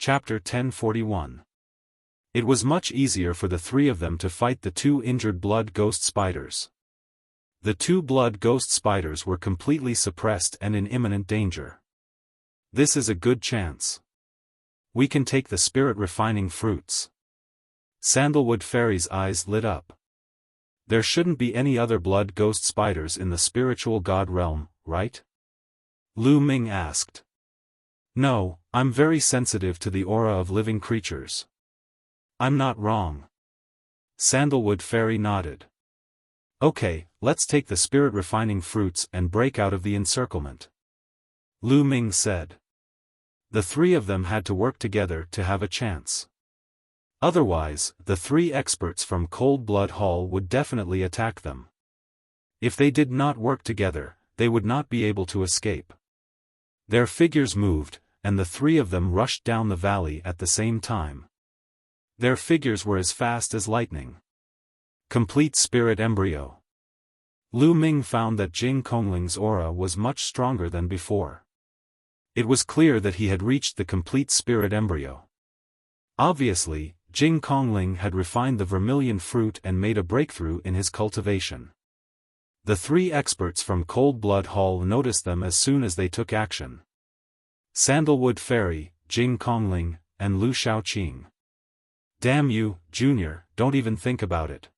Chapter 1041. It was much easier for the three of them to fight the two injured blood ghost spiders. The two blood ghost spiders were completely suppressed and in imminent danger. This is a good chance. We can take the spirit-refining fruits. Sandalwood Fairy's eyes lit up. There shouldn't be any other blood ghost spiders in the spiritual god realm, right? Lu Ming asked. No, I'm very sensitive to the aura of living creatures. I'm not wrong. Sandalwood Fairy nodded. Okay, let's take the spirit-refining fruits and break out of the encirclement. Lu Ming said. The three of them had to work together to have a chance. Otherwise, the three experts from Cold Blood Hall would definitely attack them. If they did not work together, they would not be able to escape. Their figures moved, and the three of them rushed down the valley at the same time. Their figures were as fast as lightning. Complete spirit embryo. Lu Ming found that Jing Kongling's aura was much stronger than before. It was clear that he had reached the complete spirit embryo. Obviously, Jing Kongling had refined the vermilion fruit and made a breakthrough in his cultivation. The three experts from Cold Blood Hall noticed them as soon as they took action. Sandalwood Fairy, Jing Kongling, and Lu Shaoqing. Damn you, Junior, don't even think about it.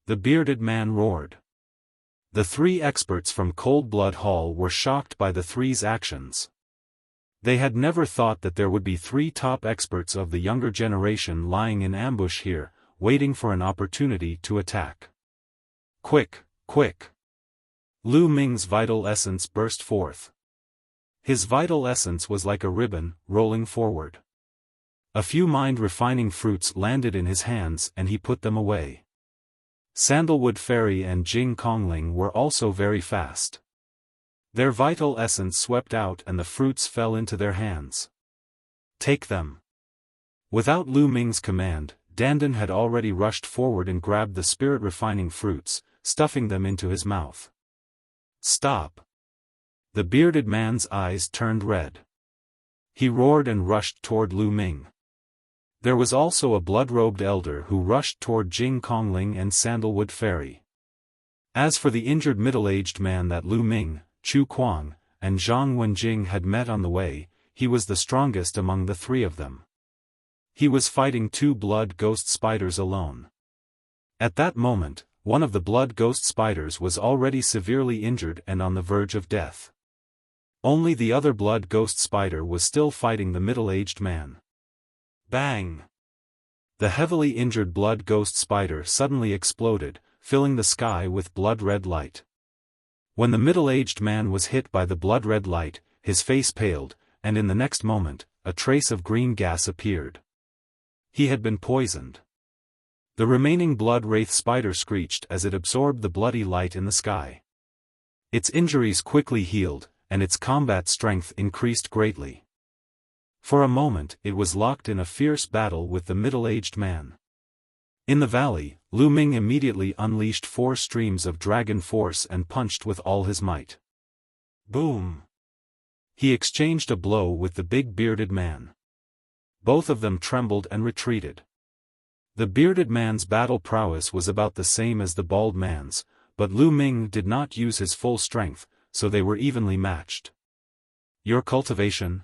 The bearded man roared. The three experts from Cold Blood Hall were shocked by the three's actions. They had never thought that there would be three top experts of the younger generation lying in ambush here, waiting for an opportunity to attack. Quick, quick! Lu Ming's vital essence burst forth. His vital essence was like a ribbon, rolling forward. A few mind-refining fruits landed in his hands and he put them away. Sandalwood Fairy and Jing Kongling were also very fast. Their vital essence swept out and the fruits fell into their hands. Take them. Without Lu Ming's command, Dandan had already rushed forward and grabbed the spirit-refining fruits, stuffing them into his mouth. Stop! The bearded man's eyes turned red. He roared and rushed toward Lu Ming. There was also a blood-robed elder who rushed toward Jing Kongling and Sandalwood Fairy. As for the injured middle-aged man that Lu Ming, Chu Kuang, and Zhang Wenjing had met on the way, he was the strongest among the three of them. He was fighting two blood ghost spiders alone. At that moment, one of the blood ghost spiders was already severely injured and on the verge of death. Only the other blood ghost spider was still fighting the middle-aged man. Bang! The heavily injured blood ghost spider suddenly exploded, filling the sky with blood-red light. When the middle-aged man was hit by the blood-red light, his face paled, and in the next moment, a trace of green gas appeared. He had been poisoned. The remaining blood-wraith spider screeched as it absorbed the bloody light in the sky. Its injuries quickly healed, and its combat strength increased greatly. For a moment it was locked in a fierce battle with the middle-aged man. In the valley, Lu Ming immediately unleashed 4 streams of dragon force and punched with all his might. Boom! He exchanged a blow with the big bearded man. Both of them trembled and retreated. The bearded man's battle prowess was about the same as the bald man's, but Lu Ming did not use his full strength, so they were evenly matched. Your cultivation?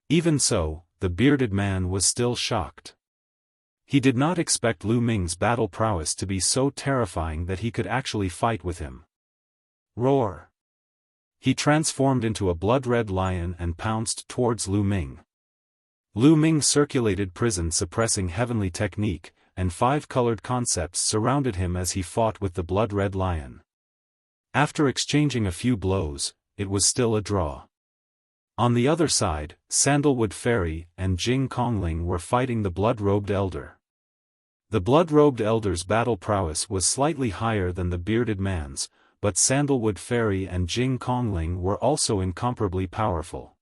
Even so, the bearded man was still shocked. He did not expect Lu Ming's battle prowess to be so terrifying that he could actually fight with him. Roar! He transformed into a blood-red lion and pounced towards Lu Ming. Lu Ming circulated prison-suppressing heavenly technique, and 5 colored concepts surrounded him as he fought with the blood-red lion. After exchanging a few blows, it was still a draw. On the other side, Sandalwood Fairy and Jing Kongling were fighting the blood-robed elder. The blood-robed elder's battle prowess was slightly higher than the bearded man's, but Sandalwood Fairy and Jing Kongling were also incomparably powerful.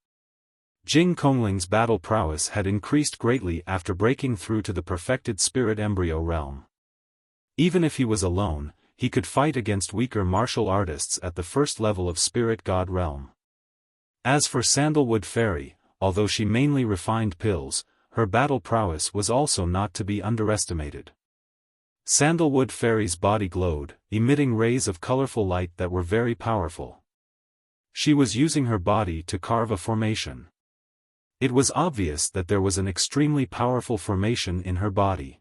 Jing Kongling's battle prowess had increased greatly after breaking through to the perfected spirit embryo realm. Even if he was alone, he could fight against weaker martial artists at the first level of spirit god realm. As for Sandalwood Fairy, although she mainly refined pills, her battle prowess was also not to be underestimated. Sandalwood Fairy's body glowed, emitting rays of colorful light that were very powerful. She was using her body to carve a formation. It was obvious that there was an extremely powerful formation in her body.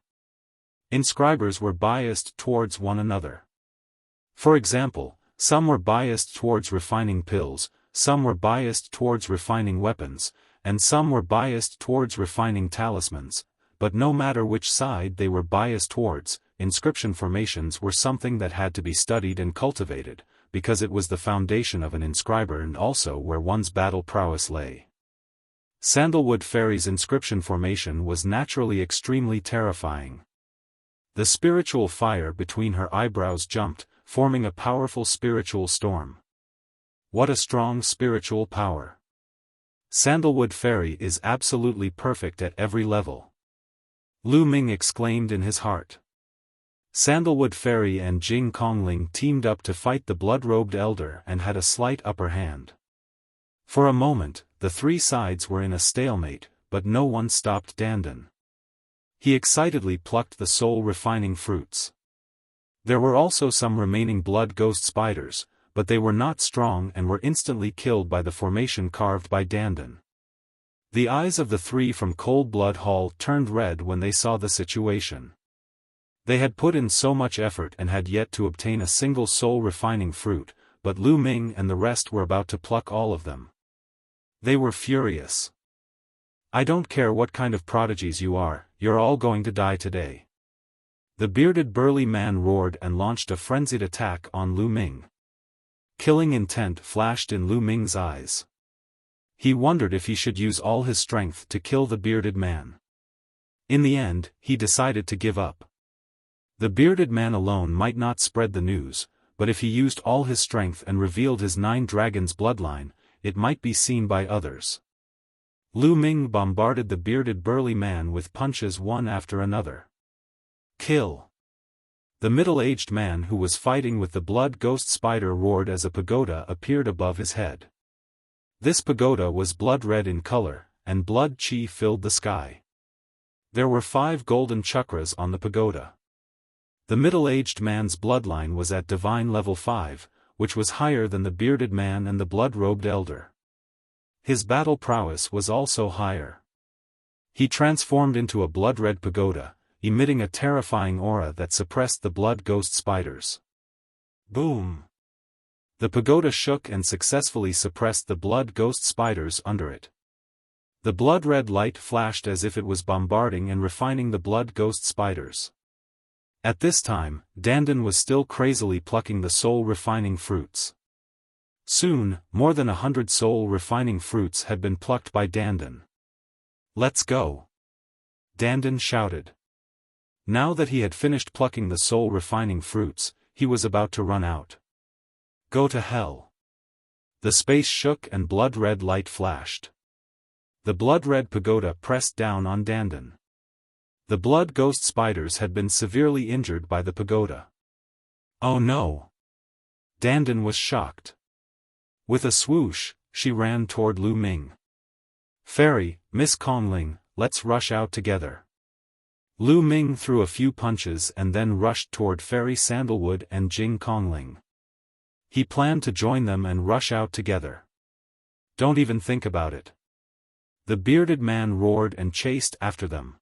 Inscribers were biased towards one another. For example, some were biased towards refining pills, some were biased towards refining weapons, and some were biased towards refining talismans, but no matter which side they were biased towards, inscription formations were something that had to be studied and cultivated, because it was the foundation of an inscriber and also where one's battle prowess lay. Sandalwood Fairy's inscription formation was naturally extremely terrifying. The spiritual fire between her eyebrows jumped, forming a powerful spiritual storm. What a strong spiritual power! Sandalwood Fairy is absolutely perfect at every level. Lu Ming exclaimed in his heart. Sandalwood Fairy and Jing Kongling teamed up to fight the blood-robed elder and had a slight upper hand. For a moment, the three sides were in a stalemate, but no one stopped Dandan. He excitedly plucked the soul-refining fruits. There were also some remaining blood ghost spiders, but they were not strong and were instantly killed by the formation carved by Dandan. The eyes of the three from Cold Blood Hall turned red when they saw the situation. They had put in so much effort and had yet to obtain a single soul-refining fruit, but Lu Ming and the rest were about to pluck all of them. They were furious. I don't care what kind of prodigies you are, you're all going to die today. The bearded burly man roared and launched a frenzied attack on Lu Ming. Killing intent flashed in Lu Ming's eyes. He wondered if he should use all his strength to kill the bearded man. In the end, he decided to give up. The bearded man alone might not spread the news, but if he used all his strength and revealed his 9 dragons bloodline, it might be seen by others. Lu Ming bombarded the bearded burly man with punches one after another. Kill! The middle-aged man who was fighting with the blood ghost spider roared as a pagoda appeared above his head. This pagoda was blood-red in color, and blood chi filled the sky. There were 5 golden chakras on the pagoda. The middle-aged man's bloodline was at divine level 5, which was higher than the bearded man and the blood-robed elder. His battle prowess was also higher. He transformed into a blood-red pagoda, emitting a terrifying aura that suppressed the blood ghost spiders. Boom! The pagoda shook and successfully suppressed the blood ghost spiders under it. The blood-red light flashed as if it was bombarding and refining the blood ghost spiders. At this time, Dandan was still crazily plucking the soul-refining fruits. Soon, more than 100 soul-refining fruits had been plucked by Dandan. Let's go! Dandan shouted. Now that he had finished plucking the soul-refining fruits, he was about to run out. Go to hell! The space shook and blood-red light flashed. The blood-red pagoda pressed down on Dandan. The blood ghost spiders had been severely injured by the pagoda. Oh no! Dandan was shocked. With a swoosh, she ran toward Lu Ming. Fairy, Miss Kongling, let's rush out together. Lu Ming threw a few punches and then rushed toward Fairy Sandalwood and Jing Kongling. He planned to join them and rush out together. Don't even think about it. The bearded man roared and chased after them.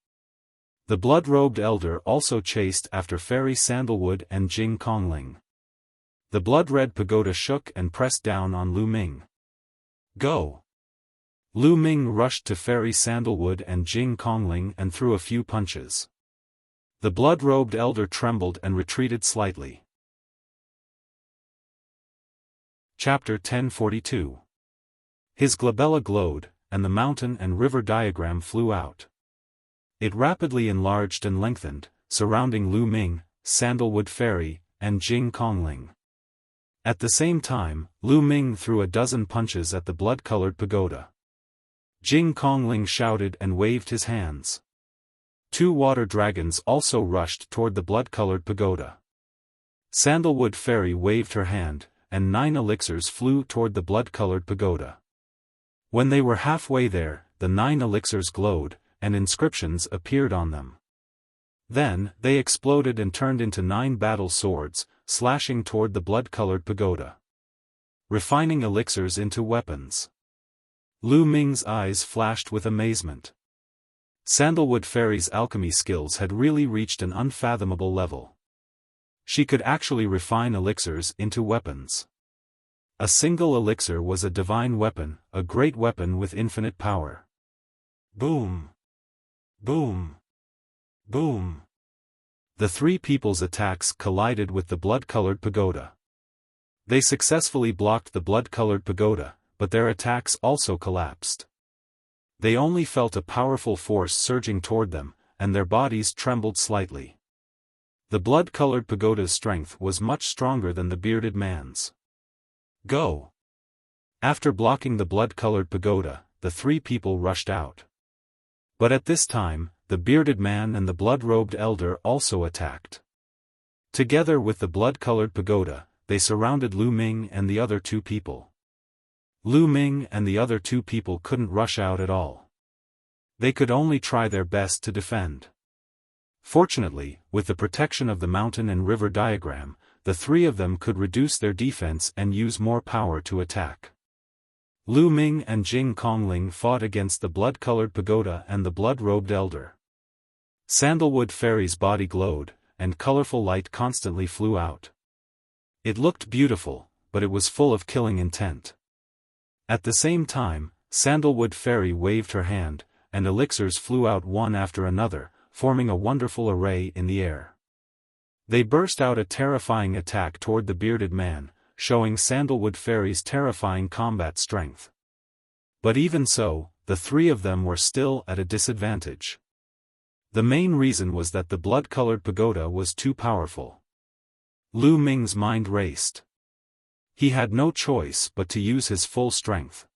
The blood-robed elder also chased after Fairy Sandalwood and Jing Kongling. The blood-red pagoda shook and pressed down on Lu Ming. Go! Lu Ming rushed to Fairy Sandalwood and Jing Kongling and threw a few punches. The blood-robed elder trembled and retreated slightly. Chapter 1042. His glabella glowed, and the mountain and river diagram flew out. It rapidly enlarged and lengthened, surrounding Lu Ming, Sandalwood Fairy, and Jing Kongling. At the same time, Lu Ming threw a dozen punches at the blood-colored pagoda. Jing Kongling shouted and waved his hands. 2 water dragons also rushed toward the blood-colored pagoda. Sandalwood Fairy waved her hand, and 9 elixirs flew toward the blood-colored pagoda. When they were halfway there, the 9 elixirs glowed, and inscriptions appeared on them. Then, they exploded and turned into 9 battle swords, slashing toward the blood-colored pagoda. Refining elixirs into weapons. Lu Ming's eyes flashed with amazement. Sandalwood Fairy's alchemy skills had really reached an unfathomable level. She could actually refine elixirs into weapons. A single elixir was a divine weapon, a great weapon with infinite power. Boom! Boom! Boom! The 3 people's attacks collided with the blood-colored pagoda. They successfully blocked the blood-colored pagoda, but their attacks also collapsed. They only felt a powerful force surging toward them, and their bodies trembled slightly. The blood-colored pagoda's strength was much stronger than the bearded man's. Go! After blocking the blood-colored pagoda, the 3 people rushed out. But at this time, the bearded man and the blood-robed elder also attacked. Together with the blood-colored pagoda, they surrounded Lu Ming and the other 2 people. Lu Ming and the other 2 people couldn't rush out at all. They could only try their best to defend. Fortunately, with the protection of the mountain and river diagram, the 3 of them could reduce their defense and use more power to attack. Lu Ming and Jing Kongling fought against the blood-colored pagoda and the blood-robed elder. Sandalwood Fairy's body glowed, and colorful light constantly flew out. It looked beautiful, but it was full of killing intent. At the same time, Sandalwood Fairy waved her hand, and elixirs flew out one after another, forming a wonderful array in the air. They burst out a terrifying attack toward the bearded man, showing Sandalwood Fairy's terrifying combat strength. But even so, the 3 of them were still at a disadvantage. The main reason was that the blood-colored pagoda was too powerful. Lu Ming's mind raced. He had no choice but to use his full strength.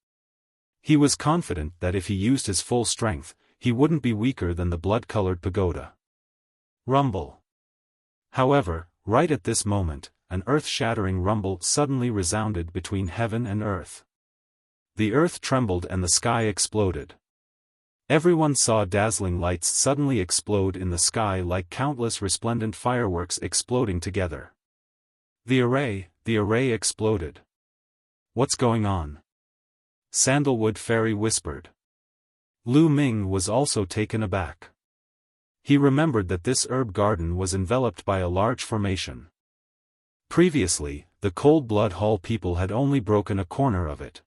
He was confident that if he used his full strength, he wouldn't be weaker than the blood-colored pagoda. Rumble. However, right at this moment, an earth-shattering rumble suddenly resounded between heaven and earth. The earth trembled and the sky exploded. Everyone saw dazzling lights suddenly explode in the sky like countless resplendent fireworks exploding together. The array exploded. What's going on? Sandalwood Fairy whispered. Lu Ming was also taken aback. He remembered that this herb garden was enveloped by a large formation. Previously, the Cold Blood Hall people had only broken a corner of it.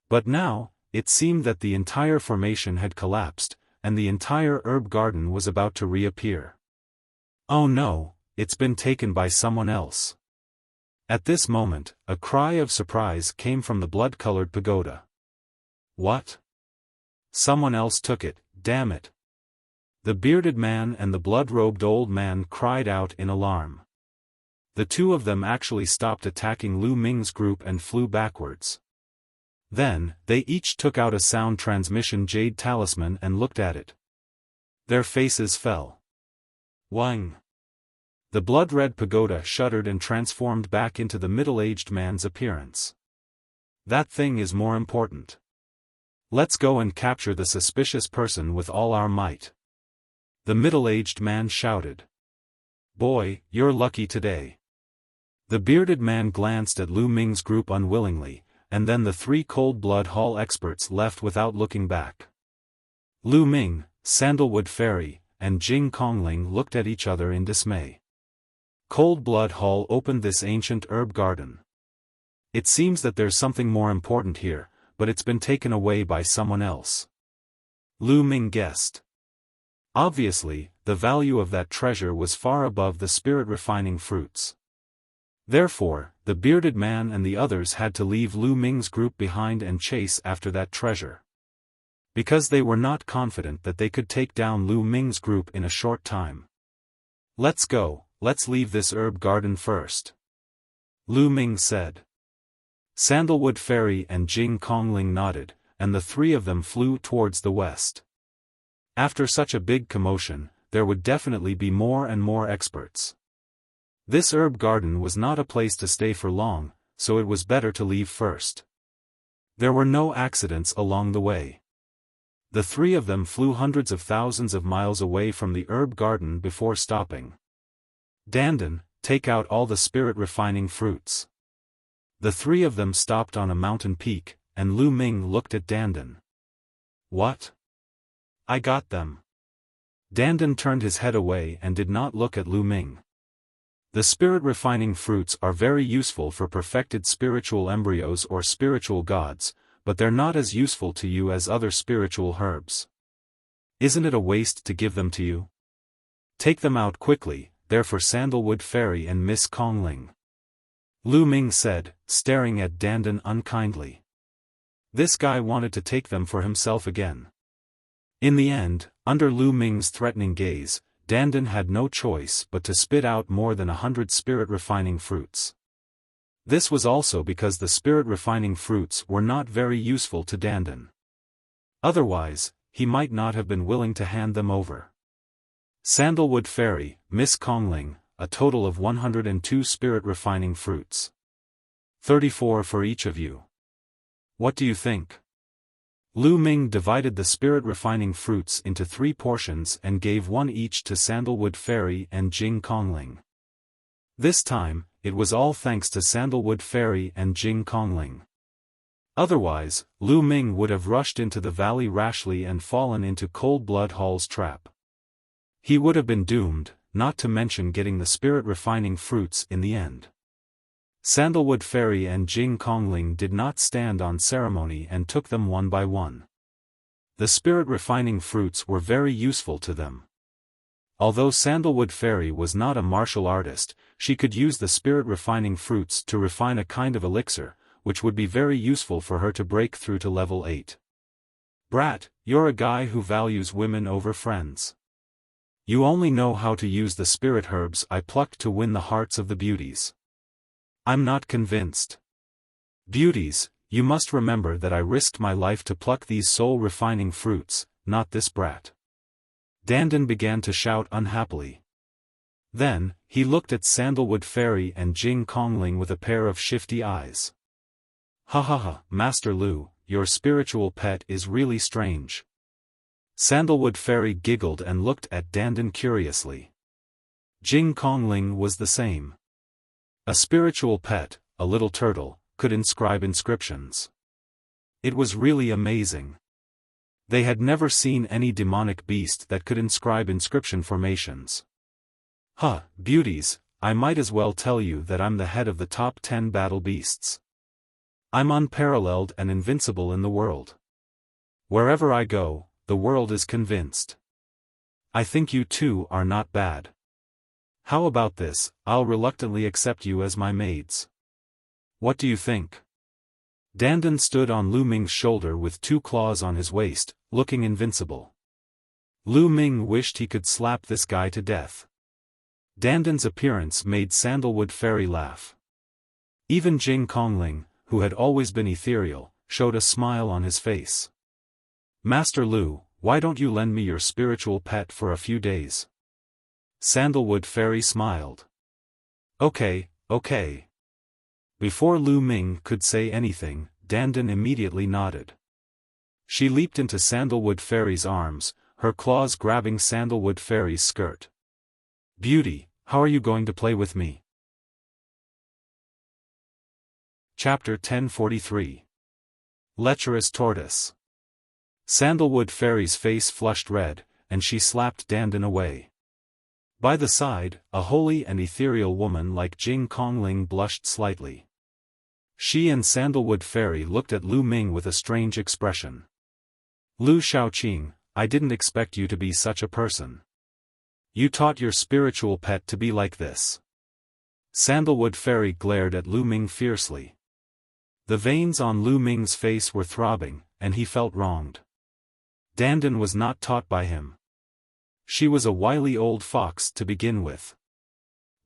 But now, it seemed that the entire formation had collapsed, and the entire herb garden was about to reappear. Oh no, it's been taken by someone else. At this moment, a cry of surprise came from the blood-colored pagoda. What? Someone else took it, damn it. The bearded man and the blood-robed old man cried out in alarm. The 2 of them actually stopped attacking Lu Ming's group and flew backwards. Then, they each took out a sound transmission jade talisman and looked at it. Their faces fell. Wang! The blood-red pagoda shuddered and transformed back into the middle-aged man's appearance. That thing is more important. Let's go and capture the suspicious person with all our might. The middle-aged man shouted. Boy, you're lucky today. The bearded man glanced at Lu Ming's group unwillingly, and then the 3 Cold Blood Hall experts left without looking back. Lu Ming, Sandalwood Fairy, and Jing Kongling looked at each other in dismay. Cold Blood Hall opened this ancient herb garden. It seems that there's something more important here, but it's been taken away by someone else. Lu Ming guessed. Obviously, the value of that treasure was far above the spirit-refining fruits. Therefore, the bearded man and the others had to leave Lu Ming's group behind and chase after that treasure. Because they were not confident that they could take down Lu Ming's group in a short time. Let's go, let's leave this herb garden first. Lu Ming said. Sandalwood Fairy and Jing Kongling nodded, and the 3 of them flew towards the west. After such a big commotion, there would definitely be more and more experts. This herb garden was not a place to stay for long, so it was better to leave first. There were no accidents along the way. The three of them flew hundreds of thousands of miles away from the herb garden before stopping. Dandan, take out all the spirit-refining fruits. The three of them stopped on a mountain peak, and Lu Ming looked at Dandan. What? I got them. Dandan turned his head away and did not look at Lu Ming. The spirit-refining fruits are very useful for perfected spiritual embryos or spiritual gods, but they're not as useful to you as other spiritual herbs. Isn't it a waste to give them to you? Take them out quickly, they're for Sandalwood Fairy and Miss Kongling. Lu Ming said, staring at Dandan unkindly. This guy wanted to take them for himself again. In the end, under Lu Ming's threatening gaze, Dandan had no choice but to spit out more than 100 spirit-refining fruits. This was also because the spirit-refining fruits were not very useful to Dandan. Otherwise, he might not have been willing to hand them over. Sandalwood Fairy, Miss Kongling, a total of 102 spirit-refining fruits. 34 for each of you. What do you think? Lu Ming divided the spirit-refining fruits into 3 portions and gave one each to Sandalwood Fairy and Jing Kongling. This time, it was all thanks to Sandalwood Fairy and Jing Kongling. Otherwise, Lu Ming would have rushed into the valley rashly and fallen into Cold Blood Hall's trap. He would have been doomed, not to mention getting the spirit-refining fruits in the end. Sandalwood Fairy and Jing Kongling did not stand on ceremony and took them one by one. The spirit-refining fruits were very useful to them. Although Sandalwood Fairy was not a martial artist, she could use the spirit-refining fruits to refine a kind of elixir, which would be very useful for her to break through to level 8. Brat, you're a guy who values women over friends. You only know how to use the spirit herbs I plucked to win the hearts of the beauties. I'm not convinced. Beauties, you must remember that I risked my life to pluck these soul-refining fruits, not this brat. Dandan began to shout unhappily. Then, he looked at Sandalwood Fairy and Jing Kongling with a pair of shifty eyes. Ha ha ha, Master Lu, your spiritual pet is really strange. Sandalwood Fairy giggled and looked at Dandan curiously. Jing Kongling was the same. A spiritual pet, a little turtle, could inscribe inscriptions. It was really amazing. They had never seen any demonic beast that could inscribe inscription formations. Huh, beauties, I might as well tell you that I'm the head of the top 10 battle beasts. I'm unparalleled and invincible in the world. Wherever I go, the world is convinced. I think you two are not bad. How about this, I'll reluctantly accept you as my maids. What do you think? Dandan stood on Lu Ming's shoulder with 2 claws on his waist, looking invincible. Lu Ming wished he could slap this guy to death. Dandan's appearance made Sandalwood Fairy laugh. Even Jing Kongling, who had always been ethereal, showed a smile on his face. Master Lu, why don't you lend me your spiritual pet for a few days? Sandalwood Fairy smiled. Okay. Before Lu Ming could say anything, Dandan immediately nodded. She leaped into Sandalwood Fairy's arms, her claws grabbing Sandalwood Fairy's skirt. Beauty, how are you going to play with me? Chapter 1043. Lecherous Tortoise. Sandalwood Fairy's face flushed red, and she slapped Dandan away. By the side, a holy and ethereal woman like Jing Kongling blushed slightly. She and Sandalwood Fairy looked at Lu Ming with a strange expression. Lu Shaoqing, I didn't expect you to be such a person. You taught your spiritual pet to be like this. Sandalwood Fairy glared at Lu Ming fiercely. The veins on Lu Ming's face were throbbing, and he felt wronged. Dandan was not taught by him. She was a wily old fox to begin with.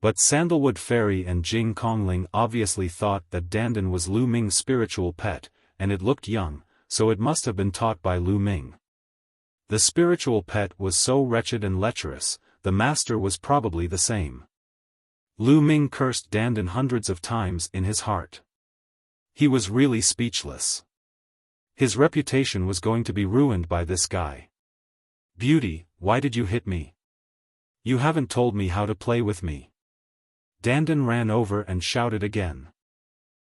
But Sandalwood Fairy and Jing Kongling obviously thought that Dandan was Lu Ming's spiritual pet, and it looked young, so it must have been taught by Lu Ming. The spiritual pet was so wretched and lecherous, the master was probably the same. Lu Ming cursed Dandan hundreds of times in his heart. He was really speechless. His reputation was going to be ruined by this guy. "Beauty, why did you hit me? You haven't told me how to play with me." Dandan ran over and shouted again.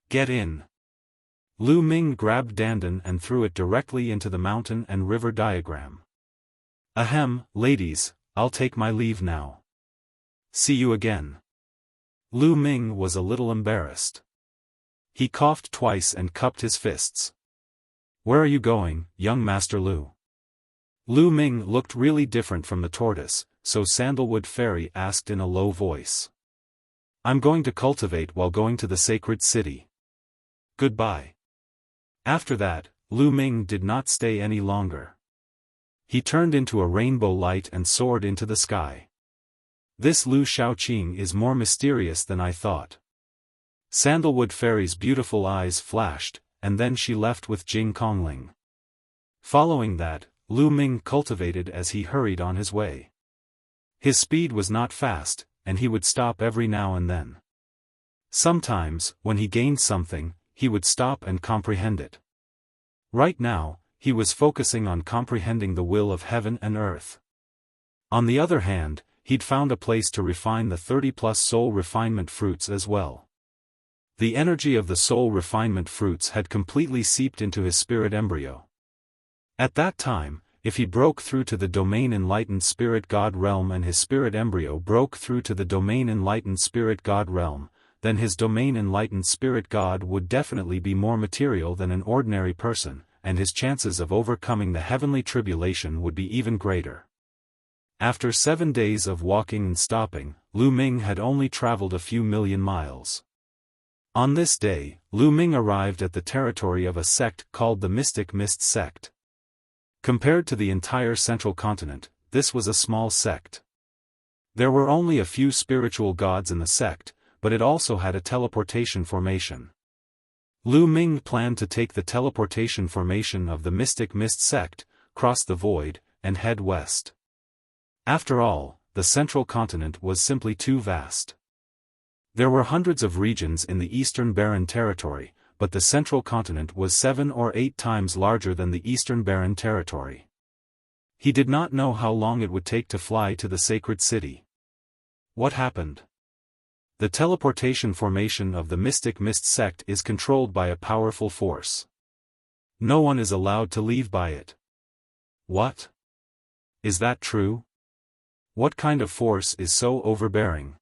"Get in." Lu Ming grabbed Dandan and threw it directly into the mountain and river diagram. "Ahem, ladies, I'll take my leave now. See you again." Lu Ming was a little embarrassed. He coughed twice and cupped his fists. "Where are you going, young Master Lu?" Lu Ming looked really different from the tortoise, so Sandalwood Fairy asked in a low voice. "I'm going to cultivate while going to the sacred city. Goodbye." After that, Lu Ming did not stay any longer. He turned into a rainbow light and soared into the sky. "This Lu Shaoqing is more mysterious than I thought." Sandalwood Fairy's beautiful eyes flashed, and then she left with Jing Kongling. Following that, Lu Ming cultivated as he hurried on his way. His speed was not fast, and he would stop every now and then. Sometimes, when he gained something, he would stop and comprehend it. Right now, he was focusing on comprehending the will of heaven and earth. On the other hand, he'd found a place to refine the 30+ soul refinement fruits as well. The energy of the soul refinement fruits had completely seeped into his spirit embryo. At that time, if he broke through to the domain enlightened spirit god realm and his spirit embryo broke through to the domain enlightened spirit god realm, then his domain enlightened spirit god would definitely be more material than an ordinary person, and his chances of overcoming the heavenly tribulation would be even greater. After 7 days of walking and stopping, Lu Ming had only traveled a few million miles. On this day, Lu Ming arrived at the territory of a sect called the Mystic Mist Sect. Compared to the entire central continent, this was a small sect. There were only a few spiritual gods in the sect, but it also had a teleportation formation. Lu Ming planned to take the teleportation formation of the Mystic Mist Sect, cross the void, and head west. After all, the central continent was simply too vast. There were hundreds of regions in the Eastern Barren Territory, but the central continent was 7 or 8 times larger than the Eastern Barren Territory. He did not know how long it would take to fly to the sacred city. What happened? The teleportation formation of the Mystic Mist Sect is controlled by a powerful force. No one is allowed to leave by it. What? Is that true? What kind of force is so overbearing?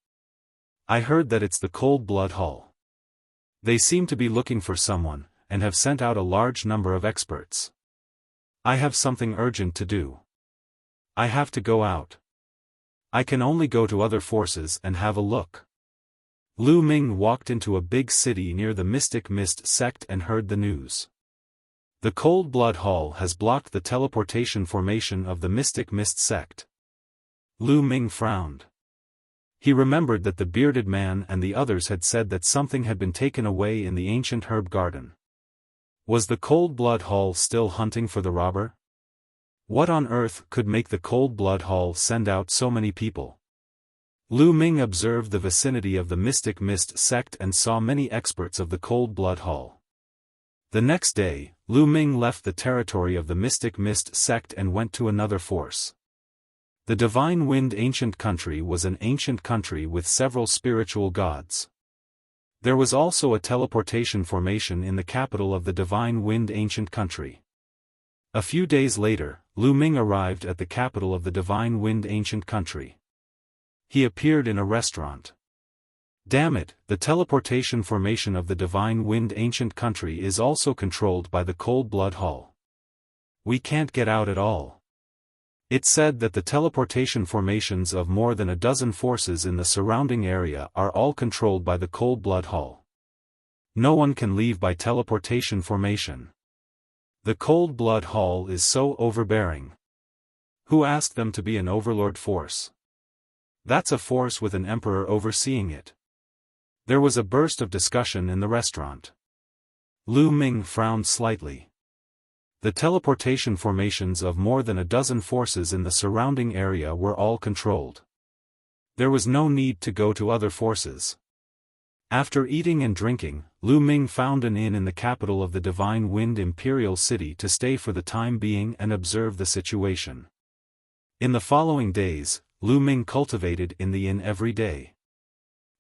I heard that it's the Cold Blood Hall. They seem to be looking for someone, and have sent out a large number of experts. I have something urgent to do. I have to go out. I can only go to other forces and have a look. Lu Ming walked into a big city near the Mystic Mist Sect and heard the news. The Cold Blood Hall has blocked the teleportation formation of the Mystic Mist Sect. Lu Ming frowned. He remembered that the bearded man and the others had said that something had been taken away in the ancient herb garden. Was the Cold Blood Hall still hunting for the robber? What on earth could make the Cold Blood Hall send out so many people? Lu Ming observed the vicinity of the Mystic Mist Sect and saw many experts of the Cold Blood Hall. The next day, Lu Ming left the territory of the Mystic Mist Sect and went to another force. The Divine Wind Ancient Country was an ancient country with several spiritual gods. There was also a teleportation formation in the capital of the Divine Wind Ancient Country. A few days later, Lu Ming arrived at the capital of the Divine Wind Ancient Country. He appeared in a restaurant. Damn it, the teleportation formation of the Divine Wind Ancient Country is also controlled by the Cold Blood Hall. We can't get out at all. It said that the teleportation formations of more than a dozen forces in the surrounding area are all controlled by the Cold Blood Hall. No one can leave by teleportation formation. The Cold Blood Hall is so overbearing. Who asked them to be an overlord force? That's a force with an emperor overseeing it. There was a burst of discussion in the restaurant. Lu Ming frowned slightly. The teleportation formations of more than a dozen forces in the surrounding area were all controlled. There was no need to go to other forces. After eating and drinking, Lu Ming found an inn in the capital of the Divine Wind Imperial City to stay for the time being and observe the situation. In the following days, Lu Ming cultivated in the inn every day.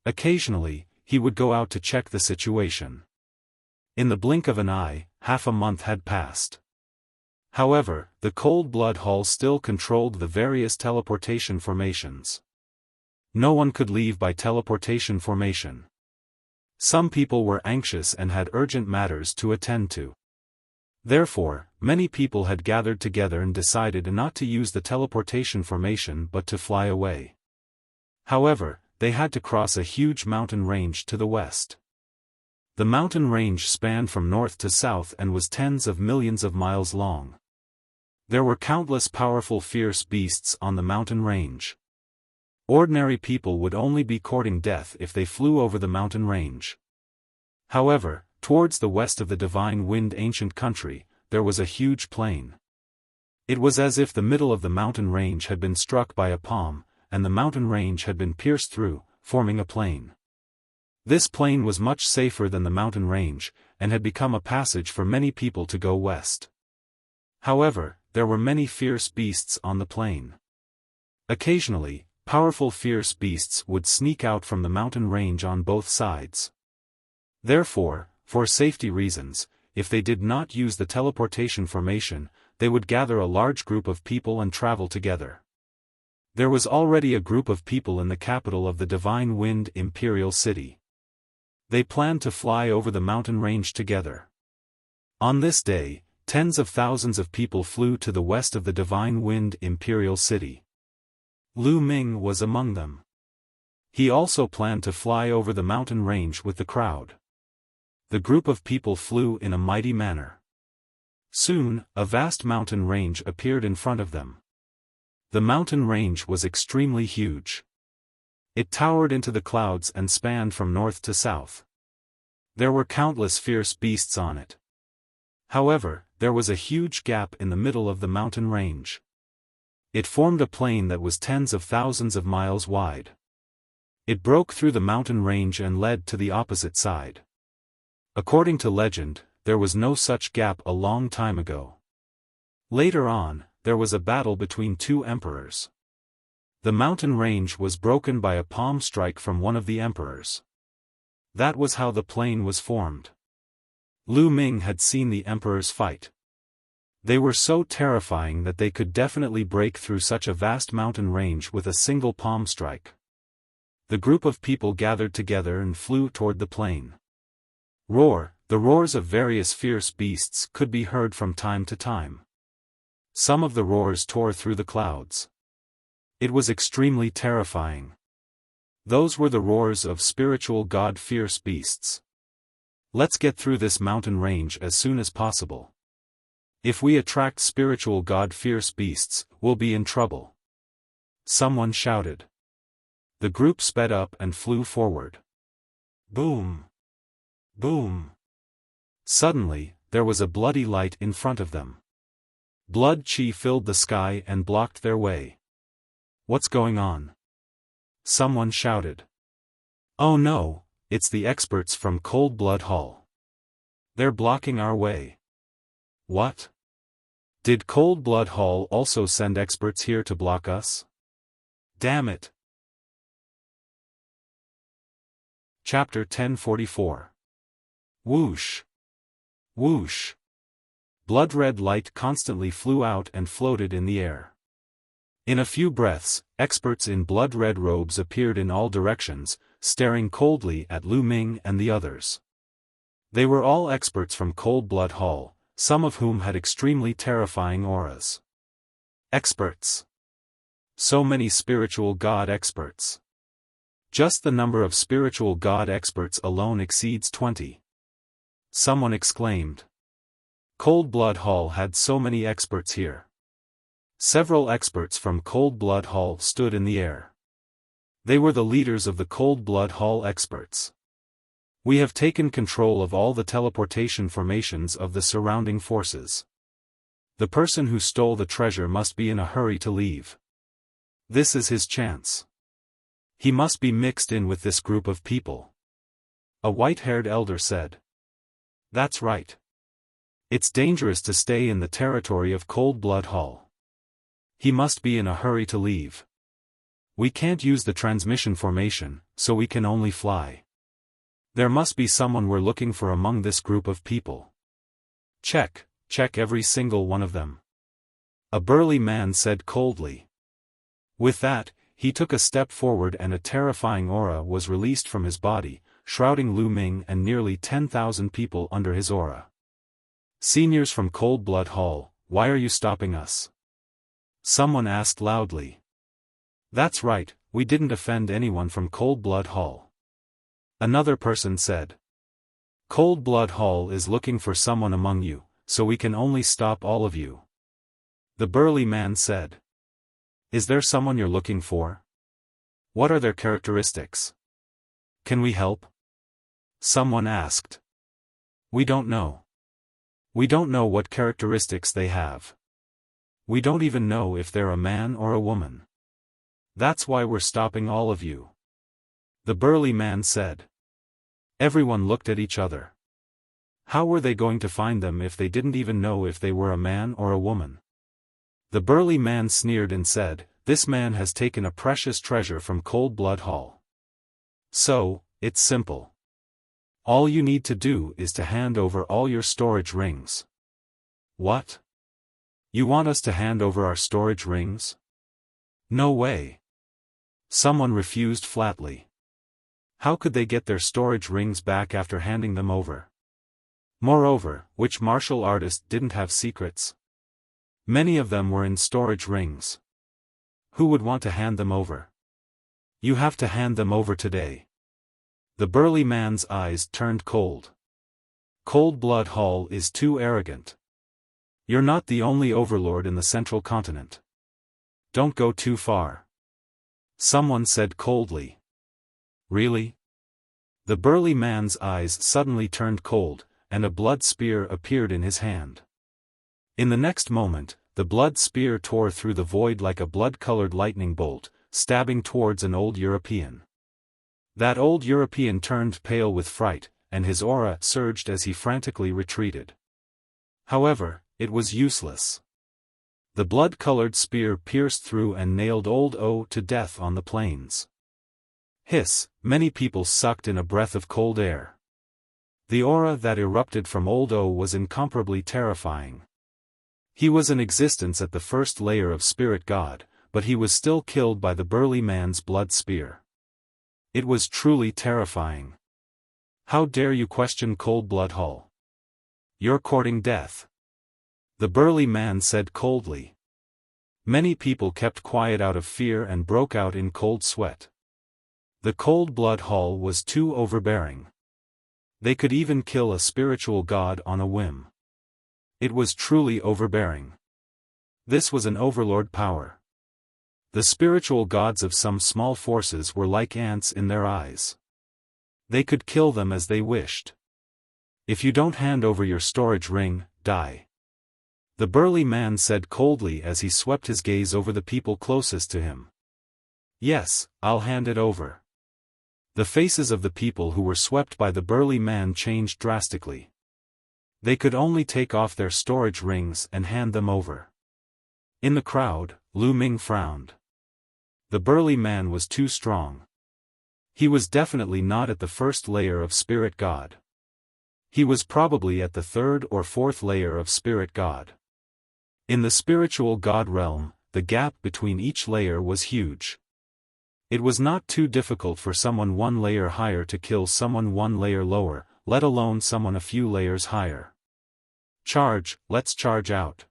Occasionally, he would go out to check the situation. In the blink of an eye, half a month had passed. However, the Cold Blood Hall still controlled the various teleportation formations. No one could leave by teleportation formation. Some people were anxious and had urgent matters to attend to. Therefore, many people had gathered together and decided not to use the teleportation formation but to fly away. However, they had to cross a huge mountain range to the west. The mountain range spanned from north to south and was tens of millions of miles long. There were countless powerful fierce beasts on the mountain range. Ordinary people would only be courting death if they flew over the mountain range. However, towards the west of the Divine Wind ancient country, there was a huge plain. It was as if the middle of the mountain range had been struck by a palm, and the mountain range had been pierced through, forming a plain. This plain was much safer than the mountain range, and had become a passage for many people to go west. However, there were many fierce beasts on the plain. Occasionally, powerful fierce beasts would sneak out from the mountain range on both sides. Therefore, for safety reasons, if they did not use the teleportation formation, they would gather a large group of people and travel together. There was already a group of people in the capital of the Divine Wind Imperial City. They planned to fly over the mountain range together. On this day, tens of thousands of people flew to the west of the Divine Wind Imperial City. Lu Ming was among them. He also planned to fly over the mountain range with the crowd. The group of people flew in a mighty manner. Soon, a vast mountain range appeared in front of them. The mountain range was extremely huge. It towered into the clouds and spanned from north to south. There were countless fierce beasts on it. However, there was a huge gap in the middle of the mountain range. It formed a plain that was tens of thousands of miles wide. It broke through the mountain range and led to the opposite side. According to legend, there was no such gap a long time ago. Later on, there was a battle between two emperors. The mountain range was broken by a palm strike from one of the emperors. That was how the plain was formed. Lu Ming had seen the emperors fight. They were so terrifying that they could definitely break through such a vast mountain range with a single palm strike. The group of people gathered together and flew toward the plain. The roars of various fierce beasts could be heard from time to time. Some of the roars tore through the clouds. It was extremely terrifying. Those were the roars of spiritual god fierce beasts. Let's get through this mountain range as soon as possible. If we attract spiritual god fierce beasts, we'll be in trouble. Someone shouted. The group sped up and flew forward. Boom! Boom! Suddenly, there was a bloody light in front of them. Blood chi filled the sky and blocked their way. What's going on? Someone shouted. Oh no, it's the experts from Cold Blood Hall. They're blocking our way. What? Did Cold Blood Hall also send experts here to block us? Damn it! Chapter 1044. Whoosh! Whoosh! Blood-red light constantly flew out and floated in the air. In a few breaths, experts in blood-red robes appeared in all directions, staring coldly at Lu Ming and the others. They were all experts from Cold Blood Hall, some of whom had extremely terrifying auras. Experts. So many spiritual god experts. Just the number of spiritual god experts alone exceeds 20. Someone exclaimed. Cold Blood Hall had so many experts here. Several experts from Cold Blood Hall stood in the air. They were the leaders of the Cold Blood Hall experts. We have taken control of all the teleportation formations of the surrounding forces. The person who stole the treasure must be in a hurry to leave. This is his chance. He must be mixed in with this group of people. A white-haired elder said. That's right. It's dangerous to stay in the territory of Cold Blood Hall. He must be in a hurry to leave. We can't use the transmission formation, so we can only fly. There must be someone we're looking for among this group of people. Check every single one of them. A burly man said coldly. With that, he took a step forward and a terrifying aura was released from his body, shrouding Lu Ming and nearly 10,000 people under his aura. Seniors from Cold Blood Hall, why are you stopping us? Someone asked loudly. That's right, we didn't offend anyone from Cold Blood Hall. Another person said. Cold Blood Hall is looking for someone among you, so we can only stop all of you. The burly man said. Is there someone you're looking for? What are their characteristics? Can we help? Someone asked. We don't know. We don't know what characteristics they have. We don't even know if they're a man or a woman. That's why we're stopping all of you. The burly man said. Everyone looked at each other. How were they going to find them if they didn't even know if they were a man or a woman? The burly man sneered and said, this man has taken a precious treasure from Cold Blood Hall. So, it's simple. All you need to do is to hand over all your storage rings. What? You want us to hand over our storage rings? No way. Someone refused flatly. How could they get their storage rings back after handing them over? Moreover, which martial artist didn't have secrets? Many of them were in storage rings. Who would want to hand them over? You have to hand them over today. The burly man's eyes turned cold. Cold Blood Hall is too arrogant. You're not the only overlord in the central continent. Don't go too far. Someone said coldly. Really? The burly man's eyes suddenly turned cold, and a blood spear appeared in his hand. In the next moment, the blood spear tore through the void like a blood-colored lightning bolt, stabbing towards an old European. That old European turned pale with fright, and his aura surged as he frantically retreated. However, it was useless. The blood-colored spear pierced through and nailed Old O to death on the plains. Hiss, many people sucked in a breath of cold air. The aura that erupted from Old O was incomparably terrifying. He was in existence at the first layer of Spirit God, but he was still killed by the burly man's blood spear. It was truly terrifying. How dare you question Cold Blood Hall? You're courting death. The burly man said coldly. Many people kept quiet out of fear and broke out in cold sweat. The Cold Blood Hall was too overbearing. They could even kill a spiritual god on a whim. It was truly overbearing. This was an overlord power. The spiritual gods of some small forces were like ants in their eyes. They could kill them as they wished. If you don't hand over your storage ring, die. The burly man said coldly as he swept his gaze over the people closest to him. Yes, I'll hand it over. The faces of the people who were swept by the burly man changed drastically. They could only take off their storage rings and hand them over. In the crowd, Lu Ming frowned. The burly man was too strong. He was definitely not at the first layer of Spirit God. He was probably at the third or fourth layer of Spirit God. In the spiritual God realm, the gap between each layer was huge. It was not too difficult for someone one layer higher to kill someone one layer lower, let alone someone a few layers higher. Charge, let's charge out.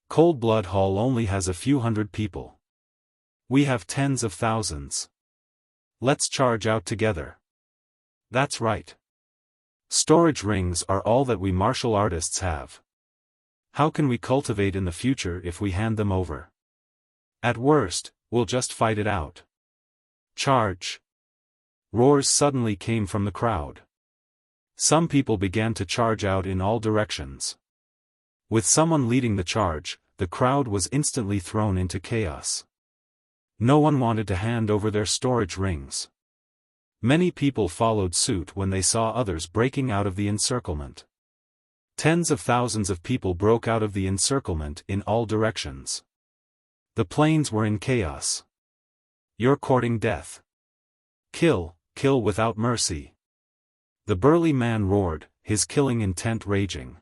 Cold Blood Hall only has a few hundred people. We have tens of thousands. Let's charge out together. That's right. Storage rings are all that we martial artists have. How can we cultivate in the future if we hand them over? At worst, we'll just fight it out. Charge! Roars suddenly came from the crowd. Some people began to charge out in all directions. With someone leading the charge, the crowd was instantly thrown into chaos. No one wanted to hand over their storage rings. Many people followed suit when they saw others breaking out of the encirclement. Tens of thousands of people broke out of the encirclement in all directions. The plains were in chaos. "You're courting death. Kill, kill without mercy." The burly man roared, his killing intent raging.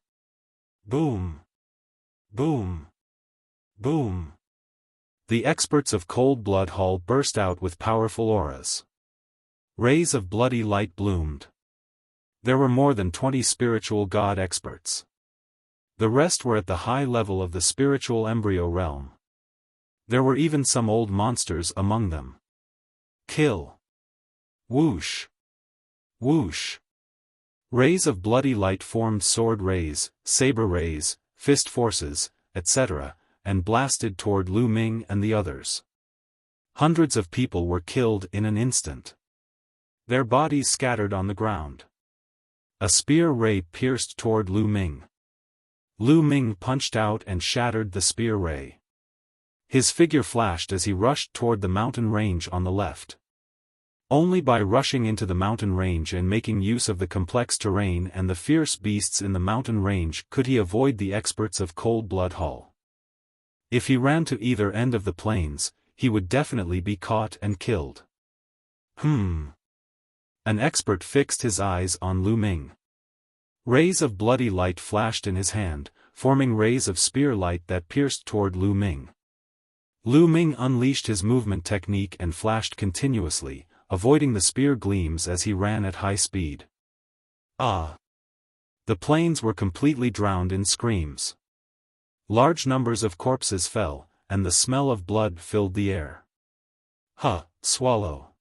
Boom! Boom! Boom! The experts of Cold Blood Hall burst out with powerful auras. Rays of bloody light bloomed. There were more than 20 spiritual god experts. The rest were at the high level of the spiritual embryo realm. There were even some old monsters among them. Kill! Whoosh! Whoosh! Rays of bloody light formed sword rays, saber rays, fist forces, etc., and blasted toward Lu Ming and the others. Hundreds of people were killed in an instant. Their bodies scattered on the ground. A spear ray pierced toward Lu Ming. Lu Ming punched out and shattered the spear ray. His figure flashed as he rushed toward the mountain range on the left. Only by rushing into the mountain range and making use of the complex terrain and the fierce beasts in the mountain range could he avoid the experts of Cold Blood Hall. If he ran to either end of the plains, he would definitely be caught and killed. An expert fixed his eyes on Lu Ming. Rays of bloody light flashed in his hand, forming rays of spear light that pierced toward Lu Ming. Lu Ming unleashed his movement technique and flashed continuously, avoiding the spear gleams as he ran at high speed. Ah! The plains were completely drowned in screams. Large numbers of corpses fell, and the smell of blood filled the air. Swallow.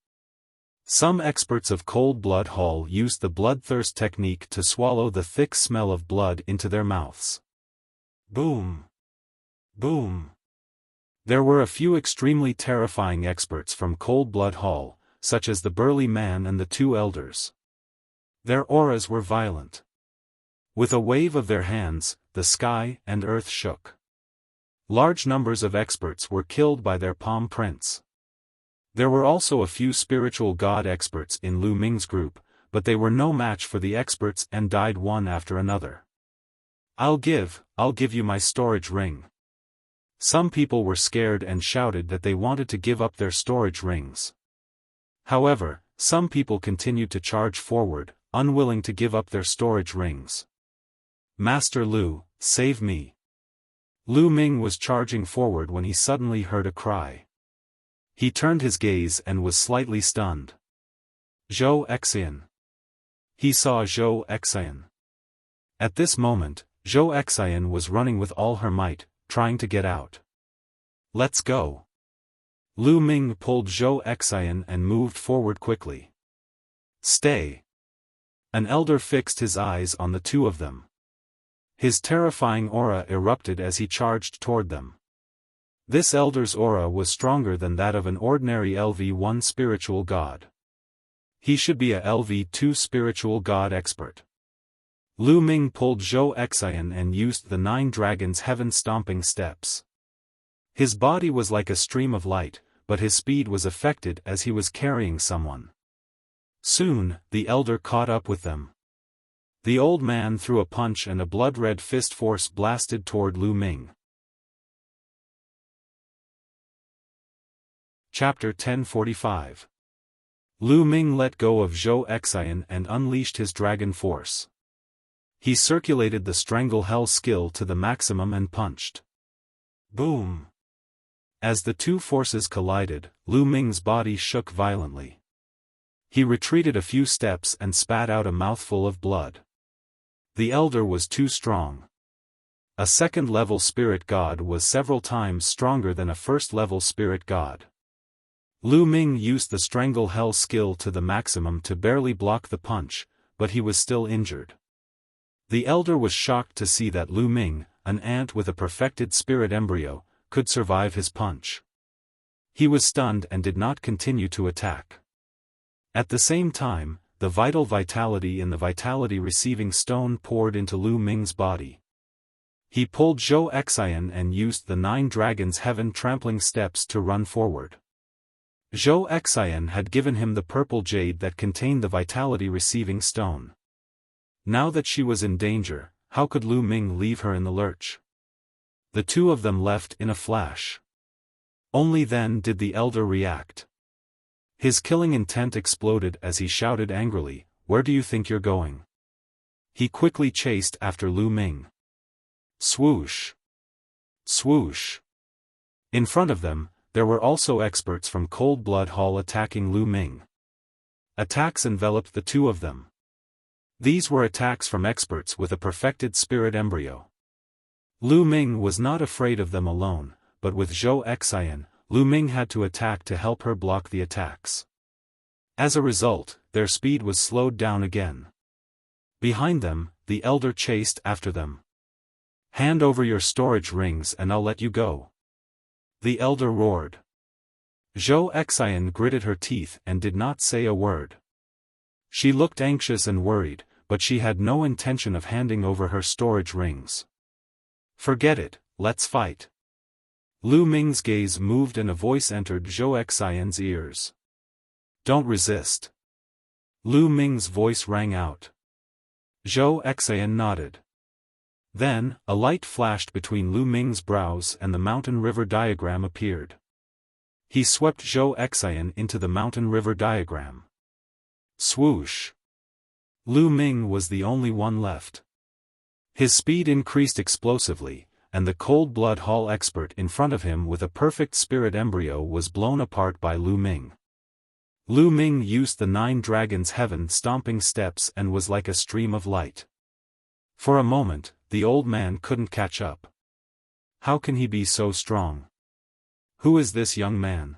Some experts of Cold Blood Hall used the bloodthirst technique to swallow the thick smell of blood into their mouths. Boom! Boom! There were a few extremely terrifying experts from Cold Blood Hall, such as the burly man and the two elders. Their auras were violent. With a wave of their hands, the sky and earth shook. Large numbers of experts were killed by their palm prints. There were also a few spiritual god experts in Lu Ming's group, but they were no match for the experts and died one after another. I'll give you my storage ring." Some people were scared and shouted that they wanted to give up their storage rings. However, some people continued to charge forward, unwilling to give up their storage rings. "Master Lu, save me." Lu Ming was charging forward when he suddenly heard a cry. He turned his gaze and was slightly stunned. Zhou Xian. He saw Zhou Xian. At this moment, Zhou Xian was running with all her might, trying to get out. "Let's go." Lu Ming pulled Zhou Xian and moved forward quickly. "Stay." An elder fixed his eyes on the two of them. His terrifying aura erupted as he charged toward them. This elder's aura was stronger than that of an ordinary LV1 spiritual god. He should be a LV2 spiritual god expert. Lu Ming pulled Zhou Xian and used the 9 dragons' heaven-stomping steps. His body was like a stream of light, but his speed was affected as he was carrying someone. Soon, the elder caught up with them. The old man threw a punch and a blood-red fist force blasted toward Lu Ming. Chapter 1045. Lu Ming let go of Zhou Xian and unleashed his dragon force. He circulated the Strangle Hell skill to the maximum and punched. Boom! As the two forces collided, Lu Ming's body shook violently. He retreated a few steps and spat out a mouthful of blood. The elder was too strong. A second-level spirit god was several times stronger than a first-level spirit god. Lu Ming used the Strangle Hell skill to the maximum to barely block the punch, but he was still injured. The elder was shocked to see that Lu Ming, an ant with a perfected spirit embryo, could survive his punch. He was stunned and did not continue to attack. At the same time, the vital vitality in the vitality-receiving stone poured into Lu Ming's body. He pulled Zhou Xian and used the 9 dragons' heaven trampling steps to run forward. Zhou Xian had given him the purple jade that contained the vitality-receiving stone. Now that she was in danger, how could Lu Ming leave her in the lurch? The two of them left in a flash. Only then did the elder react. His killing intent exploded as he shouted angrily, "Where do you think you're going?" He quickly chased after Lu Ming. Swoosh! Swoosh! In front of them, there were also experts from Cold Blood Hall attacking Lu Ming. Attacks enveloped the two of them. These were attacks from experts with a perfected spirit embryo. Lu Ming was not afraid of them alone, but with Zhou Xian, Lu Ming had to attack to help her block the attacks. As a result, their speed was slowed down again. Behind them, the elder chased after them. "Hand over your storage rings and I'll let you go," the elder roared. Zhou Xian gritted her teeth and did not say a word. She looked anxious and worried, but she had no intention of handing over her storage rings. "Forget it, let's fight." Lu Ming's gaze moved and a voice entered Zhou Xian's ears. "Don't resist." Lu Ming's voice rang out. Zhou Xian nodded. Then, a light flashed between Lu Ming's brows and the mountain river diagram appeared. He swept Zhou Xian into the mountain river diagram. Swoosh! Lu Ming was the only one left. His speed increased explosively, and the Cold Blood Hall expert in front of him with a perfect spirit embryo was blown apart by Lu Ming. Lu Ming used the 9 Dragons' Heaven stomping steps and was like a stream of light. For a moment, the old man couldn't catch up. How can he be so strong? Who is this young man?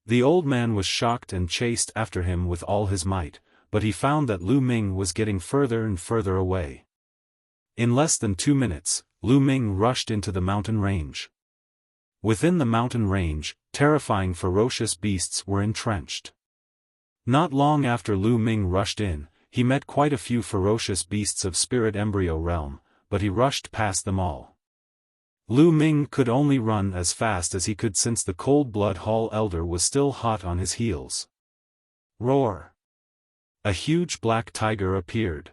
The old man was shocked and chased after him with all his might, but he found that Lu Ming was getting further and further away. In less than 2 minutes, Lu Ming rushed into the mountain range. Within the mountain range, terrifying ferocious beasts were entrenched. Not long after Lu Ming rushed in, he met quite a few ferocious beasts of spirit embryo realm, but he rushed past them all. Lu Ming could only run as fast as he could since the Cold Blood Hall elder was still hot on his heels. Roar! A huge black tiger appeared.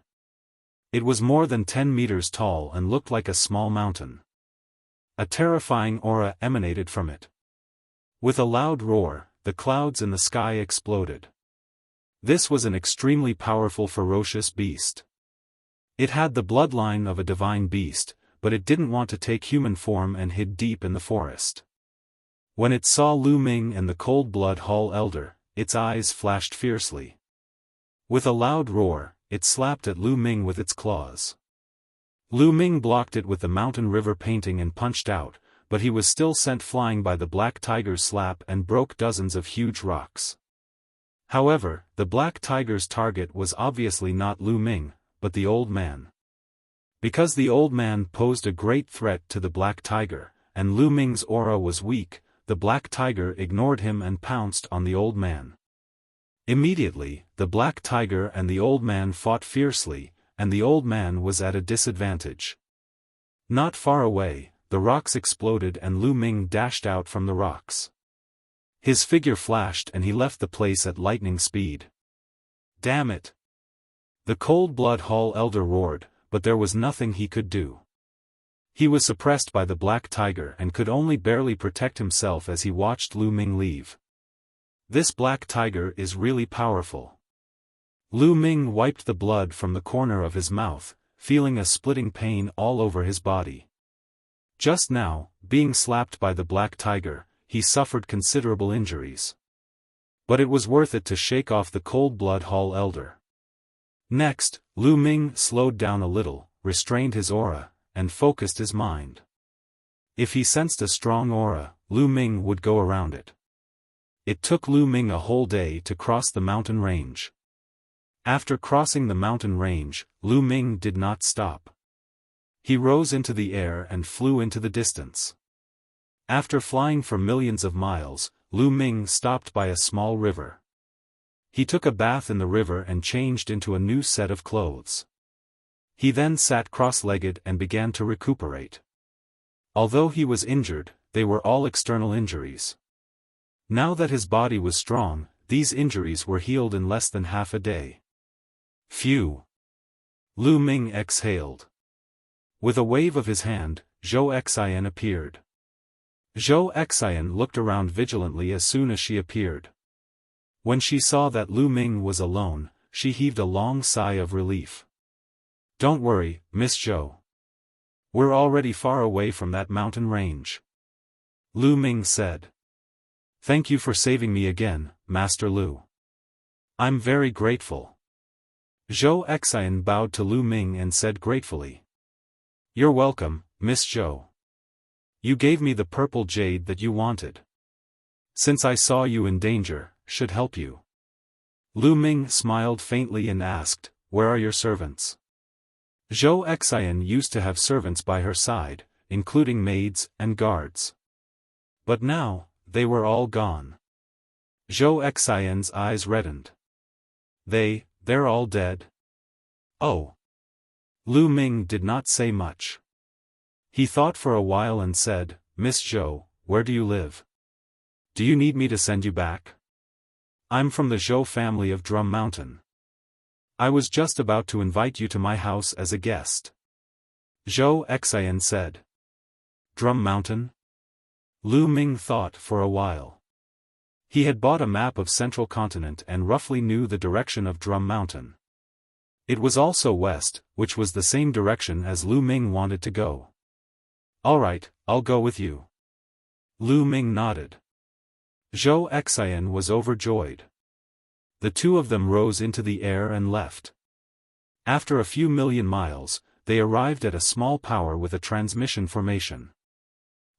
It was more than 10 meters tall and looked like a small mountain. A terrifying aura emanated from it. With a loud roar, the clouds in the sky exploded. This was an extremely powerful ferocious beast. It had the bloodline of a divine beast, but it didn't want to take human form and hid deep in the forest. When it saw Lu Ming and the Cold Blood Hall elder, its eyes flashed fiercely. With a loud roar, it slapped at Lu Ming with its claws. Lu Ming blocked it with the mountain river painting and punched out, but he was still sent flying by the black tiger's slap and broke dozens of huge rocks. However, the black tiger's target was obviously not Lu Ming, but the old man. Because the old man posed a great threat to the black tiger, and Lu Ming's aura was weak, the black tiger ignored him and pounced on the old man. Immediately, the black tiger and the old man fought fiercely, and the old man was at a disadvantage. Not far away, the rocks exploded and Lu Ming dashed out from the rocks. His figure flashed and he left the place at lightning speed. Damn it! The Cold Blood Hall elder roared, but there was nothing he could do. He was suppressed by the black tiger and could only barely protect himself as he watched Lu Ming leave. This black tiger is really powerful. Lu Ming wiped the blood from the corner of his mouth, feeling a splitting pain all over his body. Just now, being slapped by the black tiger, he suffered considerable injuries. But it was worth it to shake off the Cold Blood Hall elder. Next, Lu Ming slowed down a little, restrained his aura, and focused his mind. If he sensed a strong aura, Lu Ming would go around it. It took Lu Ming a whole day to cross the mountain range. After crossing the mountain range, Lu Ming did not stop. He rose into the air and flew into the distance. After flying for millions of miles, Lu Ming stopped by a small river. He took a bath in the river and changed into a new set of clothes. He then sat cross-legged and began to recuperate. Although he was injured, they were all external injuries. Now that his body was strong, these injuries were healed in less than half a day. Phew! Lu Ming exhaled. With a wave of his hand, Zhou Xian appeared. Zhou Xian looked around vigilantly as soon as she appeared. When she saw that Lu Ming was alone, she heaved a long sigh of relief. "Don't worry, Miss Zhou. We're already far away from that mountain range," Lu Ming said. "Thank you for saving me again, Master Lu. I'm very grateful." Zhou Xian bowed to Lu Ming and said gratefully. "You're welcome, Miss Zhou. You gave me the purple jade that you wanted. Since I saw you in danger, should help you." Lu Ming smiled faintly and asked, "Where are your servants?" Zhou Xian used to have servants by her side, including maids and guards. But now, they were all gone. Zhou Xian's eyes reddened. They're all dead? Oh. Lu Ming did not say much. He thought for a while and said, "Miss Zhou, where do you live? Do you need me to send you back? I'm from the Zhou family of Drum Mountain. I was just about to invite you to my house as a guest." Zhou Xian said. "Drum Mountain?" Lu Ming thought for a while. He had bought a map of Central Continent and roughly knew the direction of Drum Mountain. It was also west, which was the same direction as Lu Ming wanted to go. "Alright, I'll go with you." Lu Ming nodded. Zhou Xian was overjoyed. The two of them rose into the air and left. After a few million miles, they arrived at a small power with a transmission formation.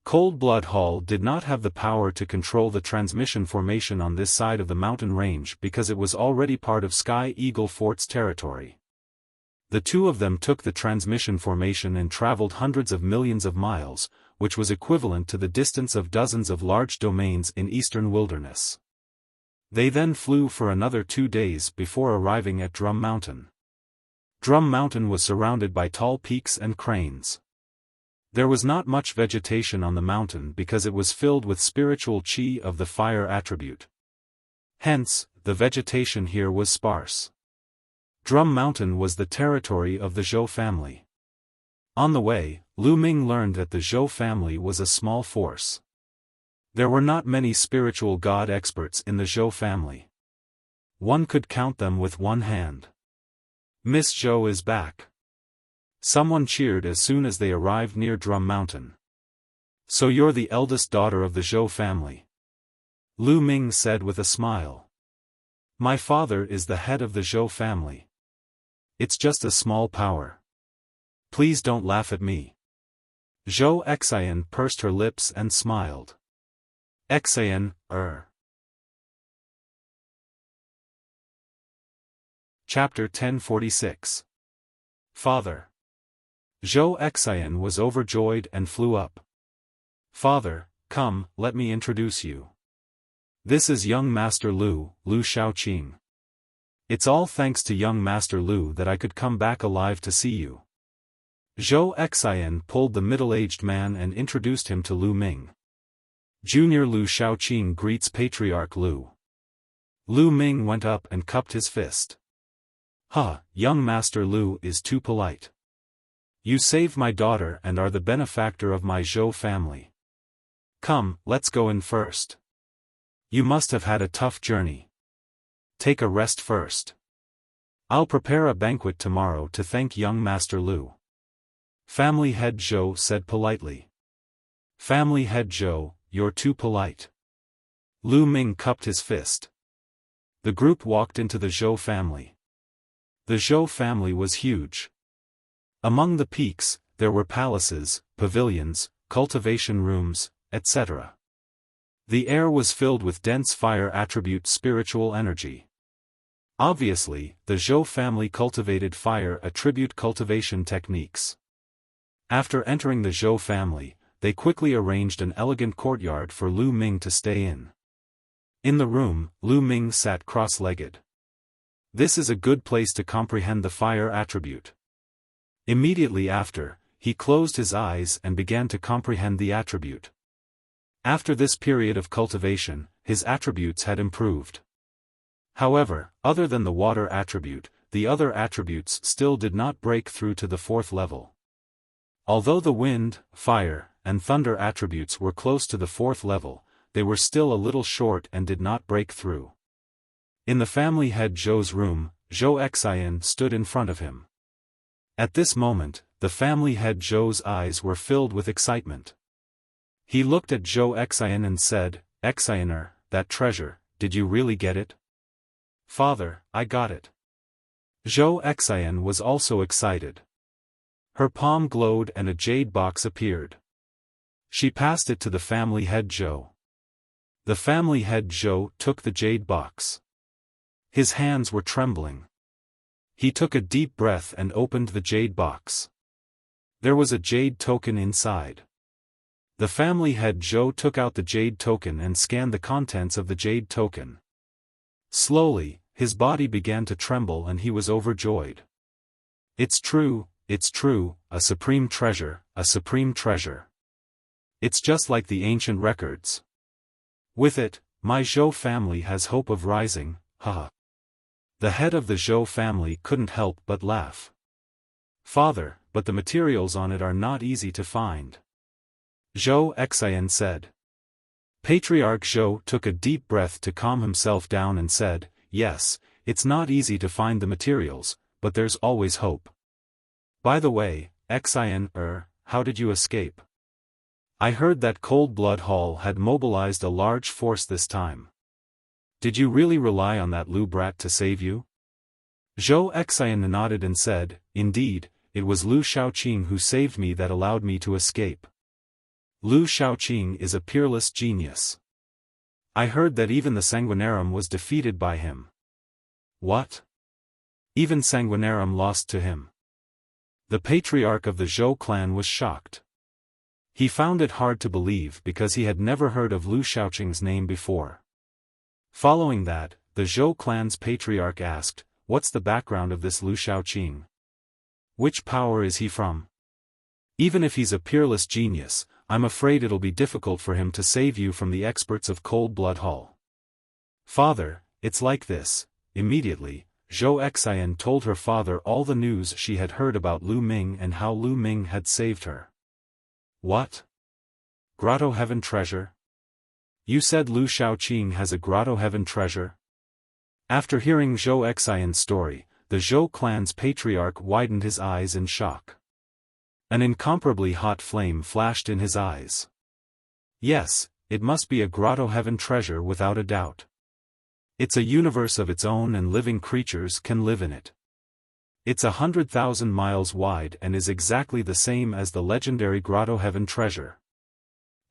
Cold Blood Hall did not have the power to control the transmission formation on this side of the mountain range because it was already part of Sky Eagle Fort's territory. The two of them took the transmission formation and traveled hundreds of millions of miles, which was equivalent to the distance of dozens of large domains in eastern wilderness. They then flew for another 2 days before arriving at Drum Mountain. Drum Mountain was surrounded by tall peaks and cranes. There was not much vegetation on the mountain because it was filled with spiritual chi of the fire attribute. Hence, the vegetation here was sparse. Drum Mountain was the territory of the Zhou family. On the way, Lu Ming learned that the Zhou family was a small force. There were not many spiritual god experts in the Zhou family. One could count them with one hand. "Miss Zhou is back." Someone cheered as soon as they arrived near Drum Mountain. "So you're the eldest daughter of the Zhou family?" Lu Ming said with a smile. "My father is the head of the Zhou family. It's just a small power. Please don't laugh at me." Zhou Xian pursed her lips and smiled. Xian, Chapter 1046. Father. Zhou Xian was overjoyed and flew up. "Father, come, let me introduce you. This is young Master Lu, Lu Shaoqing. It's all thanks to young Master Lu that I could come back alive to see you." Zhou Xian pulled the middle-aged man and introduced him to Lu Ming. Junior Lu Shaoqing greets Patriarch Lu. Lu Ming went up and cupped his fist. Young Master Lu is too polite. You saved my daughter and are the benefactor of my Zhou family. Come, let's go in first. You must have had a tough journey. Take a rest first. I'll prepare a banquet tomorrow to thank young Master Lu. Family Head Zhou said politely. Family Head Zhou, you're too polite. Lu Ming cupped his fist. The group walked into the Zhou family. The Zhou family was huge. Among the peaks, there were palaces, pavilions, cultivation rooms, etc. The air was filled with dense fire attribute spiritual energy. Obviously, the Zhou family cultivated fire attribute cultivation techniques. After entering the Zhou family, they quickly arranged an elegant courtyard for Lu Ming to stay in. In the room, Lu Ming sat cross-legged. This is a good place to comprehend the fire attribute. Immediately after, he closed his eyes and began to comprehend the attribute. After this period of cultivation, his attributes had improved. However, other than the water attribute, the other attributes still did not break through to the 4th level. Although the wind, fire, and thunder attributes were close to the 4th level, they were still a little short and did not break through. In the family head Zhou's room, Zhou Xian stood in front of him. At this moment, the family head Zhou's eyes were filled with excitement. He looked at Zhou Xian and said, "Xianer, that treasure, did you really get it?" "Father, I got it." Zhou Xian was also excited. Her palm glowed and a jade box appeared. She passed it to the family head Zhou. The family head Zhou took the jade box. His hands were trembling. He took a deep breath and opened the jade box. There was a jade token inside. The family head Zhou took out the jade token and scanned the contents of the jade token. Slowly, his body began to tremble and he was overjoyed. It's true, a supreme treasure, a supreme treasure. It's just like the ancient records. With it, my Zhou family has hope of rising, haha. The head of the Zhou family couldn't help but laugh. "Father, but the materials on it are not easy to find," Zhou Xian said. Patriarch Zhou took a deep breath to calm himself down and said, "Yes, it's not easy to find the materials, but there's always hope. By the way, Xian, how did you escape? I heard that Cold Blood Hall had mobilized a large force this time. Did you really rely on that Lu brat to save you?" Zhou Xian nodded and said, "Indeed, it was Lu Shaoqing who saved me that allowed me to escape. Lu Shaoqing is a peerless genius. I heard that even the Sanguinarum was defeated by him." "What? Even Sanguinarum lost to him?" The patriarch of the Zhou clan was shocked. He found it hard to believe because he had never heard of Lu Shaoqing's name before. Following that, the Zhou clan's patriarch asked, "What's the background of this Lu Shaoqing? Which power is he from? Even if he's a peerless genius, I'm afraid it'll be difficult for him to save you from the experts of Cold Blood Hall." "Father, it's like this." Immediately, Zhou Xian told her father all the news she had heard about Lu Ming and how Lu Ming had saved her. "What? Grotto Heaven treasure? You said Lu Shaoqing has a Grotto Heaven treasure?" After hearing Zhou Xian's story, the Zhou clan's patriarch widened his eyes in shock. An incomparably hot flame flashed in his eyes. "Yes, it must be a Grotto Heaven treasure without a doubt. It's a universe of its own and living creatures can live in it. It's 100,000 miles wide and is exactly the same as the legendary Grotto Heaven treasure,"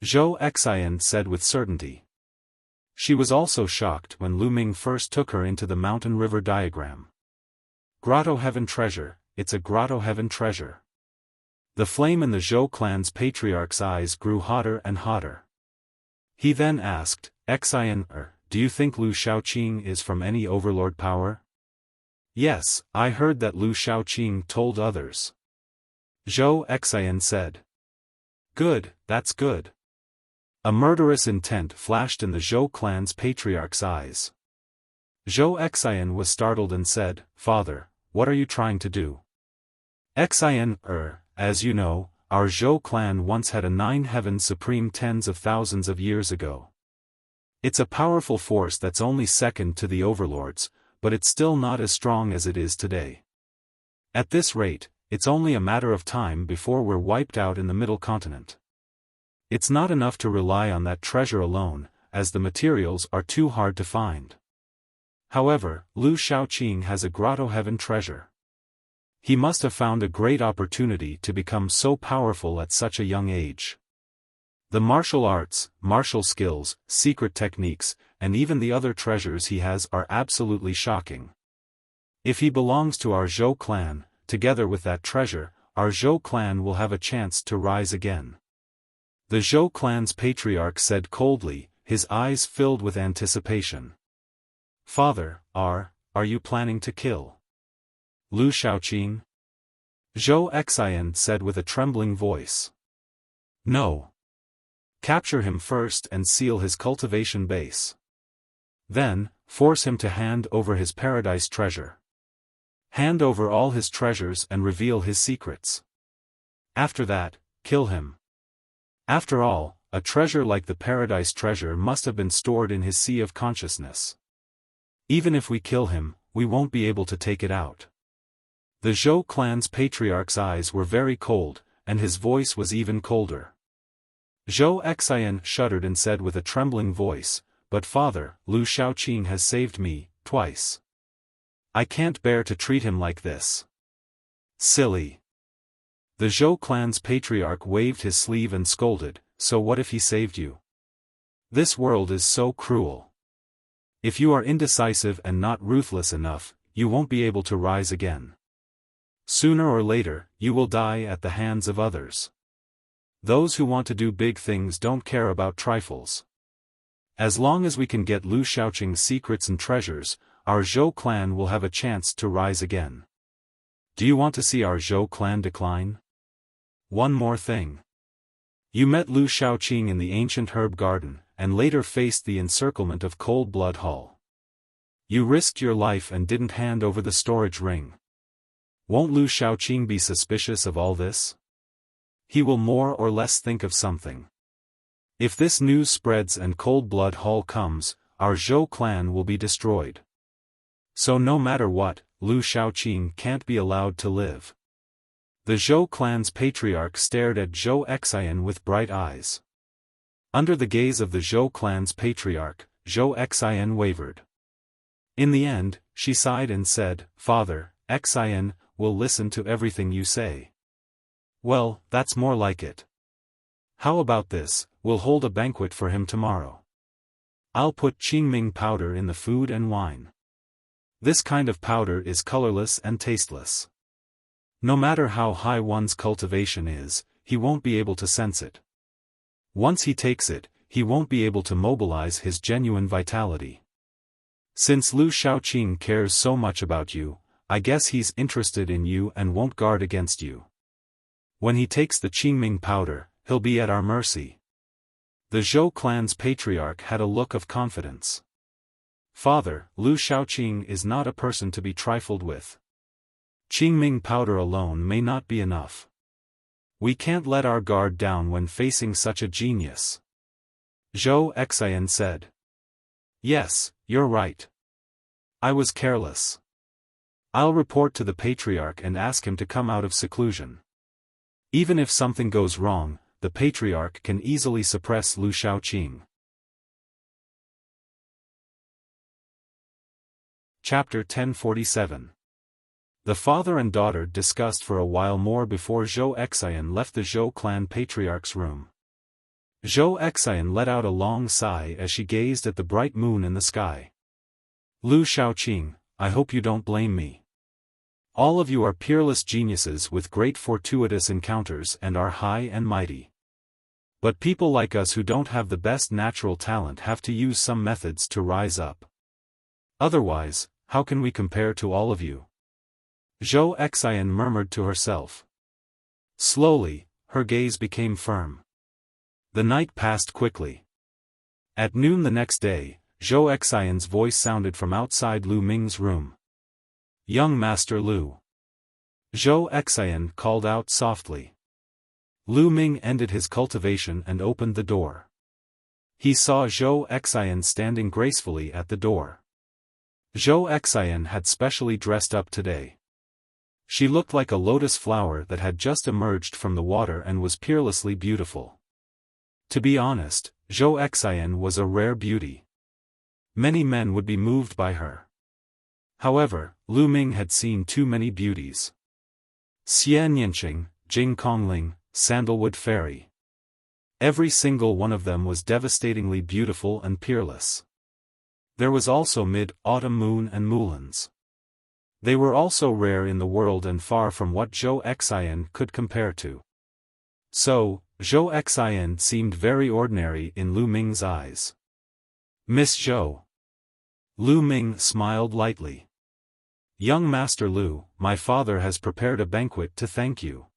Zhou Xian said with certainty. She was also shocked when Lu Ming first took her into the mountain river diagram. "Grotto Heaven treasure, it's a Grotto Heaven treasure." The flame in the Zhou clan's patriarch's eyes grew hotter and hotter. He then asked, "Xian, do you think Lu Shaoqing is from any overlord power?" "Yes, I heard that Lu Shaoqing told others," Zhou Xian said. "Good, that's good." A murderous intent flashed in the Zhou clan's patriarch's eyes. Zhou Xian was startled and said, "Father, what are you trying to do?" "Xian, as you know, our Zhou clan once had a 9-heaven supreme tens of thousands of years ago. It's a powerful force that's only second to the overlords, but it's still not as strong as it is today. At this rate, it's only a matter of time before we're wiped out in the middle continent. It's not enough to rely on that treasure alone, as the materials are too hard to find. However, Lu Shaoqing has a Grotto Heaven treasure. He must have found a great opportunity to become so powerful at such a young age. The martial arts, martial skills, secret techniques, and even the other treasures he has are absolutely shocking. If he belongs to our Zhou clan, together with that treasure, our Zhou clan will have a chance to rise again." The Zhou clan's patriarch said coldly, his eyes filled with anticipation. "Father, are you planning to kill Lu Shaoqing?" Zhou Xian said with a trembling voice. "No. Capture him first and seal his cultivation base." Then, force him to hand over his paradise treasure. Hand over all his treasures and reveal his secrets. After that, kill him. After all, a treasure like the paradise treasure must have been stored in his sea of consciousness. Even if we kill him, we won't be able to take it out. The Zhou clan's patriarch's eyes were very cold, and his voice was even colder. Zhou Xian shuddered and said with a trembling voice, "But father, Lu Shaoqing has saved me, twice. I can't bear to treat him like this." Silly. The Zhou clan's patriarch waved his sleeve and scolded, "So what if he saved you? This world is so cruel. If you are indecisive and not ruthless enough, you won't be able to rise again. Sooner or later, you will die at the hands of others. Those who want to do big things don't care about trifles. As long as we can get Lu Shaoqing's secrets and treasures, our Zhou clan will have a chance to rise again. Do you want to see our Zhou clan decline? One more thing. You met Lu Shaoqing in the ancient herb garden, and later faced the encirclement of Cold Blood Hall. You risked your life and didn't hand over the storage ring. Won't Lu Shaoqing be suspicious of all this? He will more or less think of something. If this news spreads and Cold Blood Hall comes, our Zhou clan will be destroyed. So no matter what, Lu Shaoqing can't be allowed to live." The Zhou clan's patriarch stared at Zhou Xian with bright eyes. Under the gaze of the Zhou clan's patriarch, Zhou Xian wavered. In the end, she sighed and said, "Father, Xian, will listen to everything you say." "Well, that's more like it. How about this, we'll hold a banquet for him tomorrow. I'll put qingming powder in the food and wine. This kind of powder is colorless and tasteless. No matter how high one's cultivation is, he won't be able to sense it. Once he takes it, he won't be able to mobilize his genuine vitality. Since Lu Shaoqing cares so much about you, I guess he's interested in you and won't guard against you. When he takes the qingming powder, he'll be at our mercy." The Zhou clan's patriarch had a look of confidence. "Father, Lu Shaoqing is not a person to be trifled with. Qingming powder alone may not be enough. We can't let our guard down when facing such a genius." Zhou Xian said. "Yes, you're right. I was careless. I'll report to the patriarch and ask him to come out of seclusion. Even if something goes wrong, the patriarch can easily suppress Lu Shaoqing." Chapter 1047. The father and daughter discussed for a while more before Zhou Xian left the Zhou clan patriarch's room. Zhou Xian let out a long sigh as she gazed at the bright moon in the sky. "Lu Shaoqing, I hope you don't blame me. All of you are peerless geniuses with great fortuitous encounters and are high and mighty. But people like us who don't have the best natural talent have to use some methods to rise up. Otherwise, how can we compare to all of you?" Zhou Xian murmured to herself. Slowly, her gaze became firm. The night passed quickly. At noon the next day, Zhou Xian's voice sounded from outside Lu Ming's room. "Young Master Lu." Zhou Xian called out softly. Lu Ming ended his cultivation and opened the door. He saw Zhou Xian standing gracefully at the door. Zhou Xian had specially dressed up today. She looked like a lotus flower that had just emerged from the water and was peerlessly beautiful. To be honest, Zhou Xian was a rare beauty. Many men would be moved by her. However, Lu Ming had seen too many beauties. Xian Yanqing, Jing Kongling, Sandalwood Fairy. Every single one of them was devastatingly beautiful and peerless. There was also Mid-Autumn Moon and Mulans. They were also rare in the world and far from what Zhou Xian could compare to. So, Zhou Xian seemed very ordinary in Lu Ming's eyes. "Miss Zhou." Lu Ming smiled lightly. "Young Master Lu, my father has prepared a banquet to thank you."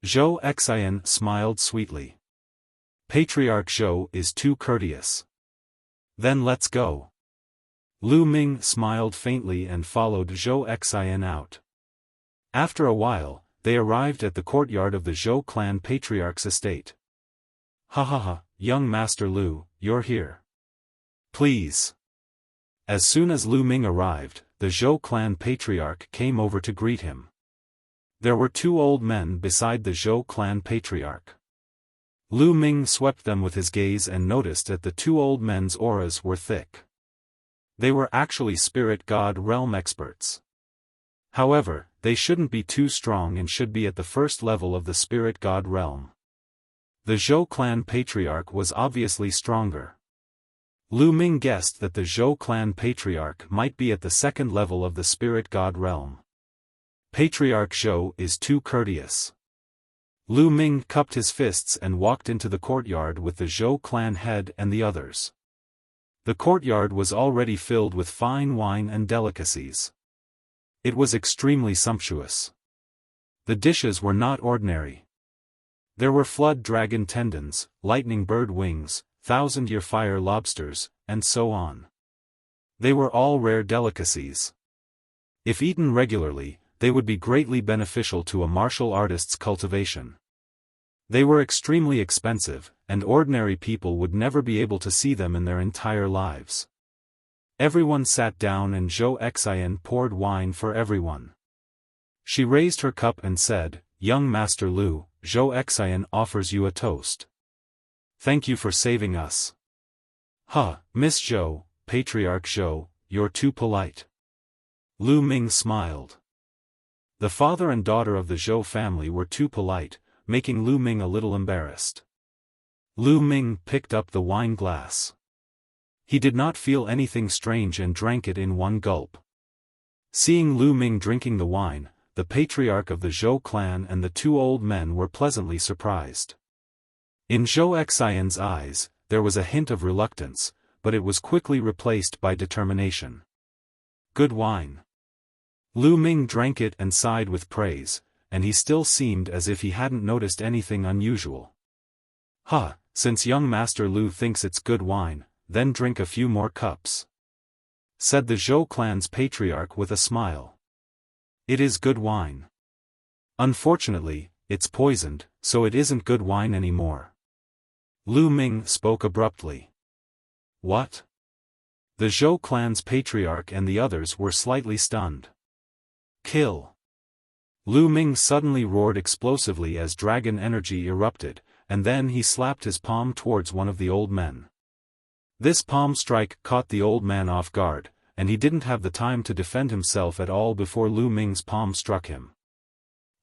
Zhou Xian smiled sweetly. "Patriarch Zhou is too courteous. Then let's go." Lu Ming smiled faintly and followed Zhou Xian out. After a while, they arrived at the courtyard of the Zhou clan patriarch's estate. Ha ha ha, young Master Lu, you're here. Please. As soon as Lu Ming arrived, the Zhou clan patriarch came over to greet him. There were two old men beside the Zhou clan patriarch. Lu Ming swept them with his gaze and noticed that the two old men's auras were thick. They were actually spirit god realm experts. However, they shouldn't be too strong and should be at the first level of the spirit god realm. The Zhou clan patriarch was obviously stronger. Lu Ming guessed that the Zhou clan patriarch might be at the second level of the spirit god realm. Patriarch Zhou is too courteous. Lu Ming cupped his fists and walked into the courtyard with the Zhou clan head and the others. The courtyard was already filled with fine wine and delicacies. It was extremely sumptuous. The dishes were not ordinary. There were flood dragon tendons, lightning bird wings, thousand-year fire lobsters, and so on. They were all rare delicacies. If eaten regularly, they would be greatly beneficial to a martial artist's cultivation. They were extremely expensive, and ordinary people would never be able to see them in their entire lives. Everyone sat down and Zhou Xian poured wine for everyone. She raised her cup and said, "Young Master Lu, Zhou Xian offers you a toast. Thank you for saving us." "Huh, Miss Zhou, Patriarch Zhou, you're too polite." Lu Ming smiled. The father and daughter of the Zhou family were too polite, making Lu Ming a little embarrassed. Lu Ming picked up the wine glass. He did not feel anything strange and drank it in one gulp. Seeing Lu Ming drinking the wine, the patriarch of the Zhou clan and the two old men were pleasantly surprised. In Zhou Xian's eyes, there was a hint of reluctance, but it was quickly replaced by determination. Good wine. Lu Ming drank it and sighed with praise, and he still seemed as if he hadn't noticed anything unusual. "Huh, since young Master Lu thinks it's good wine, then drink a few more cups," said the Zhou clan's patriarch with a smile. "It is good wine. Unfortunately, it's poisoned, so it isn't good wine anymore." Lu Ming spoke abruptly. "What?" The Zhou clan's patriarch and the others were slightly stunned. "Kill!" Lu Ming suddenly roared explosively as dragon energy erupted, and then he slapped his palm towards one of the old men. This palm strike caught the old man off guard, and he didn't have the time to defend himself at all before Lu Ming's palm struck him.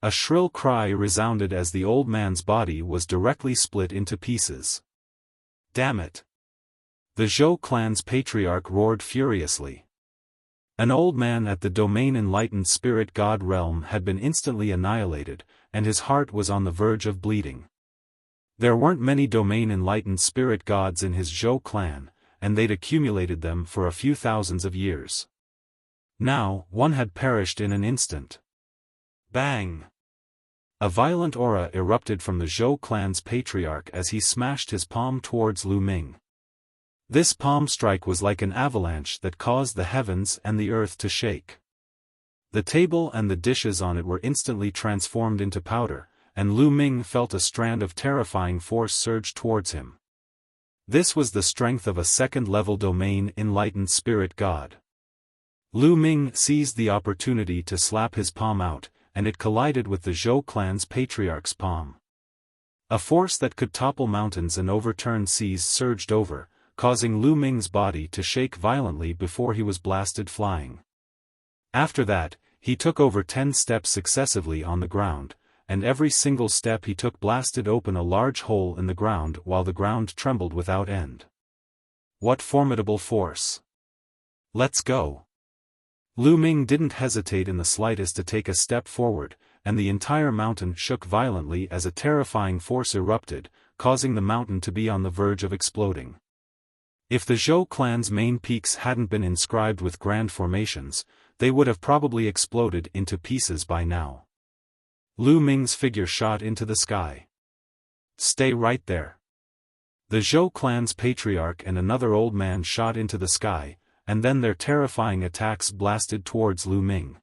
A shrill cry resounded as the old man's body was directly split into pieces. "Damn it!" The Zhou clan's patriarch roared furiously. An old man at the domain enlightened spirit god realm had been instantly annihilated, and his heart was on the verge of bleeding. There weren't many domain enlightened spirit gods in his Zhou clan, and they'd accumulated them for a few thousands of years. Now, one had perished in an instant. Bang! A violent aura erupted from the Zhou clan's patriarch as he smashed his palm towards Lu Ming. This palm strike was like an avalanche that caused the heavens and the earth to shake. The table and the dishes on it were instantly transformed into powder, and Lu Ming felt a strand of terrifying force surge towards him. This was the strength of a second-level domain enlightened spirit god. Lu Ming seized the opportunity to slap his palm out, and it collided with the Zhou clan's patriarch's palm. A force that could topple mountains and overturn seas surged over, causing Lu Ming's body to shake violently before he was blasted flying. After that, he took over 10 steps successively on the ground, and every single step he took blasted open a large hole in the ground while the ground trembled without end. What formidable force! Let's go! Lu Ming didn't hesitate in the slightest to take a step forward, and the entire mountain shook violently as a terrifying force erupted, causing the mountain to be on the verge of exploding. If the Zhou clan's main peaks hadn't been inscribed with grand formations, they would have probably exploded into pieces by now. Lu Ming's figure shot into the sky. "Stay right there." The Zhou clan's patriarch and another old man shot into the sky, and then their terrifying attacks blasted towards Lu Ming.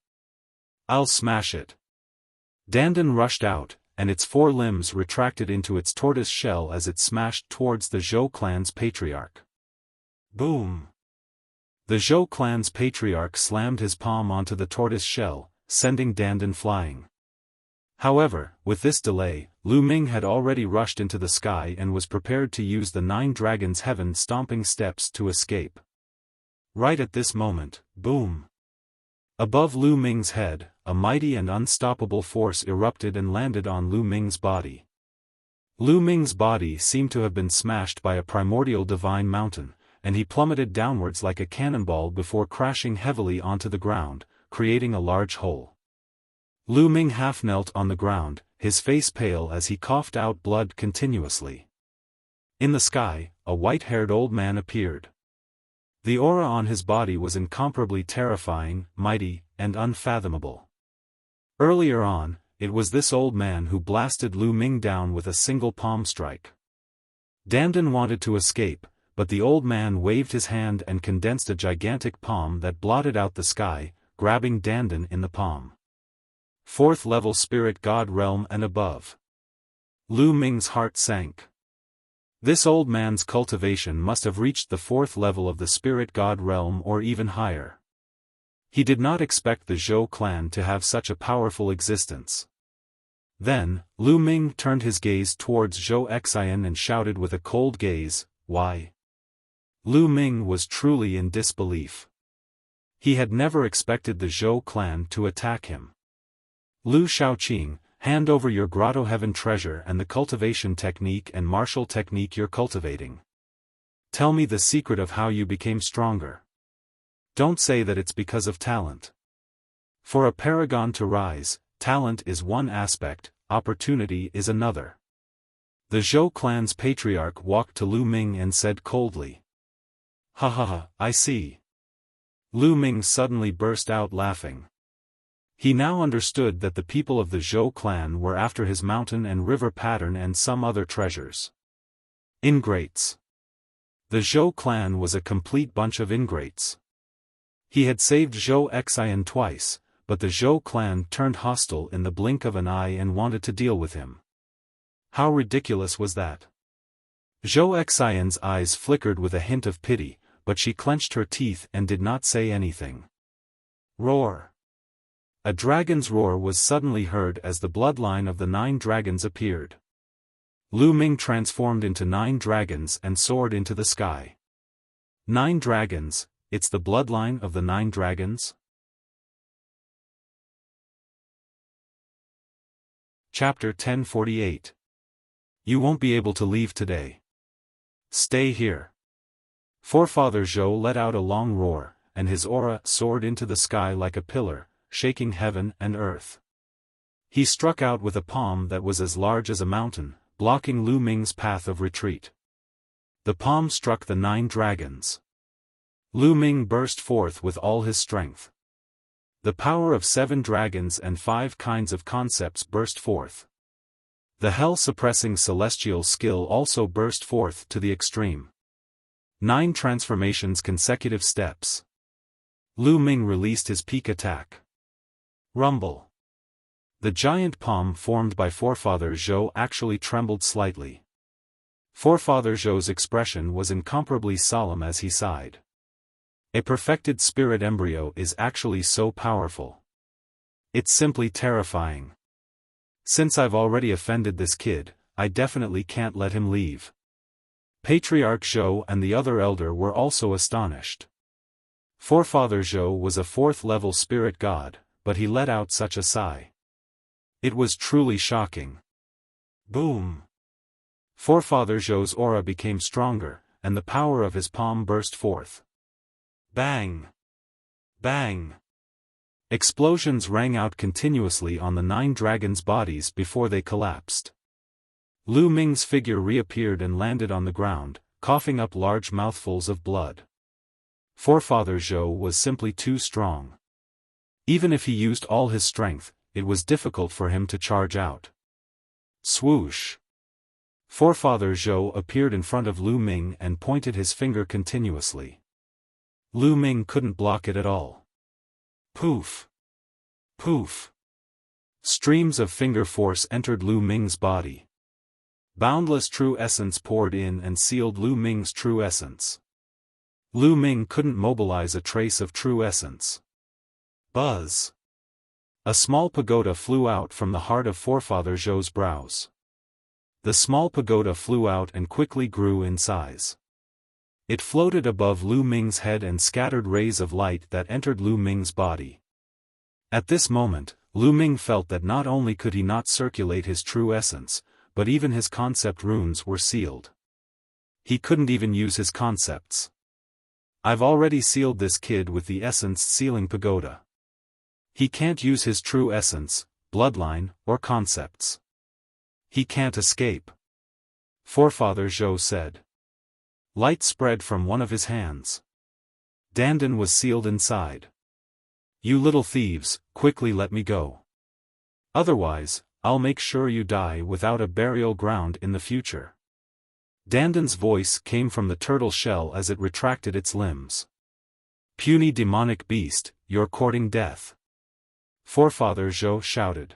"I'll smash it." Dandan rushed out, and its 4 limbs retracted into its tortoise shell as it smashed towards the Zhou clan's patriarch. Boom! The Zhou clan's patriarch slammed his palm onto the tortoise shell, sending Dandan flying. However, with this delay, Lu Ming had already rushed into the sky and was prepared to use the 9 dragons' heaven-stomping steps to escape. Right at this moment, boom! Above Lu Ming's head, a mighty and unstoppable force erupted and landed on Lu Ming's body. Lu Ming's body seemed to have been smashed by a primordial divine mountain, and he plummeted downwards like a cannonball before crashing heavily onto the ground, creating a large hole. Lu Ming half knelt on the ground, his face pale as he coughed out blood continuously. In the sky, a white-haired old man appeared. The aura on his body was incomparably terrifying, mighty, and unfathomable. Earlier on, it was this old man who blasted Lu Ming down with a single palm strike. Dandan wanted to escape, but the old man waved his hand and condensed a gigantic palm that blotted out the sky, grabbing Dandan in the palm. 4th level spirit god realm and above. Lu Ming's heart sank. This old man's cultivation must have reached the 4th level of the spirit god realm or even higher. He did not expect the Zhou clan to have such a powerful existence. Then, Lu Ming turned his gaze towards Zhou Xian and shouted with a cold gaze, "Why?" Lu Ming was truly in disbelief. He had never expected the Zhou clan to attack him. "Lu Shaoqing, hand over your grotto heaven treasure and the cultivation technique and martial technique you're cultivating. Tell me the secret of how you became stronger. Don't say that it's because of talent. For a paragon to rise, talent is one aspect, opportunity is another." The Zhou clan's patriarch walked to Lu Ming and said coldly. "Ha ha ha, I see." Lu Ming suddenly burst out laughing. He now understood that the people of the Zhou clan were after his mountain and river pattern and some other treasures. Ingrates. The Zhou clan was a complete bunch of ingrates. He had saved Zhou Xian twice, but the Zhou clan turned hostile in the blink of an eye and wanted to deal with him. How ridiculous was that? Zhou Xian's eyes flickered with a hint of pity, but she clenched her teeth and did not say anything. Roar! A dragon's roar was suddenly heard as the bloodline of the 9 dragons appeared. Lu Ming transformed into 9 dragons and soared into the sky. 9 dragons, it's the bloodline of the 9 dragons? Chapter 1048. You won't be able to leave today. Stay here. Forefather Zhou let out a long roar, and his aura soared into the sky like a pillar, shaking heaven and earth. He struck out with a palm that was as large as a mountain, blocking Lu Ming's path of retreat. The palm struck the 9 dragons. Lu Ming burst forth with all his strength. The power of 7 dragons and 5 kinds of concepts burst forth. The hell-suppressing celestial skill also burst forth to the extreme. 9 transformations consecutive steps. Lu Ming released his peak attack. Rumble. The giant palm formed by Forefather Zhou actually trembled slightly. Forefather Zhou's expression was incomparably solemn as he sighed. A perfected spirit embryo is actually so powerful. It's simply terrifying. Since I've already offended this kid, I definitely can't let him leave. Patriarch Zhou and the other elder were also astonished. Forefather Zhou was a 4th level spirit god, but he let out such a sigh. It was truly shocking. Boom! Forefather Zhou's aura became stronger, and the power of his palm burst forth. Bang! Bang! Explosions rang out continuously on the 9 dragons' bodies before they collapsed. Lu Ming's figure reappeared and landed on the ground, coughing up large mouthfuls of blood. Forefather Zhou was simply too strong. Even if he used all his strength, it was difficult for him to charge out. Swoosh! Forefather Zhou appeared in front of Lu Ming and pointed his finger continuously. Lu Ming couldn't block it at all. Poof! Poof! Streams of finger force entered Lu Ming's body. Boundless true essence poured in and sealed Lu Ming's true essence. Lu Ming couldn't mobilize a trace of true essence. Buzz! A small pagoda flew out from the heart of Forefather Zhou's brows. The small pagoda flew out and quickly grew in size. It floated above Lu Ming's head and scattered rays of light that entered Lu Ming's body. At this moment, Lu Ming felt that not only could he not circulate his true essence, but even his concept runes were sealed. He couldn't even use his concepts. I've already sealed this kid with the essence sealing pagoda. He can't use his true essence, bloodline, or concepts. He can't escape. Forefather Zhou said. Light spread from one of his hands. Dandan was sealed inside. You little thieves, quickly let me go. Otherwise, I'll make sure you die without a burial ground in the future. Dandan's voice came from the turtle shell as it retracted its limbs. Puny demonic beast, you're courting death. Forefather Zhou shouted.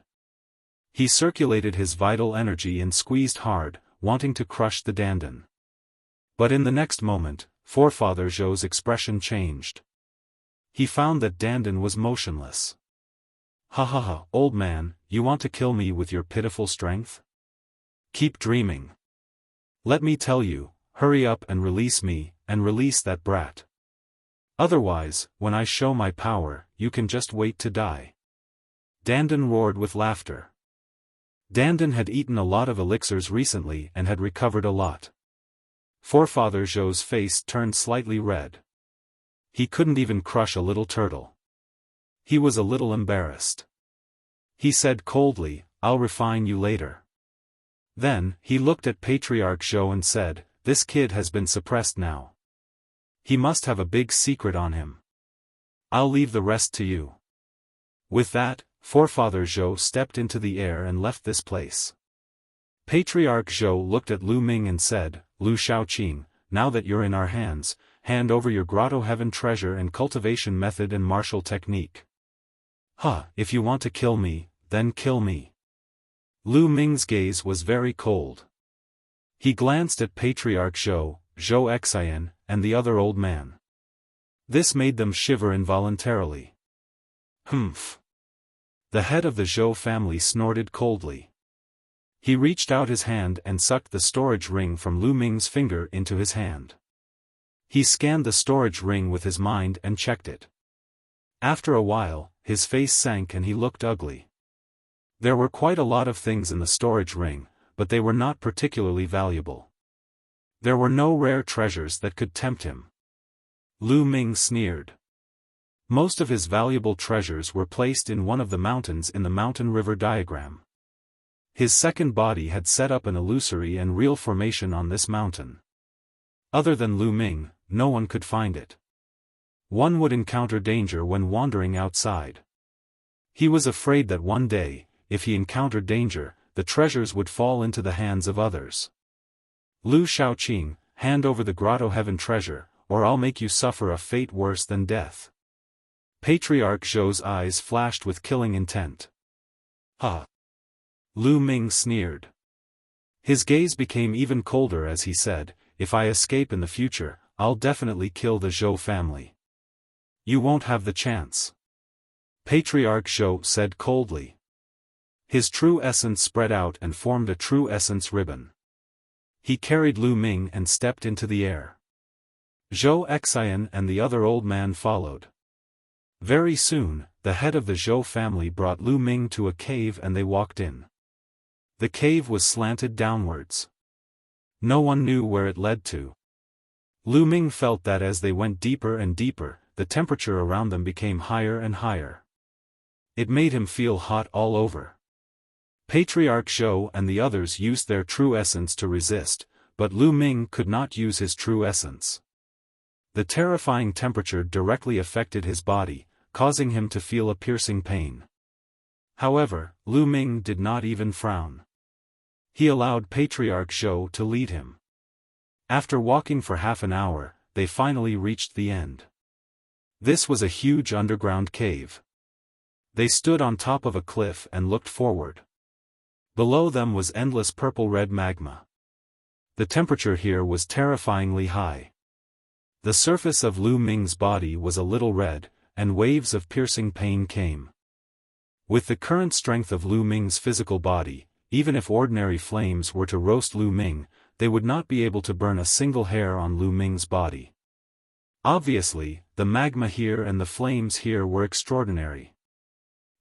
He circulated his vital energy and squeezed hard, wanting to crush the Dandan. But in the next moment, Forefather Zhou's expression changed. He found that Dandan was motionless. Ha ha ha, old man, you want to kill me with your pitiful strength? Keep dreaming. Let me tell you, hurry up and release me, and release that brat. Otherwise, when I show my power, you can just wait to die. Dandan roared with laughter. Dandan had eaten a lot of elixirs recently and had recovered a lot. Forefather Zhou's face turned slightly red. He couldn't even crush a little turtle. He was a little embarrassed. He said coldly, I'll refine you later. Then, he looked at Patriarch Zhou and said, this kid has been suppressed now. He must have a big secret on him. I'll leave the rest to you. With that, Forefather Zhou stepped into the air and left this place. Patriarch Zhou looked at Lu Ming and said, Lu Xiaoqing, now that you're in our hands, hand over your Grotto Heaven treasure and cultivation method and martial technique. If you want to kill me, then kill me. Lu Ming's gaze was very cold. He glanced at Patriarch Zhou, Zhou Xian, and the other old man. This made them shiver involuntarily. Humph. The head of the Zhou family snorted coldly. He reached out his hand and sucked the storage ring from Lu Ming's finger into his hand. He scanned the storage ring with his mind and checked it. After a while, his face sank and he looked ugly. There were quite a lot of things in the storage ring, but they were not particularly valuable. There were no rare treasures that could tempt him. Lu Ming sneered. Most of his valuable treasures were placed in one of the mountains in the mountain river diagram. His second body had set up an illusory and real formation on this mountain. Other than Lu Ming, no one could find it. One would encounter danger when wandering outside. He was afraid that one day, if he encountered danger, the treasures would fall into the hands of others. Lu Xiaoqing, hand over the Grotto Heaven treasure, or I'll make you suffer a fate worse than death. Patriarch Zhou's eyes flashed with killing intent. Lu Ming sneered. His gaze became even colder as he said, if I escape in the future, I'll definitely kill the Zhou family. You won't have the chance. Patriarch Zhou said coldly. His true essence spread out and formed a true essence ribbon. He carried Lu Ming and stepped into the air. Zhou Xian and the other old man followed. Very soon, the head of the Zhou family brought Lu Ming to a cave and they walked in. The cave was slanted downwards. No one knew where it led to. Lu Ming felt that as they went deeper and deeper, the temperature around them became higher and higher. It made him feel hot all over. Patriarch Zhou and the others used their true essence to resist, but Lu Ming could not use his true essence. The terrifying temperature directly affected his body, causing him to feel a piercing pain. However, Lu Ming did not even frown. He allowed Patriarch Zhou to lead him. After walking for half an hour, they finally reached the end. This was a huge underground cave. They stood on top of a cliff and looked forward. Below them was endless purple-red magma. The temperature here was terrifyingly high. The surface of Lu Ming's body was a little red, and waves of piercing pain came. With the current strength of Lu Ming's physical body, even if ordinary flames were to roast Lu Ming, they would not be able to burn a single hair on Lu Ming's body. Obviously, the magma here and the flames here were extraordinary.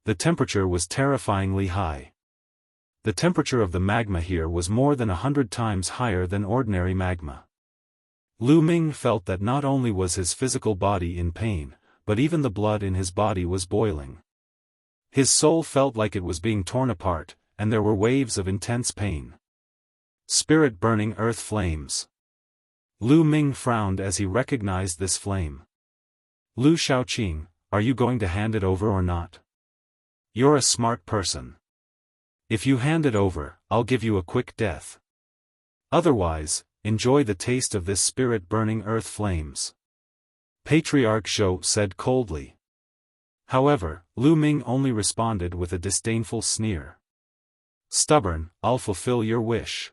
The temperature was terrifyingly high. The temperature of the magma here was more than 100 times higher than ordinary magma. Lu Ming felt that not only was his physical body in pain, but even the blood in his body was boiling. His soul felt like it was being torn apart, and there were waves of intense pain. Spirit-burning earth flames. Lu Ming frowned as he recognized this flame. Lu Shaoqing, are you going to hand it over or not? You're a smart person. If you hand it over, I'll give you a quick death. Otherwise, enjoy the taste of this spirit-burning earth flames. Patriarch Zhou said coldly. However, Lu Ming only responded with a disdainful sneer. Stubborn, I'll fulfill your wish.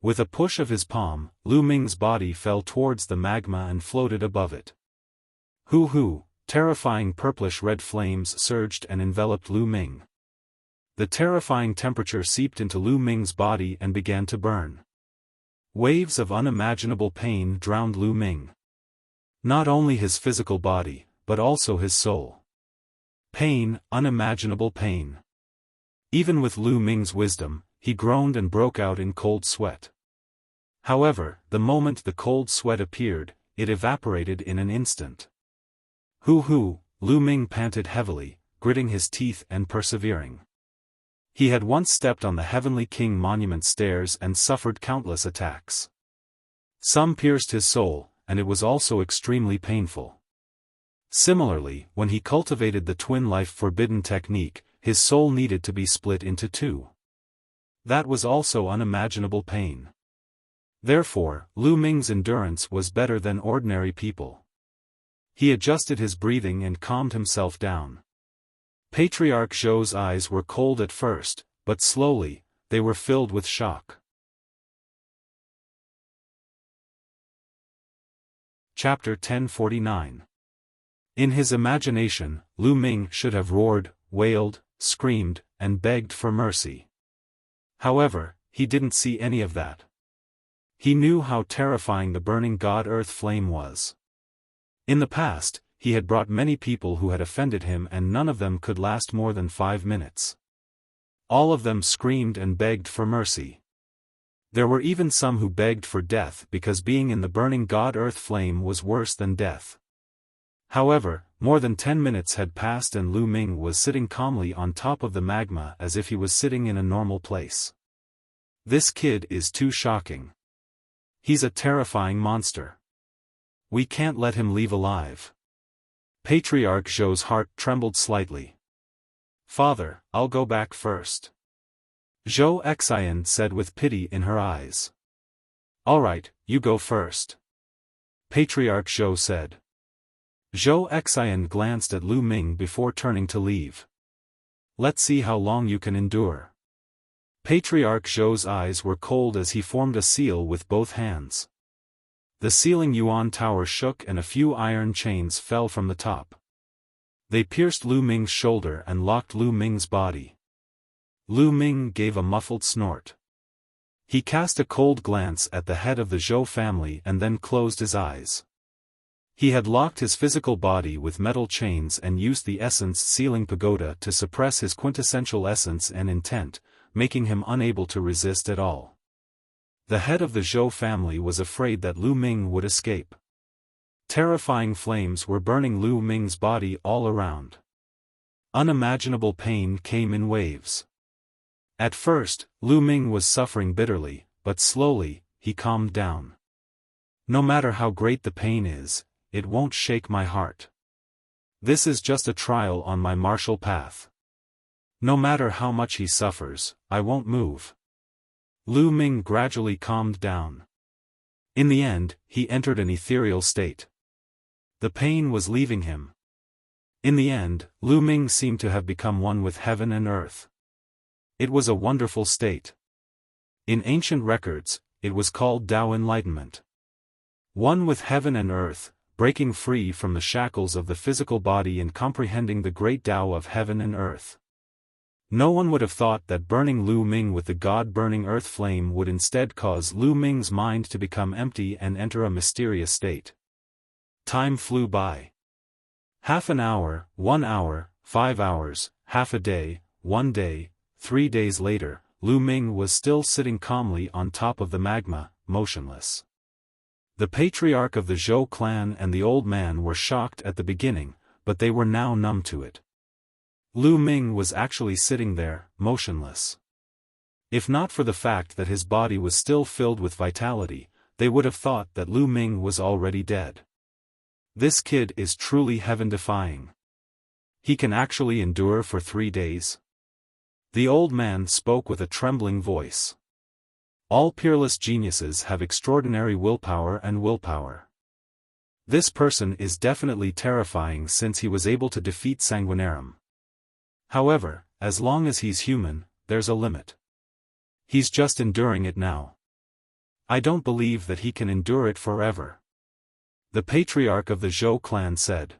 With a push of his palm, Lu Ming's body fell towards the magma and floated above it. Hoo! Terrifying purplish-red flames surged and enveloped Lu Ming. The terrifying temperature seeped into Lu Ming's body and began to burn. Waves of unimaginable pain drowned Lu Ming. Not only his physical body, but also his soul. Pain, unimaginable pain. Even with Lu Ming's wisdom, he groaned and broke out in cold sweat. However, the moment the cold sweat appeared, it evaporated in an instant. Hoo! Lu Ming panted heavily, gritting his teeth and persevering. He had once stepped on the Heavenly King Monument stairs and suffered countless attacks. Some pierced his soul, and it was also extremely painful. Similarly, when he cultivated the twin life forbidden technique, his soul needed to be split into two. That was also unimaginable pain. Therefore, Lu Ming's endurance was better than ordinary people. He adjusted his breathing and calmed himself down. Patriarch Zhou's eyes were cold at first, but slowly, they were filled with shock. Chapter 1049. In his imagination, Lu Ming should have roared, wailed, screamed, and begged for mercy. However, he didn't see any of that. He knew how terrifying the burning god earth flame was. In the past, he had brought many people who had offended him and none of them could last more than 5 minutes. All of them screamed and begged for mercy. There were even some who begged for death because being in the burning god earth flame was worse than death. However, more than 10 minutes had passed and Lu Ming was sitting calmly on top of the magma as if he was sitting in a normal place. This kid is too shocking. He's a terrifying monster. We can't let him leave alive. Patriarch Zhou's heart trembled slightly. Father, I'll go back first. Zhou Xian said with pity in her eyes. All right, you go first. Patriarch Zhou said. Zhou Xian glanced at Lu Ming before turning to leave. Let's see how long you can endure. Patriarch Zhou's eyes were cold as he formed a seal with both hands. The ceiling Yuan Tower shook and a few iron chains fell from the top. They pierced Lu Ming's shoulder and locked Lu Ming's body. Lu Ming gave a muffled snort. He cast a cold glance at the head of the Zhou family and then closed his eyes. He had locked his physical body with metal chains and used the essence sealing pagoda to suppress his quintessential essence and intent, making him unable to resist at all. The head of the Zhou family was afraid that Lu Ming would escape. Terrifying flames were burning Lu Ming's body all around. Unimaginable pain came in waves. At first, Lu Ming was suffering bitterly, but slowly, he calmed down. No matter how great the pain is, it won't shake my heart. This is just a trial on my martial path. No matter how much he suffers, I won't move. Lu Ming gradually calmed down. In the end, he entered an ethereal state. The pain was leaving him. In the end, Lu Ming seemed to have become one with heaven and earth. It was a wonderful state. In ancient records, it was called Tao Enlightenment. One with heaven and earth, breaking free from the shackles of the physical body and comprehending the great Tao of heaven and earth. No one would have thought that burning Lu Ming with the God-burning earth flame would instead cause Lu Ming's mind to become empty and enter a mysterious state. Time flew by. Half an hour, 1 hour, 5 hours, half a day, 1 day, 3 days later, Lu Ming was still sitting calmly on top of the magma, motionless. The patriarch of the Zhou clan and the old man were shocked at the beginning, but they were now numb to it. Lu Ming was actually sitting there, motionless. If not for the fact that his body was still filled with vitality, they would have thought that Lu Ming was already dead. This kid is truly heaven-defying. He can actually endure for 3 days. The old man spoke with a trembling voice. All peerless geniuses have extraordinary willpower and willpower. This person is definitely terrifying since he was able to defeat Sanguinarum. However, as long as he's human, there's a limit. He's just enduring it now. I don't believe that he can endure it forever. The patriarch of the Zhou clan said.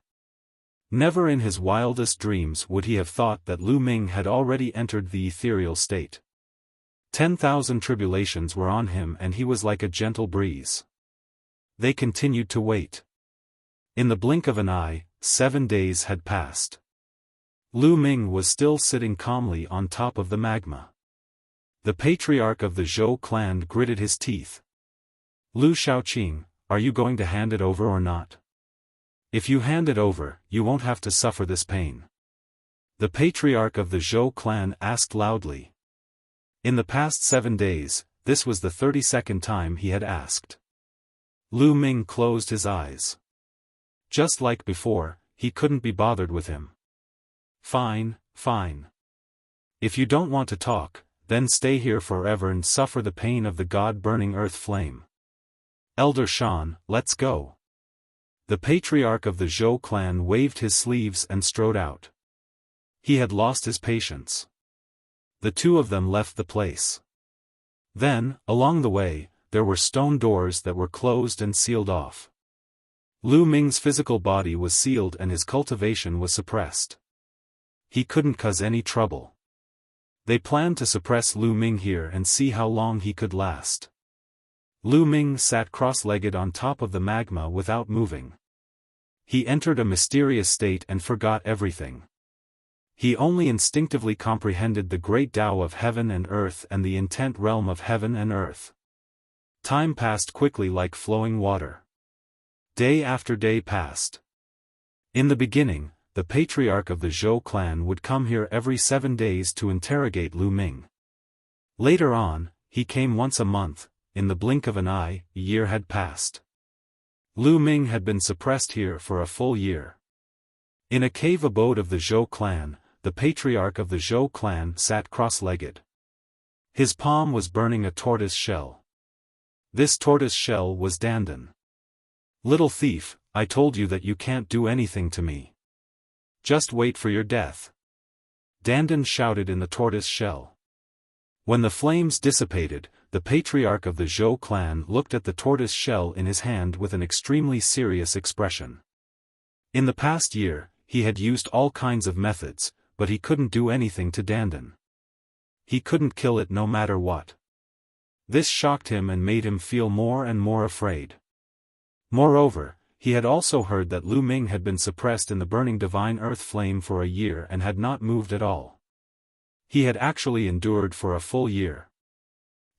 Never in his wildest dreams would he have thought that Lu Ming had already entered the ethereal state. 10,000 tribulations were on him and he was like a gentle breeze. They continued to wait. In the blink of an eye, 7 days had passed. Lu Ming was still sitting calmly on top of the magma. The patriarch of the Zhou clan gritted his teeth. Lu Xiaoqing, are you going to hand it over or not? If you hand it over, you won't have to suffer this pain. The patriarch of the Zhou clan asked loudly. In the past 7 days, this was the 32nd time he had asked. Lu Ming closed his eyes. Just like before, he couldn't be bothered with him. Fine, fine. If you don't want to talk, then stay here forever and suffer the pain of the God-burning earth flame. Elder Shan, let's go. The patriarch of the Zhou clan waved his sleeves and strode out. He had lost his patience. The two of them left the place. Then, along the way, there were stone doors that were closed and sealed off. Lu Ming's physical body was sealed and his cultivation was suppressed. He couldn't cause any trouble. They planned to suppress Lu Ming here and see how long he could last. Lu Ming sat cross-legged on top of the magma without moving. He entered a mysterious state and forgot everything. He only instinctively comprehended the great Tao of heaven and earth and the intent realm of heaven and earth. Time passed quickly like flowing water. Day after day passed. In the beginning, the patriarch of the Zhou clan would come here every 7 days to interrogate Lu Ming. Later on, he came once a month. In the blink of an eye, a year had passed. Lu Ming had been suppressed here for a full year. In a cave abode of the Zhou clan, the patriarch of the Zhou clan sat cross-legged. His palm was burning a tortoise shell. This tortoise shell was Dandan. Little thief, I told you that you can't do anything to me. Just wait for your death. Dandan shouted in the tortoise shell. When the flames dissipated, the patriarch of the Zhou clan looked at the tortoise shell in his hand with an extremely serious expression. In the past year, he had used all kinds of methods, but he couldn't do anything to Dandan. He couldn't kill it no matter what. This shocked him and made him feel more and more afraid. Moreover, he had also heard that Lu Ming had been suppressed in the burning divine earth flame for a year and had not moved at all. He had actually endured for a full year.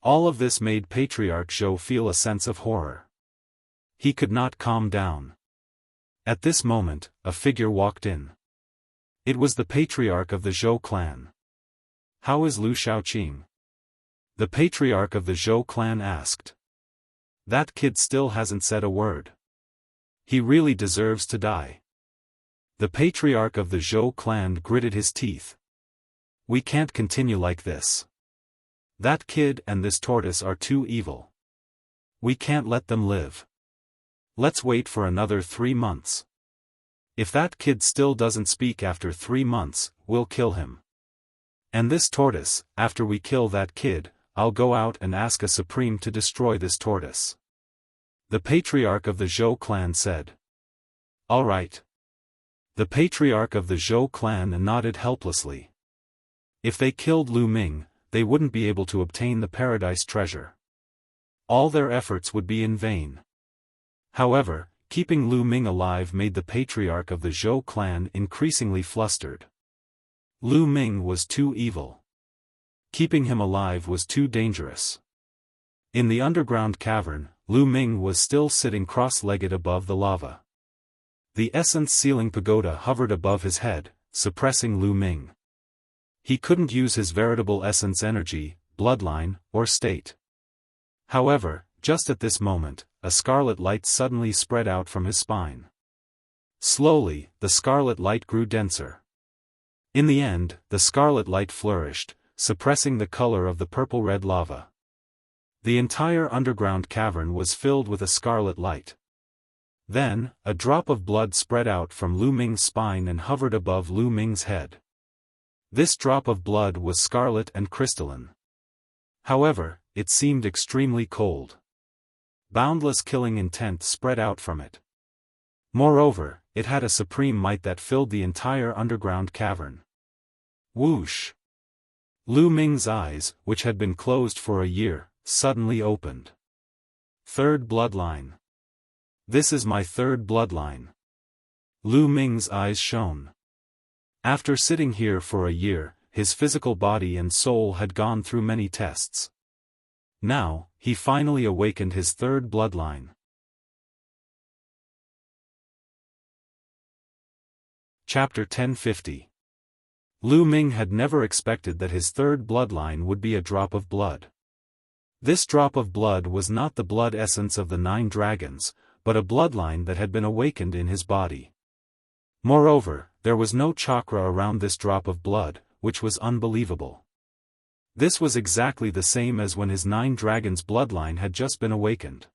All of this made Patriarch Zhou feel a sense of horror. He could not calm down. At this moment, a figure walked in. It was the patriarch of the Zhou clan. How is Lu Xiaoqing? The patriarch of the Zhou clan asked. That kid still hasn't said a word. He really deserves to die. The patriarch of the Zhou clan gritted his teeth. We can't continue like this. That kid and this tortoise are too evil. We can't let them live. Let's wait for another 3 months. If that kid still doesn't speak after 3 months, we'll kill him. And this tortoise, after we kill that kid, I'll go out and ask a supreme to destroy this tortoise. The patriarch of the Zhou clan said. All right. The patriarch of the Zhou clan nodded helplessly. If they killed Lu Ming, they wouldn't be able to obtain the paradise treasure. All their efforts would be in vain. However, keeping Lu Ming alive made the patriarch of the Zhou clan increasingly flustered. Lu Ming was too evil. Keeping him alive was too dangerous. In the underground cavern, Lu Ming was still sitting cross-legged above the lava. The essence sealing pagoda hovered above his head, suppressing Lu Ming. He couldn't use his veritable essence energy, bloodline, or state. However, just at this moment, a scarlet light suddenly spread out from his spine. Slowly, the scarlet light grew denser. In the end, the scarlet light flourished, suppressing the color of the purple-red lava. The entire underground cavern was filled with a scarlet light. Then, a drop of blood spread out from Lu Ming's spine and hovered above Lu Ming's head. This drop of blood was scarlet and crystalline. However, it seemed extremely cold. Boundless killing intent spread out from it. Moreover, it had a supreme might that filled the entire underground cavern. Whoosh! Lu Ming's eyes, which had been closed for a year, suddenly opened. Third bloodline. This is my third bloodline. Lu Ming's eyes shone. After sitting here for a year, his physical body and soul had gone through many tests. Now, he finally awakened his third bloodline. Chapter 1050. Lu Ming had never expected that his third bloodline would be a drop of blood. This drop of blood was not the blood essence of the 9 dragons, but a bloodline that had been awakened in his body. Moreover, there was no chakra around this drop of blood, which was unbelievable. This was exactly the same as when his 9 dragons' bloodline had just been awakened.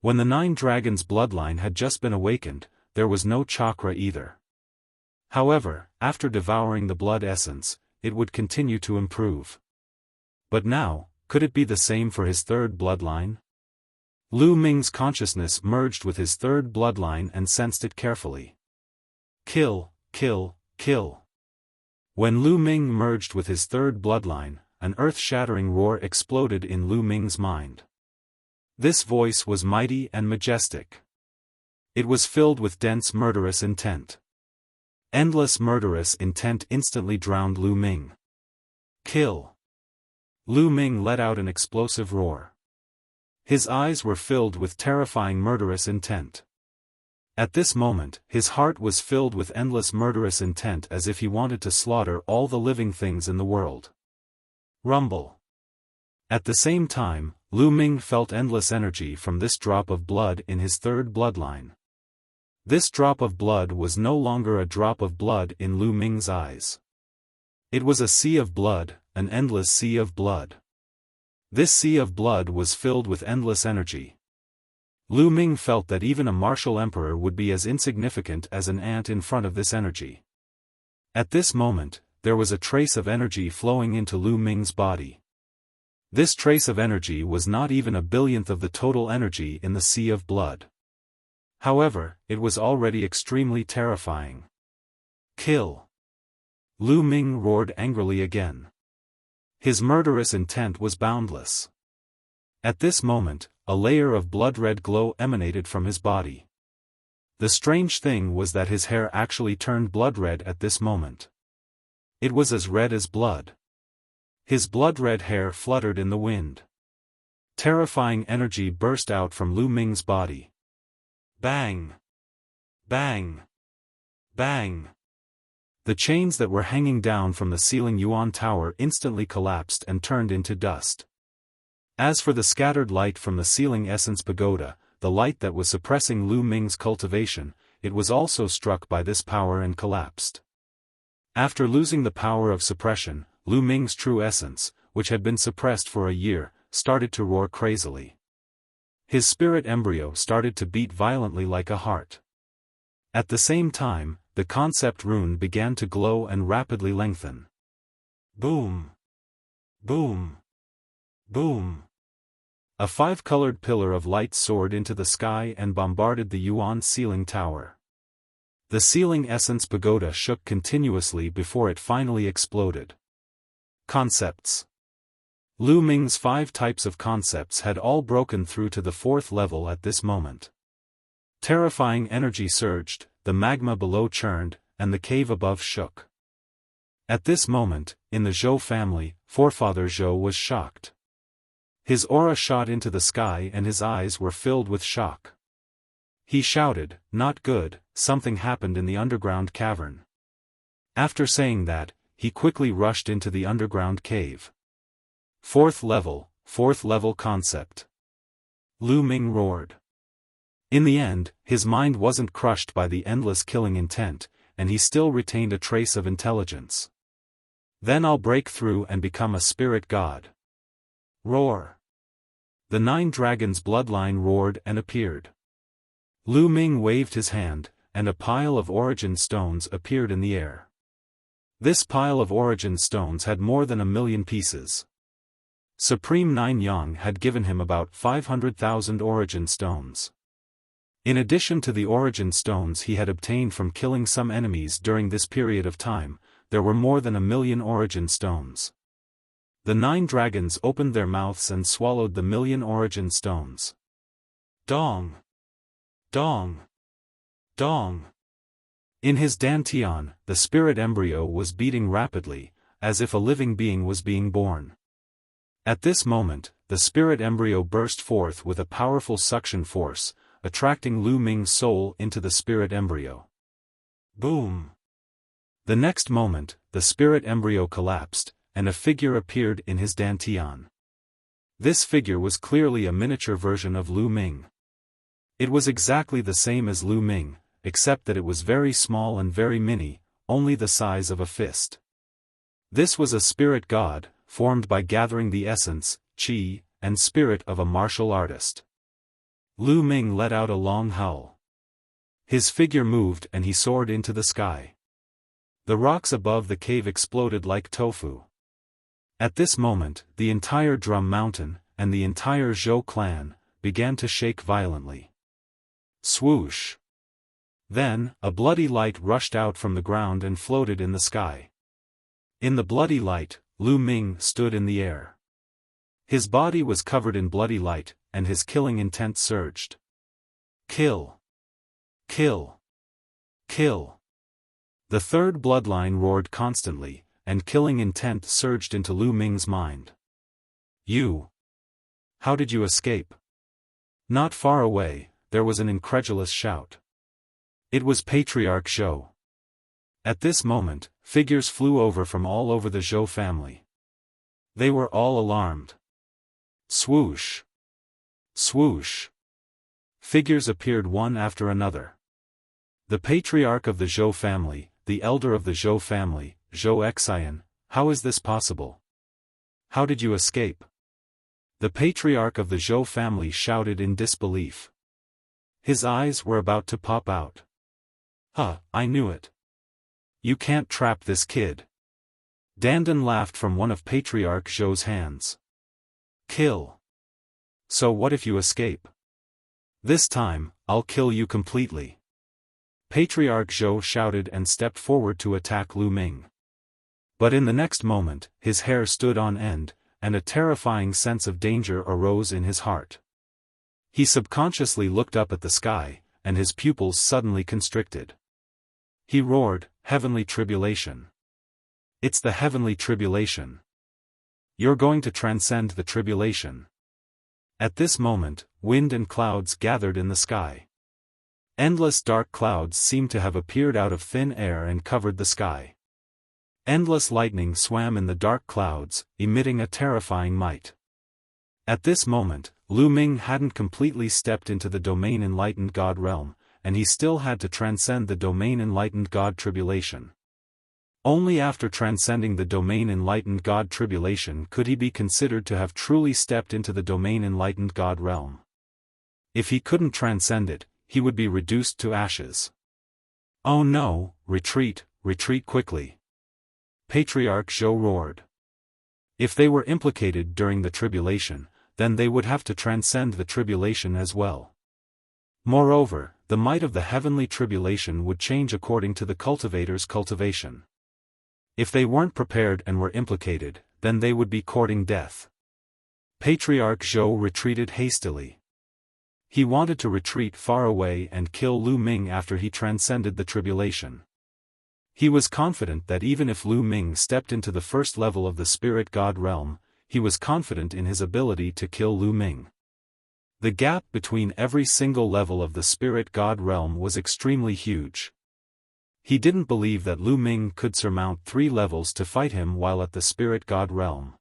When the 9 dragons' bloodline had just been awakened, there was no chakra either. However, after devouring the blood essence, it would continue to improve. But now, could it be the same for his third bloodline? Lu Ming's consciousness merged with his third bloodline and sensed it carefully. Kill, kill, kill. When Lu Ming merged with his third bloodline, an earth-shattering roar exploded in Lu Ming's mind. This voice was mighty and majestic. It was filled with dense murderous intent. Endless murderous intent instantly drowned Lu Ming. Kill. Lu Ming let out an explosive roar. His eyes were filled with terrifying murderous intent. At this moment, his heart was filled with endless murderous intent as if he wanted to slaughter all the living things in the world. Rumble. At the same time, Lu Ming felt endless energy from this drop of blood in his third bloodline. This drop of blood was no longer a drop of blood in Lu Ming's eyes. It was a sea of blood, an endless sea of blood. This sea of blood was filled with endless energy. Lu Ming felt that even a martial emperor would be as insignificant as an ant in front of this energy. At this moment, there was a trace of energy flowing into Lu Ming's body. This trace of energy was not even a billionth of the total energy in the sea of blood. However, it was already extremely terrifying. Kill. Lu Ming roared angrily again. His murderous intent was boundless. At this moment, a layer of blood-red glow emanated from his body. The strange thing was that his hair actually turned blood-red at this moment. It was as red as blood. His blood-red hair fluttered in the wind. Terrifying energy burst out from Lu Ming's body. Bang! Bang! Bang! The chains that were hanging down from the ceiling Yuan Tower instantly collapsed and turned into dust. As for the scattered light from the ceiling Essence Pagoda, the light that was suppressing Lu Ming's cultivation, it was also struck by this power and collapsed. After losing the power of suppression, Lu Ming's true essence, which had been suppressed for a year, started to roar crazily. His spirit embryo started to beat violently like a heart. At the same time, the concept rune began to glow and rapidly lengthen. Boom! Boom! Boom! A five-colored pillar of light soared into the sky and bombarded the Yuan ceiling tower. The ceiling essence pagoda shook continuously before it finally exploded. Concepts. Lu Ming's 5 types of concepts had all broken through to the 4th level at this moment. Terrifying energy surged, the magma below churned, and the cave above shook. At this moment, in the Zhou family, forefather Zhou was shocked. His aura shot into the sky and his eyes were filled with shock. He shouted, "Not good, something happened in the underground cavern." After saying that, he quickly rushed into the underground cave. 4th level concept. Lu Ming roared. In the end, his mind wasn't crushed by the endless killing intent, and he still retained a trace of intelligence. Then I'll break through and become a spirit god. Roar. The 9 dragons' bloodline roared and appeared. Lu Ming waved his hand, and a pile of origin stones appeared in the air. This pile of origin stones had more than 1,000,000 pieces. Supreme Nine Yang had given him about 500,000 origin stones. In addition to the origin stones he had obtained from killing some enemies during this period of time, there were more than 1,000,000 origin stones. The 9 dragons opened their mouths and swallowed the 1,000,000 origin stones. Dong! Dong! Dong! In his dantian, the spirit embryo was beating rapidly, as if a living being was being born. At this moment, the spirit embryo burst forth with a powerful suction force, attracting Lu Ming's soul into the spirit embryo. Boom! The next moment, the spirit embryo collapsed, and a figure appeared in his dantian. This figure was clearly a miniature version of Lu Ming. It was exactly the same as Lu Ming, except that it was very small and very mini, only the size of a fist. This was a spirit god, formed by gathering the essence, qi, and spirit of a martial artist. Lu Ming let out a long howl. His figure moved and he soared into the sky. The rocks above the cave exploded like tofu. At this moment, the entire Drum Mountain, and the entire Zhou clan, began to shake violently. Swoosh! Then, a bloody light rushed out from the ground and floated in the sky. In the bloody light, Lu Ming stood in the air. His body was covered in bloody light, and his killing intent surged. Kill! Kill! Kill! The 3rd bloodline roared constantly, and killing intent surged into Lu Ming's mind. You! How did you escape? Not far away, there was an incredulous shout. It was Patriarch Zhou. At this moment, figures flew over from all over the Zhou family. They were all alarmed. Swoosh! Swoosh! Figures appeared one after another. The patriarch of the Zhou family, the elder of the Zhou family, Zhou Xian, how is this possible? How did you escape? The patriarch of the Zhou family shouted in disbelief. His eyes were about to pop out. Huh, I knew it. You can't trap this kid. Dandan laughed from one of Patriarch Zhou's hands. Kill. So what if you escape? This time, I'll kill you completely. Patriarch Zhou shouted and stepped forward to attack Lu Ming. But in the next moment, his hair stood on end, and a terrifying sense of danger arose in his heart. He subconsciously looked up at the sky, and his pupils suddenly constricted. He roared, "Heavenly tribulation. It's the heavenly tribulation. You're going to transcend the tribulation." At this moment, wind and clouds gathered in the sky. Endless dark clouds seemed to have appeared out of thin air and covered the sky. Endless lightning swam in the dark clouds, emitting a terrifying might. At this moment, Lu Ming hadn't completely stepped into the domain enlightened God realm, and he still had to transcend the domain enlightened God tribulation. Only after transcending the domain enlightened God tribulation could he be considered to have truly stepped into the domain enlightened God realm. If he couldn't transcend it, he would be reduced to ashes. Oh no, retreat, retreat quickly. Patriarch Zhou roared. If they were implicated during the tribulation, then they would have to transcend the tribulation as well. Moreover, the might of the heavenly tribulation would change according to the cultivator's cultivation. If they weren't prepared and were implicated, then they would be courting death. Patriarch Zhou retreated hastily. He wanted to retreat far away and kill Lu Ming after he transcended the tribulation. He was confident that even if Lu Ming stepped into the first level of the spirit god realm, he was confident in his ability to kill Lu Ming. The gap between every single level of the spirit god realm was extremely huge. He didn't believe that Lu Ming could surmount 3 levels to fight him while at the spirit god realm.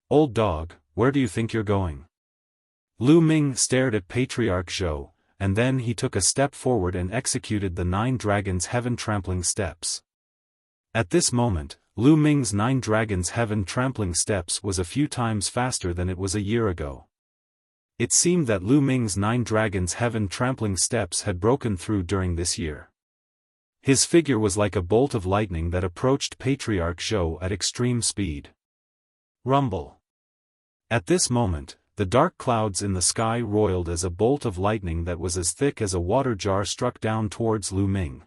Old dog, where do you think you're going? Lu Ming stared at Patriarch Zhou, and then he took a step forward and executed the 9 dragons heaven trampling steps. At this moment, Lu Ming's 9 dragons heaven trampling steps was a few times faster than it was a year ago. It seemed that Lu Ming's 9 dragons heaven trampling steps had broken through during this year. His figure was like a bolt of lightning that approached Patriarch Zhou at extreme speed. Rumble. At this moment, the dark clouds in the sky roiled as a bolt of lightning that was as thick as a water jar struck down towards Lu Ming.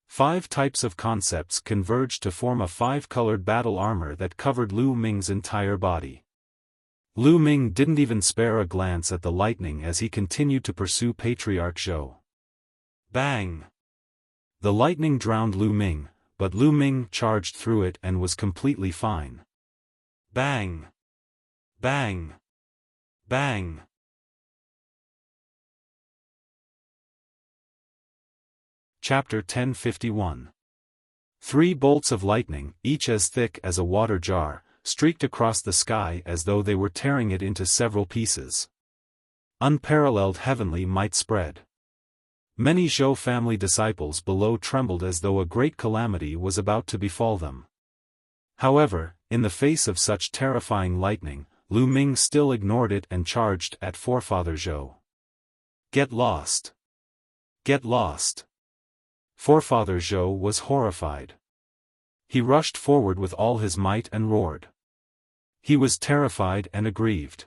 5 types of concepts converged to form a 5-colored battle armor that covered Lu Ming's entire body. Lu Ming didn't even spare a glance at the lightning as he continued to pursue Patriarch Zhou. Bang! The lightning drowned Lu Ming, but Lu Ming charged through it and was completely fine. Bang! Bang! Bang! Chapter 1051. 3 bolts of lightning, each as thick as a water jar, streaked across the sky as though they were tearing it into several pieces. Unparalleled heavenly might spread. Many Zhou family disciples below trembled as though a great calamity was about to befall them. However, in the face of such terrifying lightning, Lu Ming still ignored it and charged at Forefather Zhou. Get lost! Get lost! Forefather Zhou was horrified. He rushed forward with all his might and roared. He was terrified and aggrieved.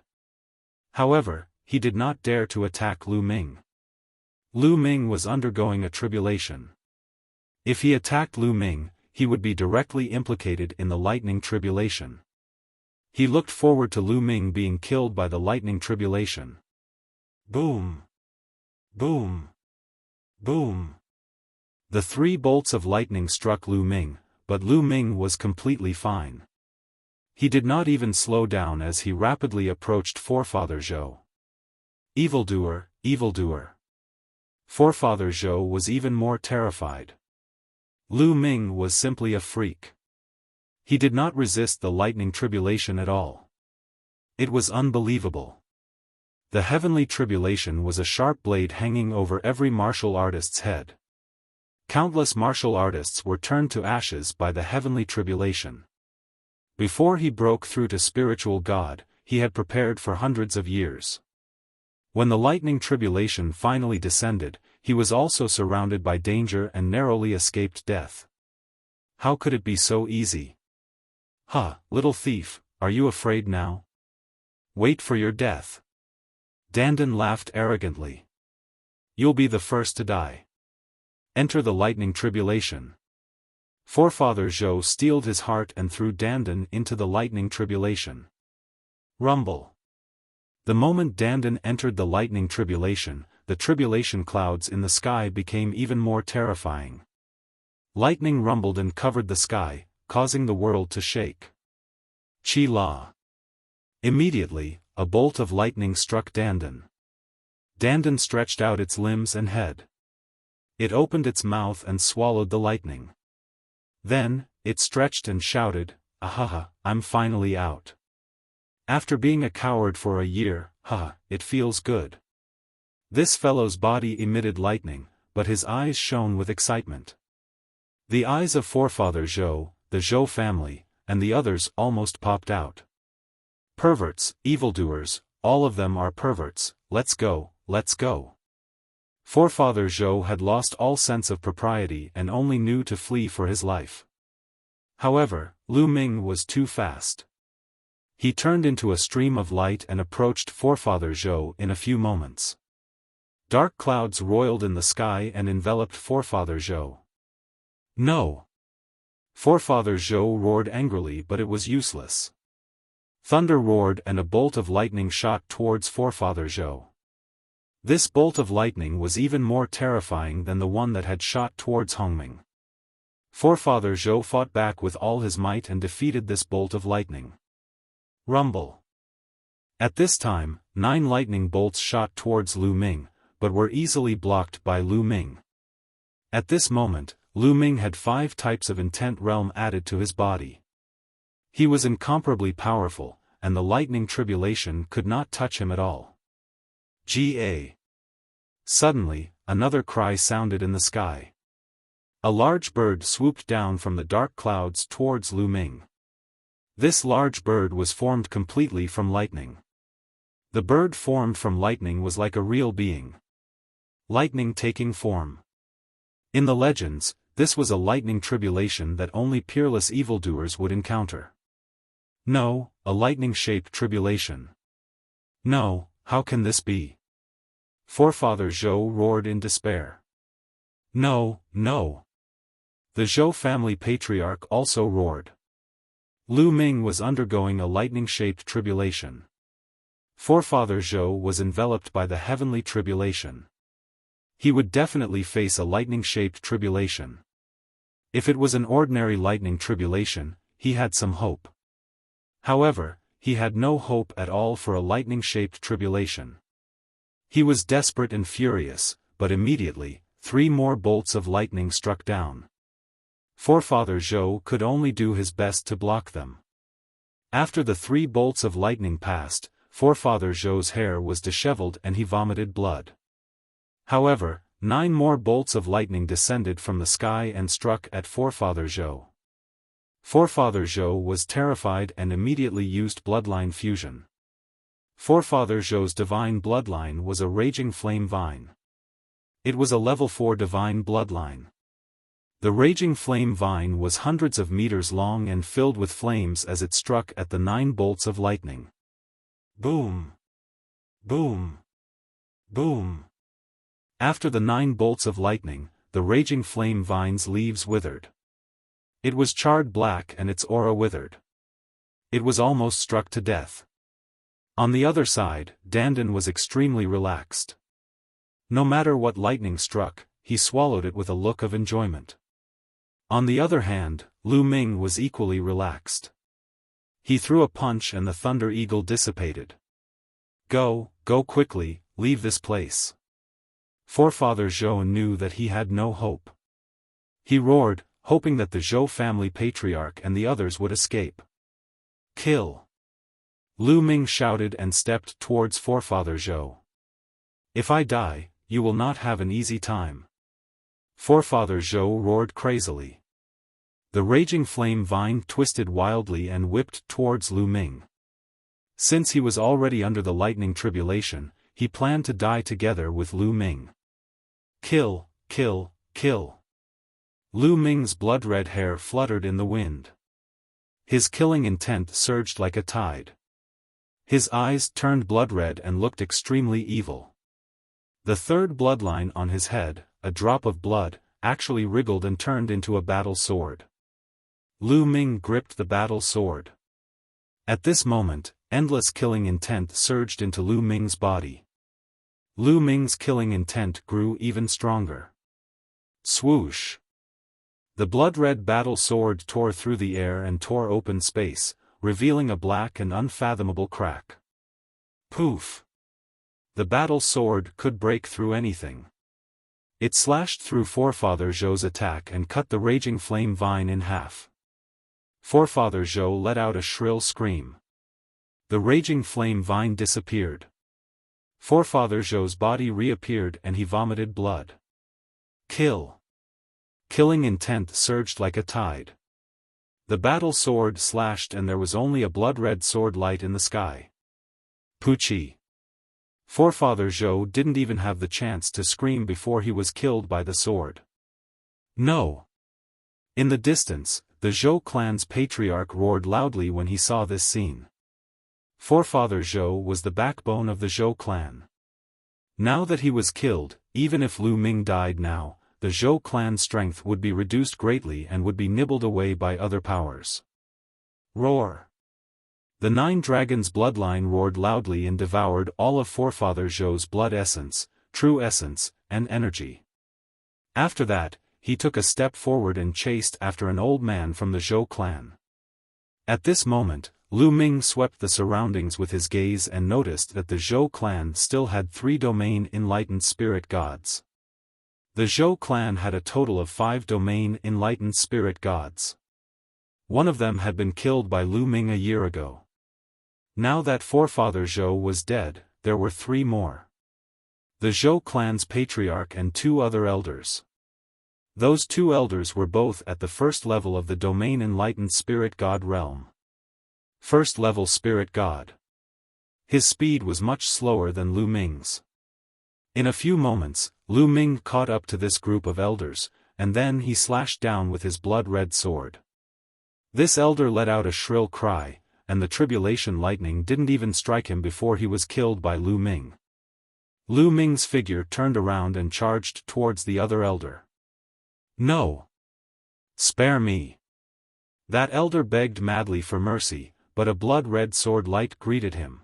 However, he did not dare to attack Lu Ming. Lu Ming was undergoing a tribulation. If he attacked Lu Ming, he would be directly implicated in the lightning tribulation. He looked forward to Lu Ming being killed by the lightning tribulation. Boom! Boom! Boom! The 3 bolts of lightning struck Lu Ming, but Lu Ming was completely fine. He did not even slow down as he rapidly approached Forefather Zhou. Evildoer, evildoer. Forefather Zhou was even more terrified. Lu Ming was simply a freak. He did not resist the lightning tribulation at all. It was unbelievable. The heavenly tribulation was a sharp blade hanging over every martial artist's head. Countless martial artists were turned to ashes by the heavenly tribulation. Before he broke through to spiritual God, he had prepared for hundreds of years. When the lightning tribulation finally descended, he was also surrounded by danger and narrowly escaped death. How could it be so easy? Ha, little thief, are you afraid now? Wait for your death. Dandan laughed arrogantly. You'll be the first to die. Enter the lightning tribulation. Forefather Zhou steeled his heart and threw Dandan into the lightning tribulation. Rumble. The moment Dandan entered the lightning tribulation, the tribulation clouds in the sky became even more terrifying. Lightning rumbled and covered the sky, causing the world to shake. Chi La. Immediately, a bolt of lightning struck Dandan. Dandan stretched out its limbs and head. It opened its mouth and swallowed the lightning. Then, it stretched and shouted, "Ahaha, I'm finally out. After being a coward for a year, it feels good." This fellow's body emitted lightning, but his eyes shone with excitement. The eyes of Forefather Zhou, the Zhou family, and the others almost popped out. Perverts, evildoers, all of them are perverts, let's go, let's go. Forefather Zhou had lost all sense of propriety and only knew to flee for his life. However, Lu Ming was too fast. He turned into a stream of light and approached Forefather Zhou in a few moments. Dark clouds roiled in the sky and enveloped Forefather Zhou. No! Forefather Zhou roared angrily, but it was useless. Thunder roared and a bolt of lightning shot towards Forefather Zhou. This bolt of lightning was even more terrifying than the one that had shot towards Hongming. Forefather Zhou fought back with all his might and defeated this bolt of lightning. Rumble. At this time, 9 lightning bolts shot towards Lu Ming, but were easily blocked by Lu Ming. At this moment, Lu Ming had 5 types of intent realm added to his body. He was incomparably powerful, and the lightning tribulation could not touch him at all. Ga. Suddenly, another cry sounded in the sky. A large bird swooped down from the dark clouds towards Lu Ming. This large bird was formed completely from lightning. The bird formed from lightning was like a real being. Lightning taking form. In the legends, this was a lightning tribulation that only peerless evildoers would encounter. No, a lightning-shaped tribulation. No, how can this be? Forefather Zhou roared in despair. No, no. The Zhou family patriarch also roared. Lu Ming was undergoing a lightning-shaped tribulation. Forefather Zhou was enveloped by the heavenly tribulation. He would definitely face a lightning-shaped tribulation. If it was an ordinary lightning tribulation, he had some hope. However, he had no hope at all for a lightning-shaped tribulation. He was desperate and furious, but immediately, 3 more bolts of lightning struck down. Forefather Zhou could only do his best to block them. After the 3 bolts of lightning passed, Forefather Zhou's hair was disheveled and he vomited blood. However, 9 more bolts of lightning descended from the sky and struck at Forefather Zhou. Forefather Zhou was terrified and immediately used bloodline fusion. Forefather Zhou's divine bloodline was a raging flame vine. It was a level 4 divine bloodline. The raging flame vine was hundreds of meters long and filled with flames as it struck at the 9 bolts of lightning. Boom! Boom! Boom! After the 9 bolts of lightning, the raging flame vine's leaves withered. It was charred black and its aura withered. It was almost struck to death. On the other side, Dandan was extremely relaxed. No matter what lightning struck, he swallowed it with a look of enjoyment. On the other hand, Lu Ming was equally relaxed. He threw a punch and the Thunder Eagle dissipated. Go quickly, leave this place. Forefather Zhou knew that he had no hope. He roared, hoping that the Zhou family patriarch and the others would escape. Kill! Lu Ming shouted and stepped towards Forefather Zhou. If I die, you will not have an easy time. Forefather Zhou roared crazily. The raging flame vine twisted wildly and whipped towards Lu Ming. Since he was already under the lightning tribulation, he planned to die together with Lu Ming. Kill, kill, kill. Lu Ming's blood-red hair fluttered in the wind. His killing intent surged like a tide. His eyes turned blood-red and looked extremely evil. The 3rd bloodline on his head, a drop of blood, actually wriggled and turned into a battle sword. Lu Ming gripped the battle sword. At this moment, endless killing intent surged into Lu Ming's body. Lu Ming's killing intent grew even stronger. Swoosh! The blood-red battle sword tore through the air and tore open space, revealing a black and unfathomable crack. Poof! The battle sword could break through anything. It slashed through Forefather Zhou's attack and cut the raging flame vine in half. Forefather Zhou let out a shrill scream. The raging flame vine disappeared. Forefather Zhou's body reappeared and he vomited blood. Kill! Killing intent surged like a tide. The battle sword slashed and there was only a blood-red sword light in the sky. Pucci! Forefather Zhou didn't even have the chance to scream before he was killed by the sword. No! In the distance, the Zhou clan's patriarch roared loudly when he saw this scene. Forefather Zhou was the backbone of the Zhou clan. Now that he was killed, even if Lu Ming died now, the Zhou clan's strength would be reduced greatly and would be nibbled away by other powers. Roar! The 9 dragons' bloodline roared loudly and devoured all of Forefather Zhou's blood essence, true essence, and energy. After that, he took a step forward and chased after an old man from the Zhou clan. At this moment, Lu Ming swept the surroundings with his gaze and noticed that the Zhou clan still had 3 domain enlightened spirit gods. The Zhou clan had a total of 5 domain enlightened spirit gods. One of them had been killed by Lu Ming a year ago. Now that Forefather Zhou was dead, there were 3 more. The Zhou clan's patriarch and 2 other elders. Those 2 elders were both at the first level of the domain enlightened spirit god realm. First level spirit god. His speed was much slower than Lu Ming's. In a few moments, Lu Ming caught up to this group of elders, and then he slashed down with his blood-red sword. This elder let out a shrill cry, and the tribulation lightning didn't even strike him before he was killed by Lu Ming. Lu Ming's figure turned around and charged towards the other elder. No! Spare me! That elder begged madly for mercy, but a blood-red sword light greeted him.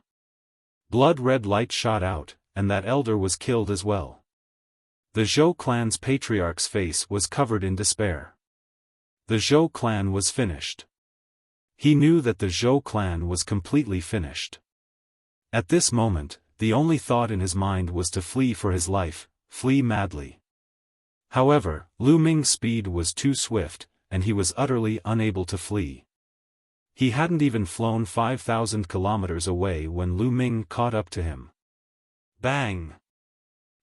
Blood-red light shot out, and that elder was killed as well. The Zhou clan's patriarch's face was covered in despair. The Zhou clan was finished. He knew that the Zhou clan was completely finished. At this moment, the only thought in his mind was to flee for his life, flee madly. However, Lu Ming's speed was too swift, and he was utterly unable to flee. He hadn't even flown 5,000 kilometers away when Lu Ming caught up to him. Bang!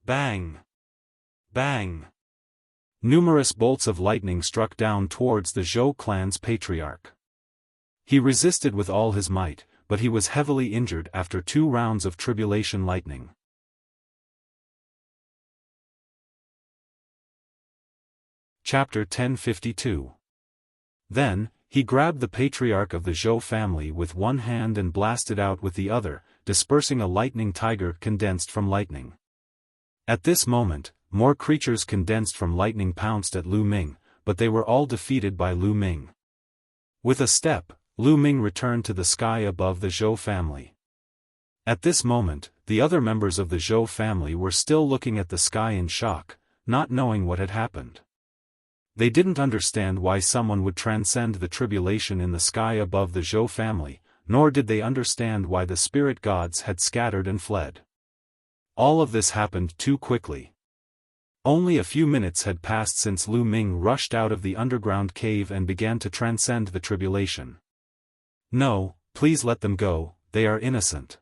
Bang! Bang! Numerous bolts of lightning struck down towards the Zhou clan's patriarch. He resisted with all his might, but he was heavily injured after 2 rounds of tribulation lightning. Chapter 1052. Then, he grabbed the patriarch of the Zhou family with one hand and blasted out with the other, dispersing a lightning tiger condensed from lightning. At this moment, more creatures condensed from lightning pounced at Lu Ming, but they were all defeated by Lu Ming. With a step, Lu Ming returned to the sky above the Zhou family. At this moment, the other members of the Zhou family were still looking at the sky in shock, not knowing what had happened. They didn't understand why someone would transcend the tribulation in the sky above the Zhou family, nor did they understand why the spirit gods had scattered and fled. All of this happened too quickly. Only a few minutes had passed since Lu Ming rushed out of the underground cave and began to transcend the tribulation. No, please let them go, they are innocent.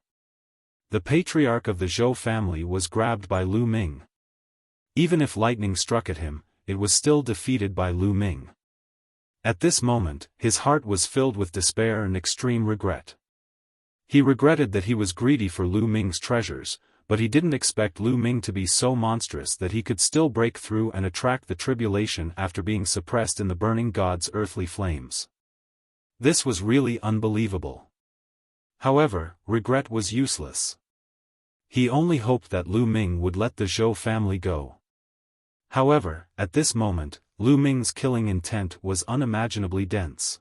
The patriarch of the Zhou family was grabbed by Lu Ming. Even if lightning struck at him, it was still defeated by Lu Ming. At this moment, his heart was filled with despair and extreme regret. He regretted that he was greedy for Lu Ming's treasures, but he didn't expect Lu Ming to be so monstrous that he could still break through and attract the tribulation after being suppressed in the burning god's earthly flames. This was really unbelievable. However, regret was useless. He only hoped that Lu Ming would let the Zhou family go. However, at this moment, Lu Ming's killing intent was unimaginably dense.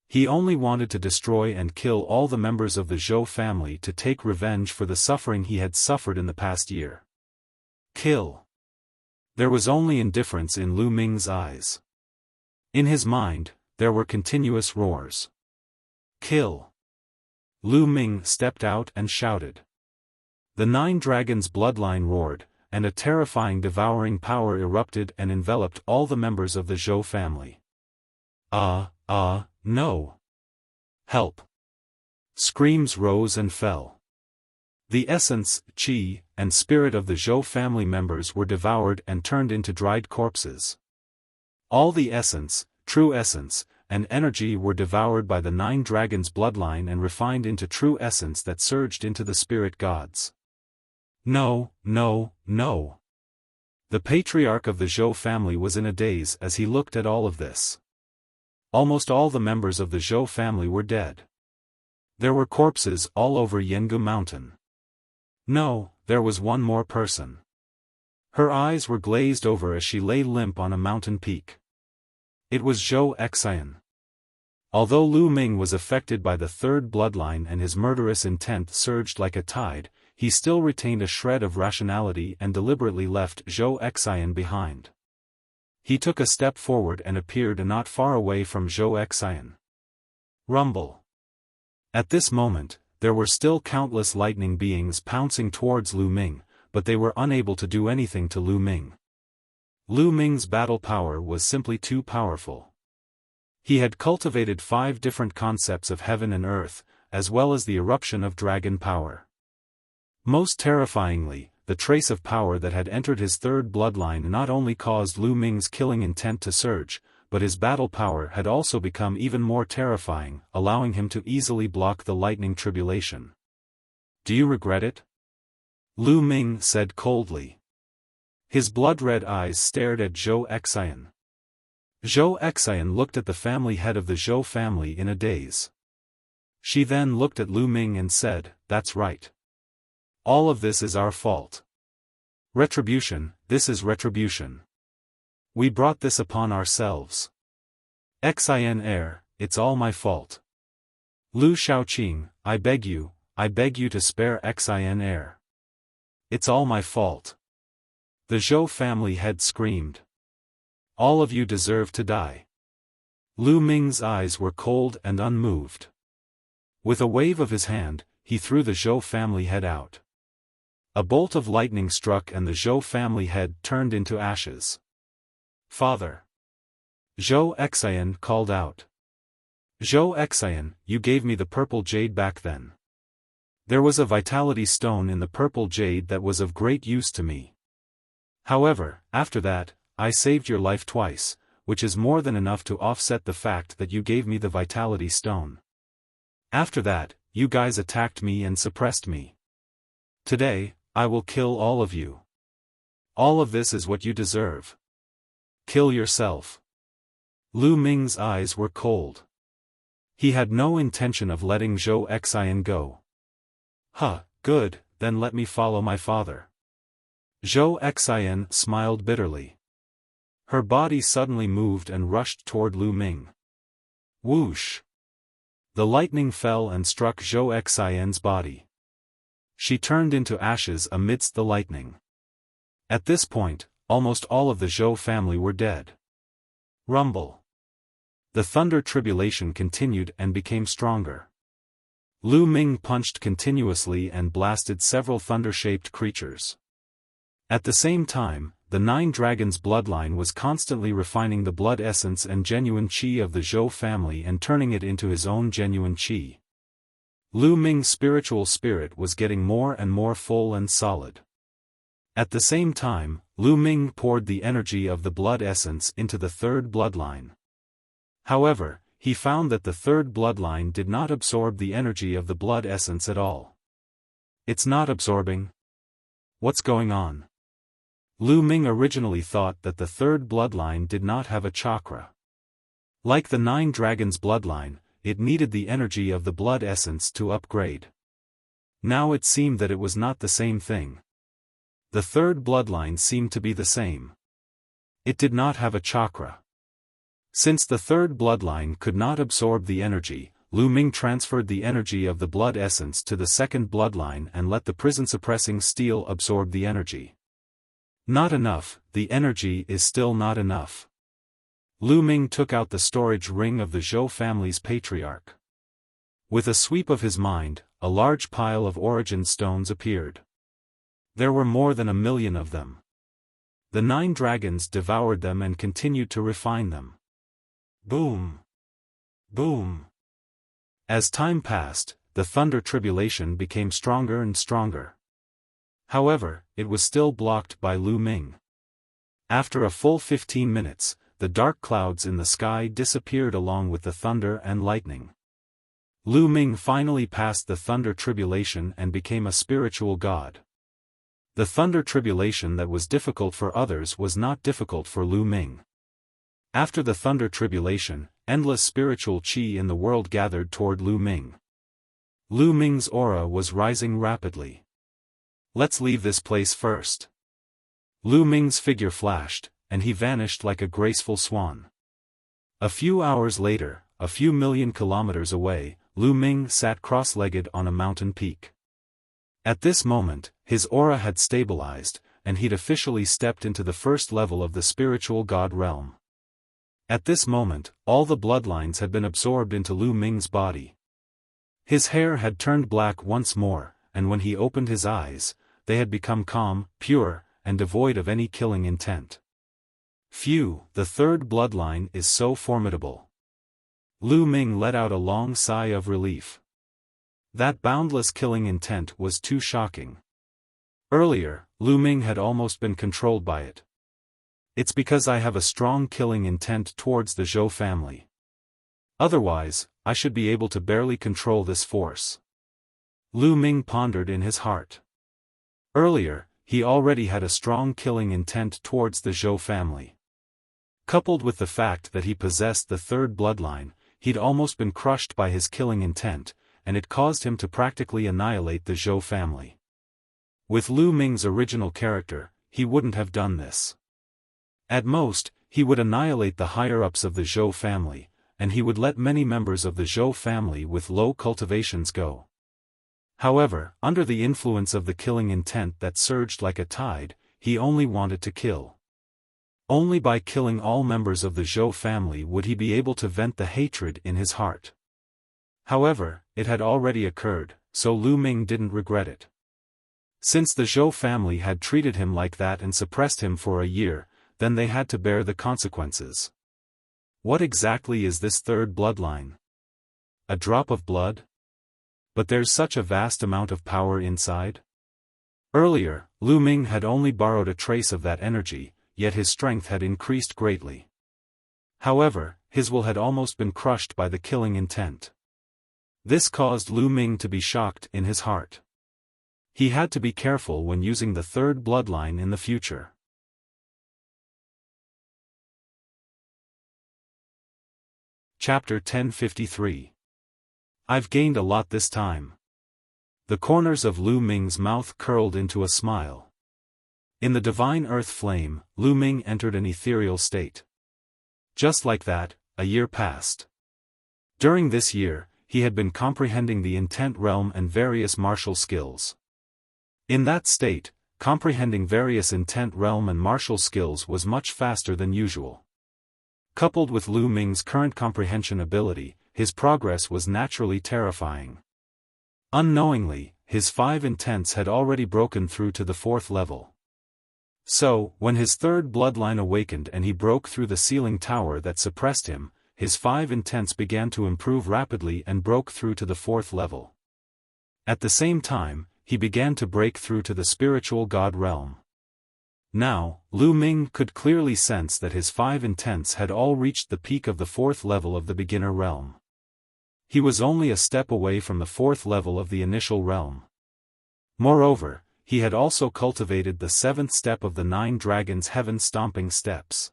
He only wanted to destroy and kill all the members of the Zhou family to take revenge for the suffering he had suffered in the past year. Kill. There was only indifference in Lu Ming's eyes. In his mind, there were continuous roars. Kill. Lu Ming stepped out and shouted. The 9 dragons' bloodline roared, and a terrifying devouring power erupted and enveloped all the members of the Zhou family. No. Help. Screams rose and fell. The essence, qi, and spirit of the Zhou family members were devoured and turned into dried corpses. All the essence, true essence, and energy were devoured by the 9 dragons' bloodline and refined into true essence that surged into the spirit gods. No, no, no. The patriarch of the Zhou family was in a daze as he looked at all of this. Almost all the members of the Zhou family were dead. There were corpses all over Yengu Mountain. No, there was one more person. Her eyes were glazed over as she lay limp on a mountain peak. It was Zhou Xian. Although Lu Ming was affected by the third bloodline and his murderous intent surged like a tide, he still retained a shred of rationality and deliberately left Zhou Xian behind. He took a step forward and appeared not far away from Zhou Xian. Rumble. At this moment, there were still countless lightning beings pouncing towards Lu Ming, but they were unable to do anything to Lu Ming. Lu Ming's battle power was simply too powerful. He had cultivated 5 different concepts of heaven and earth, as well as the eruption of dragon power. Most terrifyingly, the trace of power that had entered his third bloodline not only caused Lu Ming's killing intent to surge, but his battle power had also become even more terrifying, allowing him to easily block the lightning tribulation. Do you regret it? Lu Ming said coldly. His blood-red eyes stared at Zhou Xian. Zhou Xian looked at the family head of the Zhou family in a daze. She then looked at Lu Ming and said, "That's right. All of this is our fault. Retribution, this is retribution. We brought this upon ourselves. Xian heir, it's all my fault. Lu Shaoqing, I beg you to spare Xian heir. It's all my fault." The Zhou family head screamed. "All of you deserve to die." Lu Ming's eyes were cold and unmoved. With a wave of his hand, he threw the Zhou family head out. A bolt of lightning struck and the Zhou family head turned into ashes. "Father!" Zhou Xian called out. "Zhou Xian, you gave me the purple jade back then. There was a vitality stone in the purple jade that was of great use to me. However, after that, I saved your life twice, which is more than enough to offset the fact that you gave me the vitality stone. After that, you guys attacked me and suppressed me. Today, I will kill all of you. All of this is what you deserve. Kill yourself." Lu Ming's eyes were cold. He had no intention of letting Zhou Xian go. Good, then let me follow my father." Zhou Xian smiled bitterly. Her body suddenly moved and rushed toward Lu Ming. Whoosh! The lightning fell and struck Zhou Xian's body. She turned into ashes amidst the lightning. At this point, almost all of the Zhou family were dead. Rumble. The thunder tribulation continued and became stronger. Lu Ming punched continuously and blasted several thunder-shaped creatures. At the same time, the 9 Dragons bloodline was constantly refining the blood essence and genuine qi of the Zhou family and turning it into his own genuine qi. Lu Ming's spiritual spirit was getting more and more full and solid. At the same time, Lu Ming poured the energy of the blood essence into the third bloodline. However, he found that the third bloodline did not absorb the energy of the blood essence at all. It's not absorbing. What's going on? Lu Ming originally thought that the third bloodline did not have a chakra. Like the 9 Dragons bloodline, it needed the energy of the blood essence to upgrade. Now it seemed that it was not the same thing. The third bloodline seemed to be the same. It did not have a chakra. Since the third bloodline could not absorb the energy, Lu Ming transferred the energy of the blood essence to the second bloodline and let the prison-suppressing steel absorb the energy. Not enough, the energy is still not enough. Lu Ming took out the storage ring of the Zhou family's patriarch. With a sweep of his mind, a large pile of origin stones appeared. There were more than 1,000,000 of them. The 9 dragons devoured them and continued to refine them. Boom! Boom! As time passed, the thunder tribulation became stronger and stronger. However, it was still blocked by Lu Ming. After a full 15 minutes, the dark clouds in the sky disappeared along with the thunder and lightning. Lu Ming finally passed the thunder tribulation and became a spiritual god. The thunder tribulation that was difficult for others was not difficult for Lu Ming. After the thunder tribulation, endless spiritual qi in the world gathered toward Lu Ming. Lu Ming's aura was rising rapidly. Let's leave this place first. Lu Ming's figure flashed, and he vanished like a graceful swan. A few hours later, a few million kilometers away, Lu Ming sat cross-legged on a mountain peak. At this moment, his aura had stabilized, and he'd officially stepped into the first level of the spiritual god realm. At this moment, all the bloodlines had been absorbed into Lu Ming's body. His hair had turned black once more, and when he opened his eyes, they had become calm, pure, and devoid of any killing intent. Phew, the third bloodline is so formidable. Lu Ming let out a long sigh of relief. That boundless killing intent was too shocking. Earlier, Lu Ming had almost been controlled by it. It's because I have a strong killing intent towards the Zhou family. Otherwise, I should be able to barely control this force. Lu Ming pondered in his heart. Earlier, he already had a strong killing intent towards the Zhou family. Coupled with the fact that he possessed the third bloodline, he'd almost been crushed by his killing intent, and it caused him to practically annihilate the Zhou family. With Lu Ming's original character, he wouldn't have done this. At most, he would annihilate the higher-ups of the Zhou family, and he would let many members of the Zhou family with low cultivations go. However, under the influence of the killing intent that surged like a tide, he only wanted to kill. Only by killing all members of the Zhou family would he be able to vent the hatred in his heart. However, it had already occurred, so Lu Ming didn't regret it. Since the Zhou family had treated him like that and suppressed him for a year, then they had to bear the consequences. What exactly is this third bloodline? A drop of blood? But there's such a vast amount of power inside? Earlier, Lu Ming had only borrowed a trace of that energy, yet his strength had increased greatly. However, his will had almost been crushed by the killing intent. This caused Lu Ming to be shocked in his heart. He had to be careful when using the third bloodline in the future. Chapter 1053. I've gained a lot this time. The corners of Lu Ming's mouth curled into a smile. In the divine earth flame, Lu Ming entered an ethereal state. Just like that, a year passed. During this year, he had been comprehending the intent realm and various martial skills. In that state, comprehending various intent realm and martial skills was much faster than usual. Coupled with Lu Ming's current comprehension ability, his progress was naturally terrifying. Unknowingly, his 5 intents had already broken through to the 4th level. So, when his third bloodline awakened and he broke through the ceiling tower that suppressed him, his 5 intents began to improve rapidly and broke through to the 4th level. At the same time, he began to break through to the spiritual god realm. Now, Lu Ming could clearly sense that his 5 intents had all reached the peak of the 4th level of the beginner realm. He was only a step away from the 4th level of the initial realm. Moreover, he had also cultivated the 7th step of the 9 dragons' heaven-stomping steps.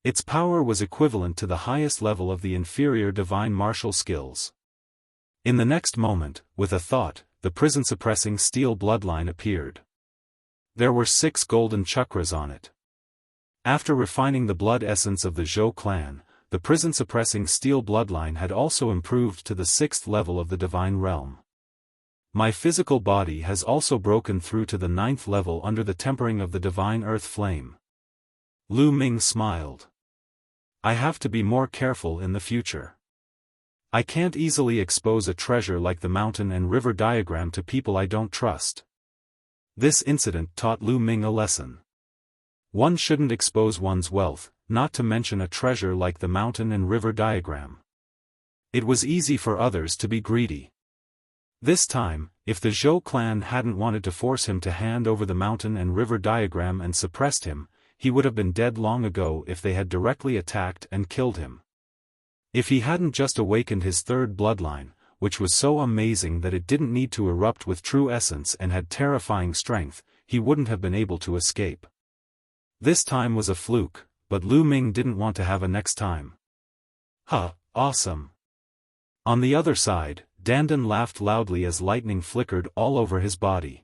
Its power was equivalent to the highest level of the inferior divine martial skills. In the next moment, with a thought, the prison-suppressing steel bloodline appeared. There were 6 golden chakras on it. After refining the blood essence of the Zhou clan, the prison-suppressing steel bloodline had also improved to the 6th level of the divine realm. My physical body has also broken through to the 9th level under the tempering of the divine earth flame. Lu Ming smiled. I have to be more careful in the future. I can't easily expose a treasure like the mountain and river diagram to people I don't trust. This incident taught Lu Ming a lesson. One shouldn't expose one's wealth, not to mention a treasure like the mountain and river diagram. It was easy for others to be greedy. This time, if the Zhou clan hadn't wanted to force him to hand over the mountain and river diagram and suppressed him, he would have been dead long ago if they had directly attacked and killed him. If he hadn't just awakened his third bloodline, which was so amazing that it didn't need to erupt with true essence and had terrifying strength, he wouldn't have been able to escape. This time was a fluke, but Lu Ming didn't want to have a next time. Huh, awesome. On the other side, Dandan laughed loudly as lightning flickered all over his body.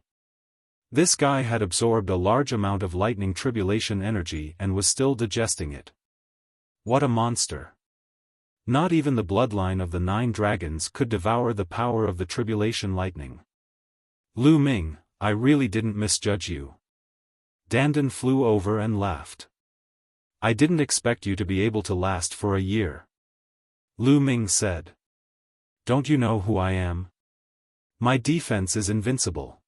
This guy had absorbed a large amount of lightning tribulation energy and was still digesting it. What a monster. Not even the bloodline of the 9 dragons could devour the power of the tribulation lightning. Lu Ming, I really didn't misjudge you. Dandan flew over and laughed. I didn't expect you to be able to last for a year. Lu Ming said. Don't you know who I am? My defense is invincible.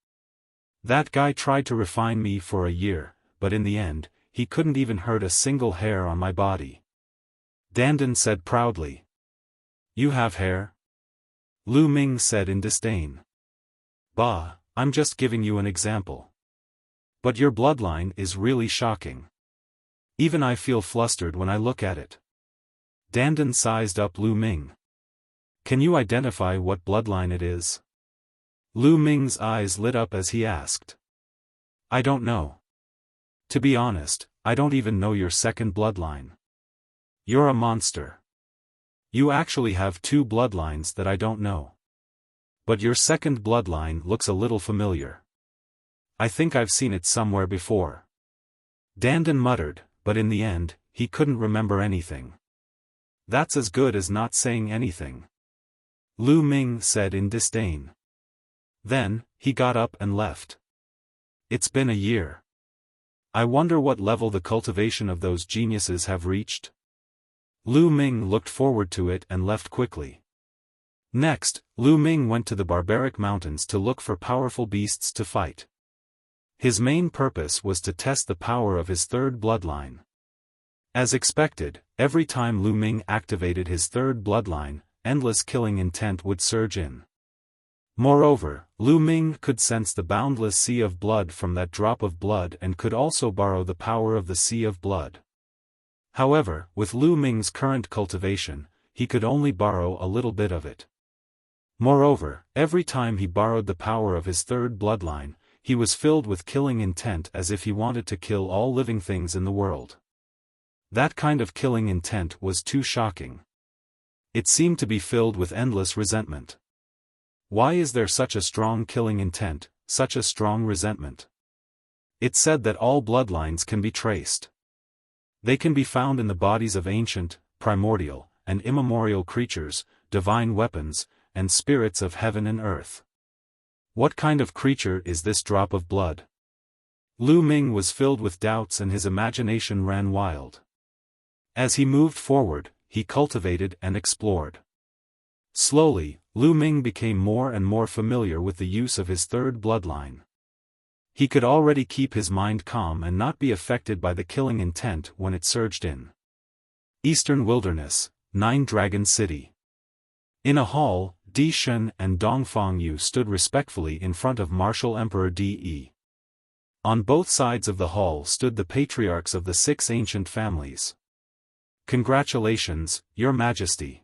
That guy tried to refine me for a year, but in the end, he couldn't even hurt a single hair on my body. Dandan said proudly. You have hair? Lu Ming said in disdain. Bah, I'm just giving you an example. But your bloodline is really shocking. Even I feel flustered when I look at it. Dandan sized up Lu Ming. Can you identify what bloodline it is? Lu Ming's eyes lit up as he asked. I don't know. To be honest, I don't even know your second bloodline. You're a monster. You actually have 2 bloodlines that I don't know. But your second bloodline looks a little familiar. I think I've seen it somewhere before. Dandan muttered, but in the end, he couldn't remember anything. That's as good as not saying anything. Lu Ming said in disdain. Then, he got up and left. It's been a year. I wonder what level the cultivation of those geniuses have reached. Lu Ming looked forward to it and left quickly. Next, Lu Ming went to the barbaric mountains to look for powerful beasts to fight. His main purpose was to test the power of his 3rd bloodline. As expected, every time Lu Ming activated his 3rd bloodline, endless killing intent would surge in. Moreover, Lu Ming could sense the boundless sea of blood from that drop of blood and could also borrow the power of the sea of blood. However, with Lu Ming's current cultivation, he could only borrow a little bit of it. Moreover, every time he borrowed the power of his 3rd bloodline, he was filled with killing intent as if he wanted to kill all living things in the world. That kind of killing intent was too shocking. It seemed to be filled with endless resentment. Why is there such a strong killing intent, such a strong resentment? It's said that all bloodlines can be traced. They can be found in the bodies of ancient, primordial, and immemorial creatures, divine weapons, and spirits of heaven and earth. What kind of creature is this drop of blood? Lu Ming was filled with doubts and his imagination ran wild. As he moved forward, he cultivated and explored. Slowly, Lu Ming became more and more familiar with the use of his 3rd bloodline. He could already keep his mind calm and not be affected by the killing intent when it surged in. Eastern Wilderness, 9 Dragon City. In a hall, Di Shun and Dongfang Yu stood respectfully in front of Martial Emperor Di. On both sides of the hall stood the patriarchs of the 6 ancient families. Congratulations, Your Majesty.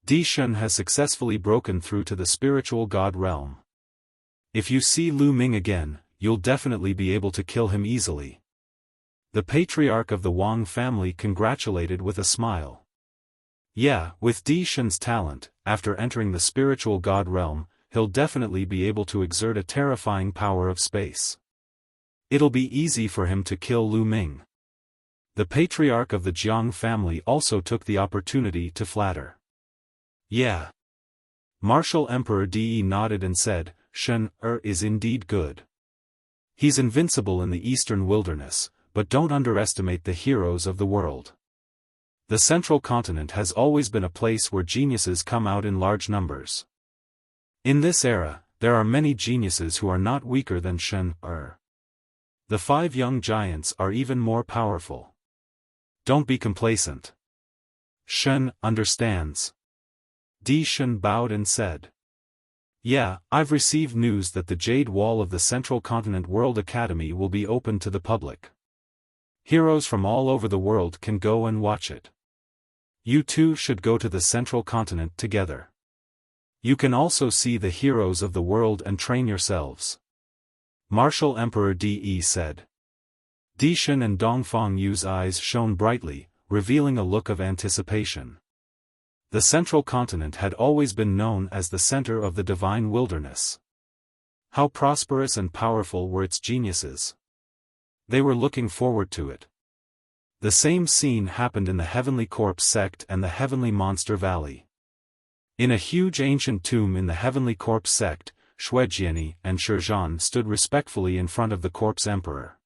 Di Shun has successfully broken through to the spiritual god realm. If you see Lu Ming again, you'll definitely be able to kill him easily. The patriarch of the Wang family congratulated with a smile. Yeah, with Di Shun's talent, after entering the spiritual god realm, he'll definitely be able to exert a terrifying power of space. It'll be easy for him to kill Lu Ming. The patriarch of the Jiang family also took the opportunity to flatter. Yeah. Martial Emperor Di nodded and said, Shun is indeed good. He's invincible in the eastern wilderness, but don't underestimate the heroes of the world. The central continent has always been a place where geniuses come out in large numbers. In this era, there are many geniuses who are not weaker than Shun. The 5 young giants are even more powerful. Don't be complacent. Shun understands. Di Shun bowed and said. Yeah, I've received news that the Jade Wall of the Central Continent World Academy will be open to the public. Heroes from all over the world can go and watch it. You two should go to the Central Continent together. You can also see the heroes of the world and train yourselves. Martial Emperor De said. Dishan and Dongfang Yu's eyes shone brightly, revealing a look of anticipation. The central continent had always been known as the center of the divine wilderness. How prosperous and powerful were its geniuses. They were looking forward to it. The same scene happened in the Heavenly Corpse sect and the Heavenly Monster Valley. In a huge ancient tomb in the Heavenly Corpse sect, Shuejiani and Shizhan stood respectfully in front of the Corpse Emperor.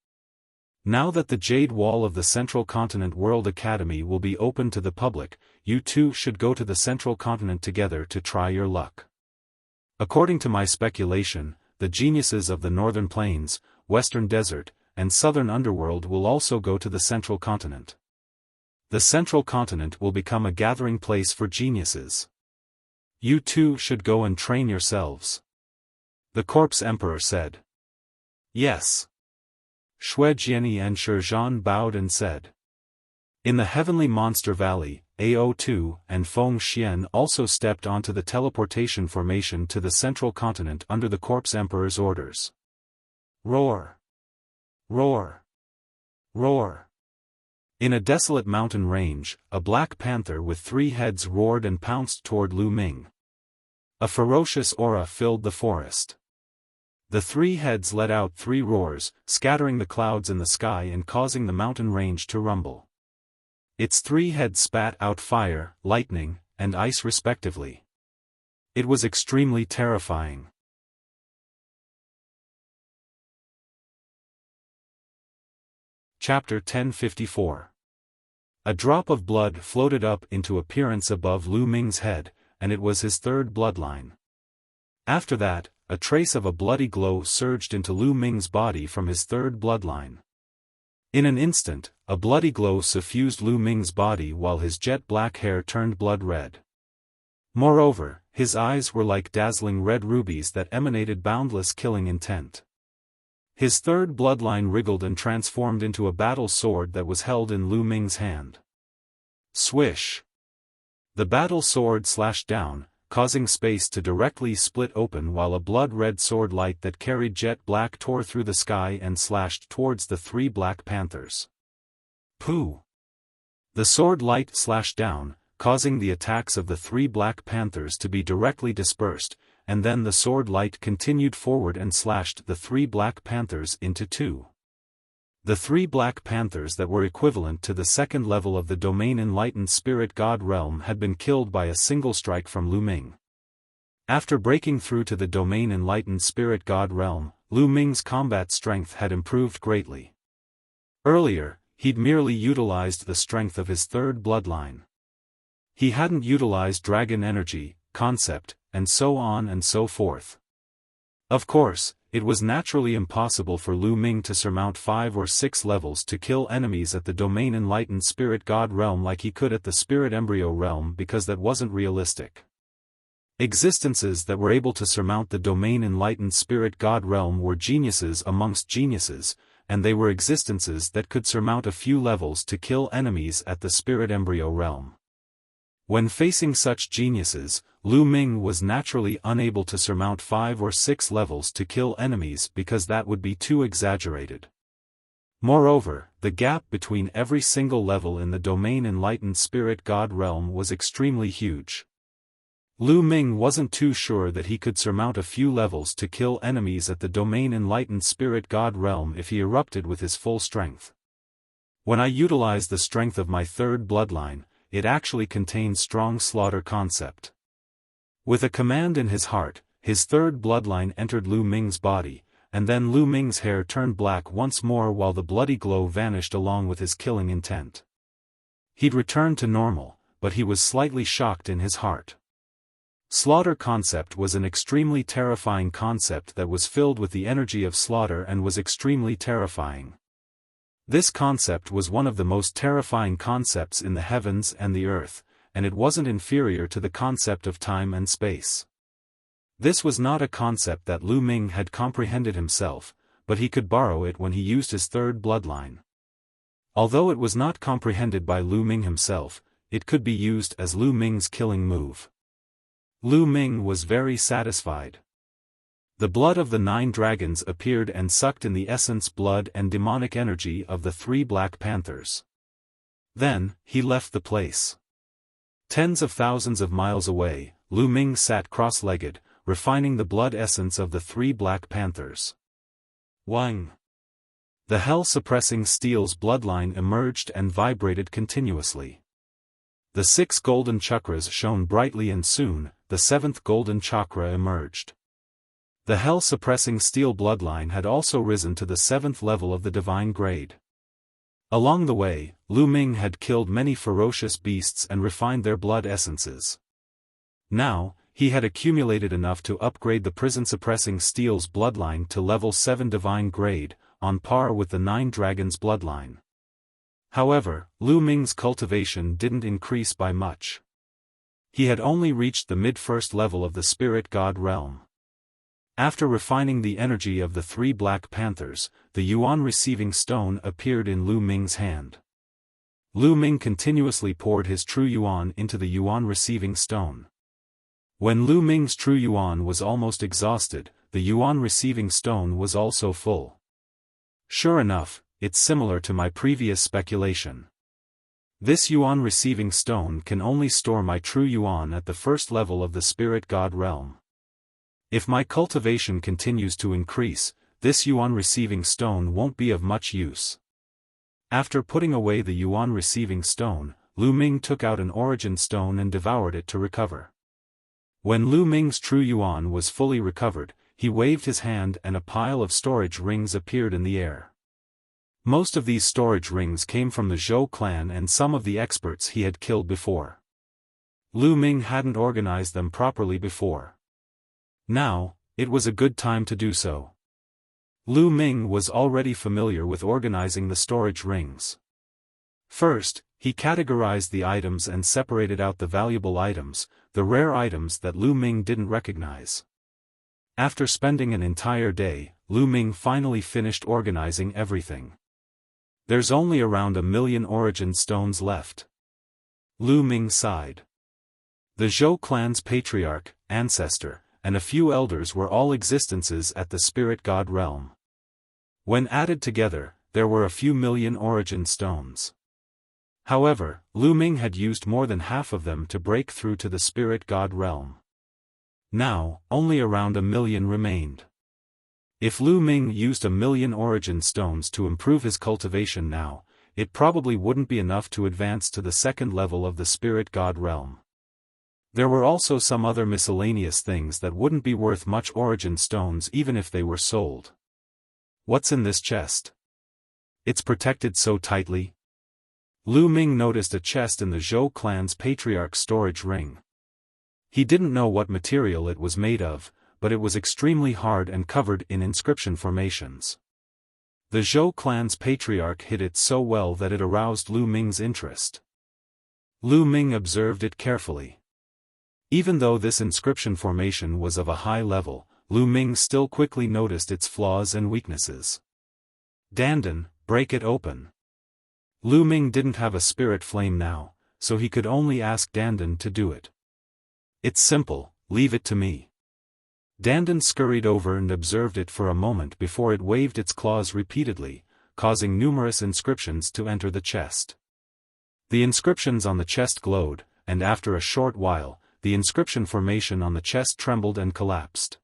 Now that the Jade Wall of the Central Continent World Academy will be open to the public, you two should go to the Central Continent together to try your luck. According to my speculation, the geniuses of the Northern Plains, Western Desert, and Southern Underworld will also go to the Central Continent. The Central Continent will become a gathering place for geniuses. You two should go and train yourselves. The Corpse Emperor said. Yes. Shuejiani and Shizhan bowed and said. In the Heavenly Monster Valley, AO2 and Feng Xian also stepped onto the teleportation formation to the Central Continent under the Corpse Emperor's orders. Roar! Roar! Roar! In a desolate mountain range, a black panther with 3 heads roared and pounced toward Lu Ming. A ferocious aura filled the forest. The 3 heads let out 3 roars, scattering the clouds in the sky and causing the mountain range to rumble. Its 3 heads spat out fire, lightning, and ice respectively. It was extremely terrifying. Chapter 1054. A drop of blood floated up into appearance above Lu Ming's head, and it was his 3rd bloodline. After that, a trace of a bloody glow surged into Lu Ming's body from his 3rd bloodline. In an instant, a bloody glow suffused Lu Ming's body while his jet-black hair turned blood red. Moreover, his eyes were like dazzling red rubies that emanated boundless killing intent. His 3rd bloodline wriggled and transformed into a battle sword that was held in Lu Ming's hand. Swish! The battle sword slashed down, causing space to directly split open while a blood-red sword light that carried jet black tore through the sky and slashed towards the 3 Black Panthers. Pooh! The sword light slashed down, causing the attacks of the 3 Black Panthers to be directly dispersed, and then the sword light continued forward and slashed the 3 Black Panthers into 2. The 3 Black Panthers that were equivalent to the 2nd level of the Domain Enlightened Spirit God realm had been killed by a single strike from Lu Ming. After breaking through to the Domain Enlightened Spirit God realm, Lu Ming's combat strength had improved greatly. Earlier, he'd merely utilized the strength of his 3rd bloodline. He hadn't utilized dragon energy, concept, and so on and so forth. Of course, it was naturally impossible for Lu Ming to surmount 5 or 6 levels to kill enemies at the Domain Enlightened Spirit God realm like he could at the Spirit Embryo realm because that wasn't realistic. Existences that were able to surmount the Domain Enlightened Spirit God realm were geniuses amongst geniuses, and they were existences that could surmount a few levels to kill enemies at the Spirit Embryo realm. When facing such geniuses, Lu Ming was naturally unable to surmount 5 or 6 levels to kill enemies because that would be too exaggerated. Moreover, the gap between every single level in the Domain Enlightened Spirit God realm was extremely huge. Lu Ming wasn't too sure that he could surmount a few levels to kill enemies at the Domain Enlightened Spirit God realm if he erupted with his full strength. When I utilized the strength of my 3rd bloodline, it actually contained strong slaughter concept. With a command in his heart, his 3rd bloodline entered Lu Ming's body, and then Lu Ming's hair turned black once more while the bloody glow vanished along with his killing intent. He'd returned to normal, but he was slightly shocked in his heart. Slaughter concept was an extremely terrifying concept that was filled with the energy of slaughter and was extremely terrifying. This concept was one of the most terrifying concepts in the heavens and the earth, and it wasn't inferior to the concept of time and space. This was not a concept that Lu Ming had comprehended himself, but he could borrow it when he used his 3rd bloodline. Although it was not comprehended by Lu Ming himself, it could be used as Lu Ming's killing move. Lu Ming was very satisfied. The blood of the 9 dragons appeared and sucked in the essence, blood and demonic energy of the 3 black panthers. Then, he left the place. Tens of thousands of miles away, Lu Ming sat cross-legged, refining the blood essence of the 3 black panthers. Wang! The hell-suppressing steel's bloodline emerged and vibrated continuously. The 6 golden chakras shone brightly and soon, the 7th golden chakra emerged. The hell-suppressing steel bloodline had also risen to the 7th level of the divine grade. Along the way, Lu Ming had killed many ferocious beasts and refined their blood essences. Now, he had accumulated enough to upgrade the prison-suppressing steel's bloodline to level 7 divine grade, on par with the 9 dragons' bloodline. However, Lu Ming's cultivation didn't increase by much. He had only reached the mid-first level of the spirit god realm. After refining the energy of the 3 black panthers, the Yuan receiving stone appeared in Lu Ming's hand. Lu Ming continuously poured his true Yuan into the Yuan receiving stone. When Lu Ming's true Yuan was almost exhausted, the Yuan receiving stone was also full. Sure enough, it's similar to my previous speculation. This Yuan receiving stone can only store my true Yuan at the first level of the spirit god realm. If my cultivation continues to increase, this Yuan receiving stone won't be of much use. After putting away the Yuan receiving stone, Lu Ming took out an origin stone and devoured it to recover. When Lu Ming's true Yuan was fully recovered, he waved his hand and a pile of storage rings appeared in the air. Most of these storage rings came from the Zhou clan and some of the experts he had killed before. Lu Ming hadn't organized them properly before. Now, it was a good time to do so. Lu Ming was already familiar with organizing the storage rings. First, he categorized the items and separated out the valuable items, the rare items that Lu Ming didn't recognize. After spending an entire day, Lu Ming finally finished organizing everything. There's only around 1 million origin stones left. Lu Ming sighed. The Zhou clan's patriarch, ancestor, and a few elders were all existences at the spirit god realm. When added together, there were a few million origin stones. However, Lu Ming had used more than half of them to break through to the spirit god realm. Now, only around 1 million remained. If Lu Ming used 1 million origin stones to improve his cultivation now, it probably wouldn't be enough to advance to the 2nd level of the spirit god realm. There were also some other miscellaneous things that wouldn't be worth much origin stones even if they were sold. What's in this chest? It's protected so tightly. Lu Ming noticed a chest in the Zhou clan's patriarch's storage ring. He didn't know what material it was made of, but it was extremely hard and covered in inscription formations. The Zhou clan's patriarch hid it so well that it aroused Lu Ming's interest. Lu Ming observed it carefully. Even though this inscription formation was of a high level, Lu Ming still quickly noticed its flaws and weaknesses. Dandan, break it open. Lu Ming didn't have a spirit flame now, so he could only ask Dandan to do it. It's simple, leave it to me. Dandan scurried over and observed it for a moment before it waved its claws repeatedly, causing numerous inscriptions to enter the chest. The inscriptions on the chest glowed, and after a short while, the inscription formation on the chest trembled and collapsed.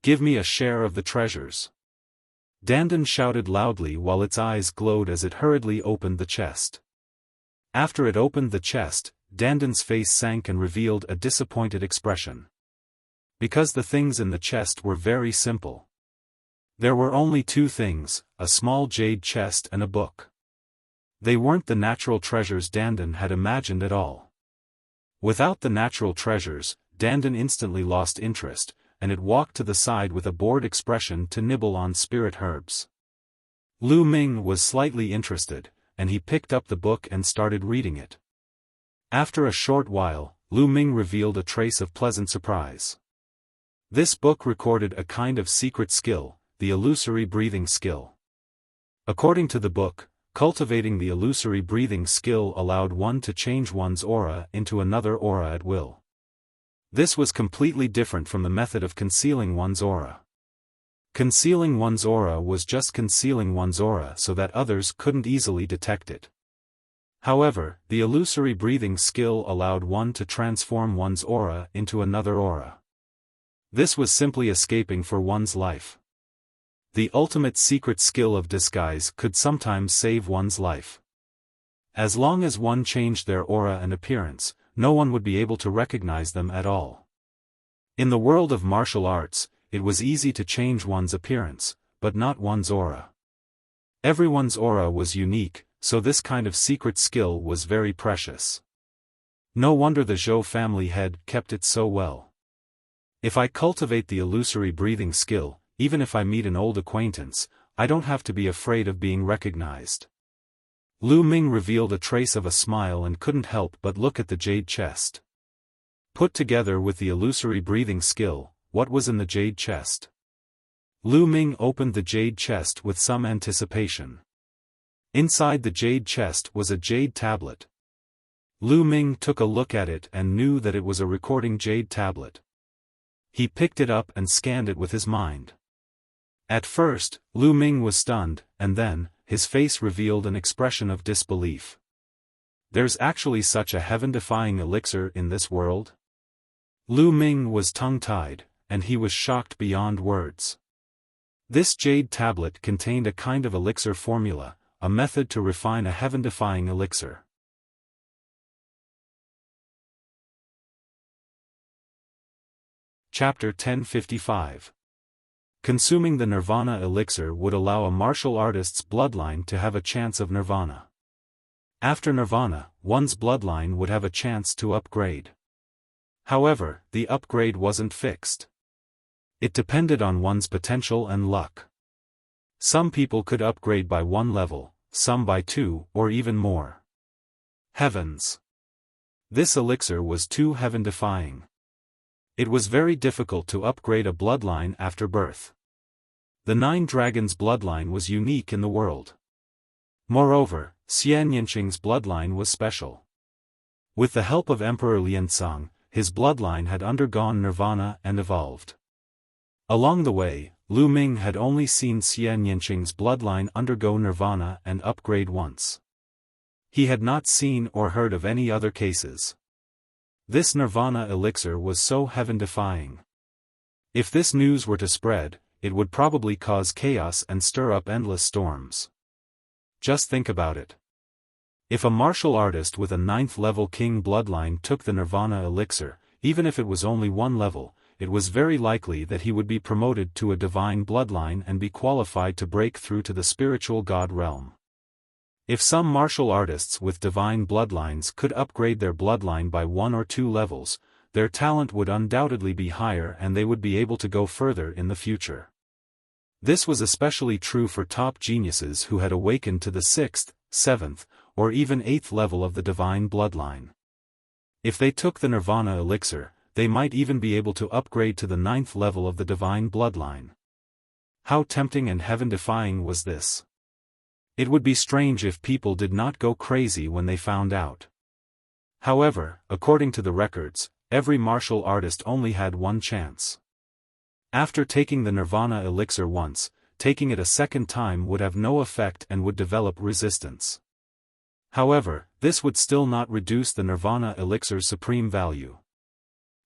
Give me a share of the treasures. Dandan shouted loudly while its eyes glowed as it hurriedly opened the chest. After it opened the chest, Dandan's face sank and revealed a disappointed expression. Because the things in the chest were very simple. There were only 2 things, a small jade chest and a book. They weren't the natural treasures Dandan had imagined at all. Without the natural treasures, Dandan instantly lost interest, and it walked to the side with a bored expression to nibble on spirit herbs. Lu Ming was slightly interested, and he picked up the book and started reading it. After a short while, Lu Ming revealed a trace of pleasant surprise. This book recorded a kind of secret skill, the illusory breathing skill. According to the book, cultivating the illusory breathing skill allowed one to change one's aura into another aura at will. This was completely different from the method of concealing one's aura. Concealing one's aura was just concealing one's aura so that others couldn't easily detect it. However, the illusory breathing skill allowed one to transform one's aura into another aura. This was simply escaping for one's life. The ultimate secret skill of disguise could sometimes save one's life. As long as one changed their aura and appearance, no one would be able to recognize them at all. In the world of martial arts, it was easy to change one's appearance, but not one's aura. Everyone's aura was unique, so this kind of secret skill was very precious. No wonder the Zhou family head kept it so well. If I cultivate the illusory breathing skill, even if I meet an old acquaintance, I don't have to be afraid of being recognized. Lu Ming revealed a trace of a smile and couldn't help but look at the jade chest. Put together with the illusory breathing skill, what was in the jade chest? Lu Ming opened the jade chest with some anticipation. Inside the jade chest was a jade tablet. Lu Ming took a look at it and knew that it was a recording jade tablet. He picked it up and scanned it with his mind. At first, Lu Ming was stunned, and then, his face revealed an expression of disbelief. There's actually such a heaven-defying elixir in this world? Lu Ming was tongue-tied, and he was shocked beyond words. This jade tablet contained a kind of elixir formula, a method to refine a heaven-defying elixir. Chapter 1055. Consuming the Nirvana elixir would allow a martial artist's bloodline to have a chance of Nirvana. After Nirvana, one's bloodline would have a chance to upgrade. However, the upgrade wasn't fixed. It depended on one's potential and luck. Some people could upgrade by 1 level, some by 2, or even more. Heavens! This elixir was too heaven-defying. It was very difficult to upgrade a bloodline after birth. The 9 Dragons' bloodline was unique in the world. Moreover, Xian Yinqing's bloodline was special. With the help of Emperor Liansong, his bloodline had undergone Nirvana and evolved. Along the way, Lu Ming had only seen Xian Yinqing's bloodline undergo Nirvana and upgrade once. He had not seen or heard of any other cases. This Nirvana elixir was so heaven-defying. If this news were to spread, it would probably cause chaos and stir up endless storms. Just think about it. If a martial artist with a 9th-level king bloodline took the Nirvana elixir, even if it was only 1 level, it was very likely that he would be promoted to a divine bloodline and be qualified to break through to the spiritual god realm. If some martial artists with divine bloodlines could upgrade their bloodline by 1 or 2 levels, their talent would undoubtedly be higher and they would be able to go further in the future. This was especially true for top geniuses who had awakened to the 6th, 7th, or even 8th level of the divine bloodline. If they took the Nirvana elixir, they might even be able to upgrade to the 9th level of the divine bloodline. How tempting and heaven-defying was this? It would be strange if people did not go crazy when they found out. However, according to the records, every martial artist only had 1 chance. After taking the Nirvana elixir once, taking it a second time would have no effect and would develop resistance. However, this would still not reduce the Nirvana elixir's supreme value.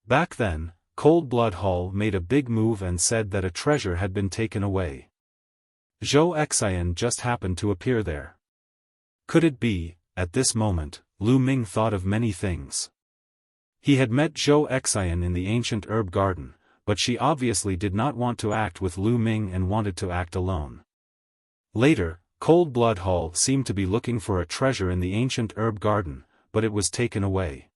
Back then, Cold Blood Hall made a big move and said that a treasure had been taken away. Zhou Xian just happened to appear there. Could it be? At this moment, Lu Ming thought of many things. He had met Zhou Xian in the ancient herb garden, but she obviously did not want to act with Lu Ming and wanted to act alone. Later, Cold Blood Hall seemed to be looking for a treasure in the ancient herb garden, but it was taken away.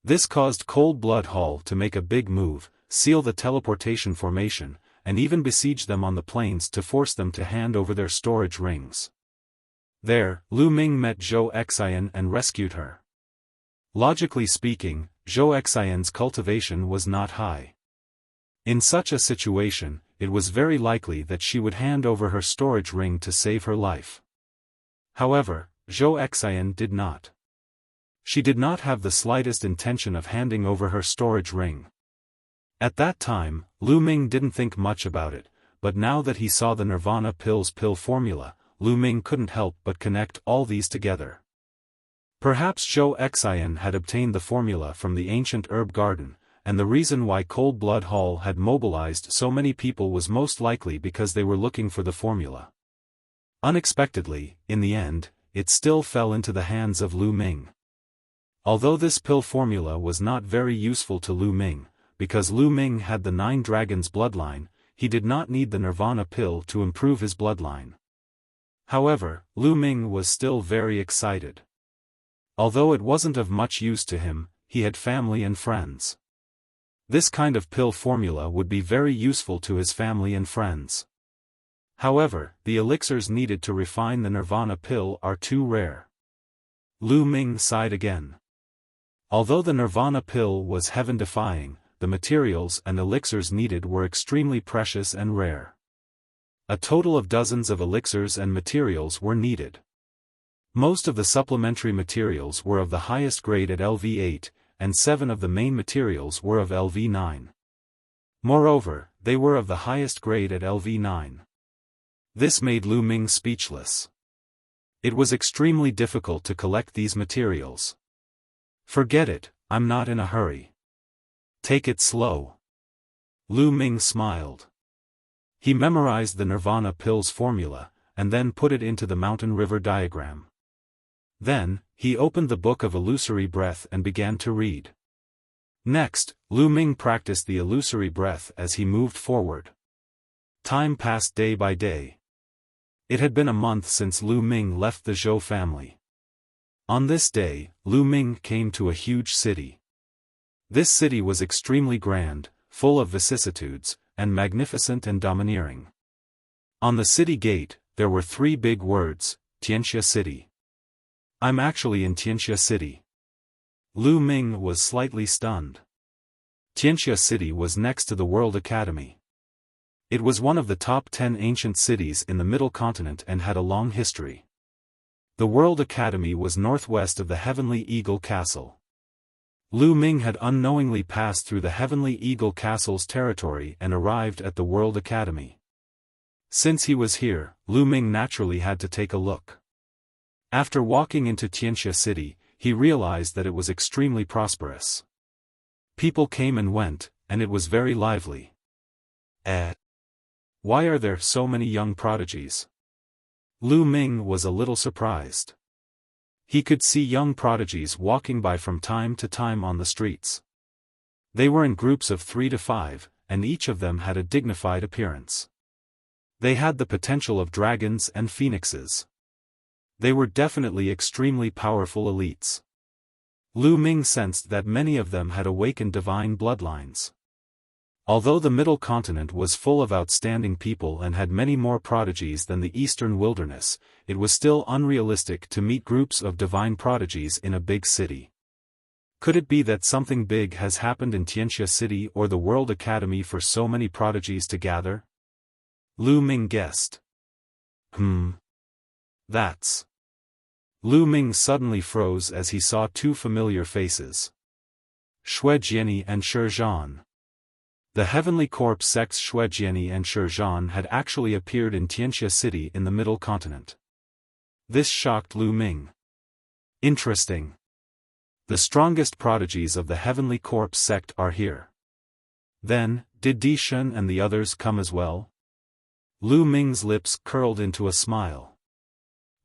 This caused Cold Blood Hall to make a big move, seal the teleportation formation, and even besiege them on the plains to force them to hand over their storage rings. There, Lu Ming met Zhou Xian and rescued her. Logically speaking, Zhou Xian's cultivation was not high. In such a situation, it was very likely that she would hand over her storage ring to save her life. However, Zhou Xian did not. She did not have the slightest intention of handing over her storage ring. At that time, Lu Ming didn't think much about it, but now that he saw the Nirvana Pills pill formula, Lu Ming couldn't help but connect all these together. Perhaps Zhou Xian had obtained the formula from the ancient herb garden, and the reason why Cold Blood Hall had mobilized so many people was most likely because they were looking for the formula. Unexpectedly, in the end, it still fell into the hands of Lu Ming. Although this pill formula was not very useful to Lu Ming, because Lu Ming had the 9 dragons bloodline, he did not need the Nirvana pill to improve his bloodline. However, Lu Ming was still very excited. Although it wasn't of much use to him, he had family and friends. This kind of pill formula would be very useful to his family and friends. However, the elixirs needed to refine the Nirvana pill are too rare. Lu Ming sighed again. Although the Nirvana pill was heaven-defying, the materials and elixirs needed were extremely precious and rare. A total of dozens of elixirs and materials were needed. Most of the supplementary materials were of the highest grade at LV8, and 7 of the main materials were of LV9. Moreover, they were of the highest grade at LV9. This made Lu Ming speechless. It was extremely difficult to collect these materials. Forget it, I'm not in a hurry. Take it slow. Lu Ming smiled. He memorized the Nirvana Pills formula, and then put it into the mountain river diagram. Then, he opened the Book of Illusory Breath and began to read. Next, Lu Ming practiced the illusory breath as he moved forward. Time passed day by day. It had been a month since Lu Ming left the Zhou family. On this day, Lu Ming came to a huge city. This city was extremely grand, full of vicissitudes, and magnificent and domineering. On the city gate, there were 3 big words, Tianxia City. I'm actually in Tianxia City. Lu Ming was slightly stunned. Tianxia City was next to the World Academy. It was one of the top 10 ancient cities in the Middle Continent and had a long history. The World Academy was northwest of the Heavenly Eagle Castle. Lu Ming had unknowingly passed through the Heavenly Eagle Castle's territory and arrived at the World Academy. Since he was here, Lu Ming naturally had to take a look. After walking into Tianxia City, he realized that it was extremely prosperous. People came and went, and it was very lively. Why are there so many young prodigies? Lu Ming was a little surprised. He could see young prodigies walking by from time to time on the streets. They were in groups of 3 to 5, and each of them had a dignified appearance. They had the potential of dragons and phoenixes. They were definitely extremely powerful elites. Lu Ming sensed that many of them had awakened divine bloodlines. Although the Middle Continent was full of outstanding people and had many more prodigies than the Eastern Wilderness, it was still unrealistic to meet groups of divine prodigies in a big city. Could it be that something big has happened in Tianxia City or the World Academy for so many prodigies to gather? Lu Ming guessed. That's... Lu Ming suddenly froze as he saw 2 familiar faces. Xue Jiani and Shi Zhan. The Heavenly Corpse sects Xue Jiani and Shi Zhan had actually appeared in Tianxia City in the Middle Continent. This shocked Lu Ming. Interesting. The strongest prodigies of the Heavenly Corpse sect are here. Then, did Di Shun and the others come as well? Lu Ming's lips curled into a smile.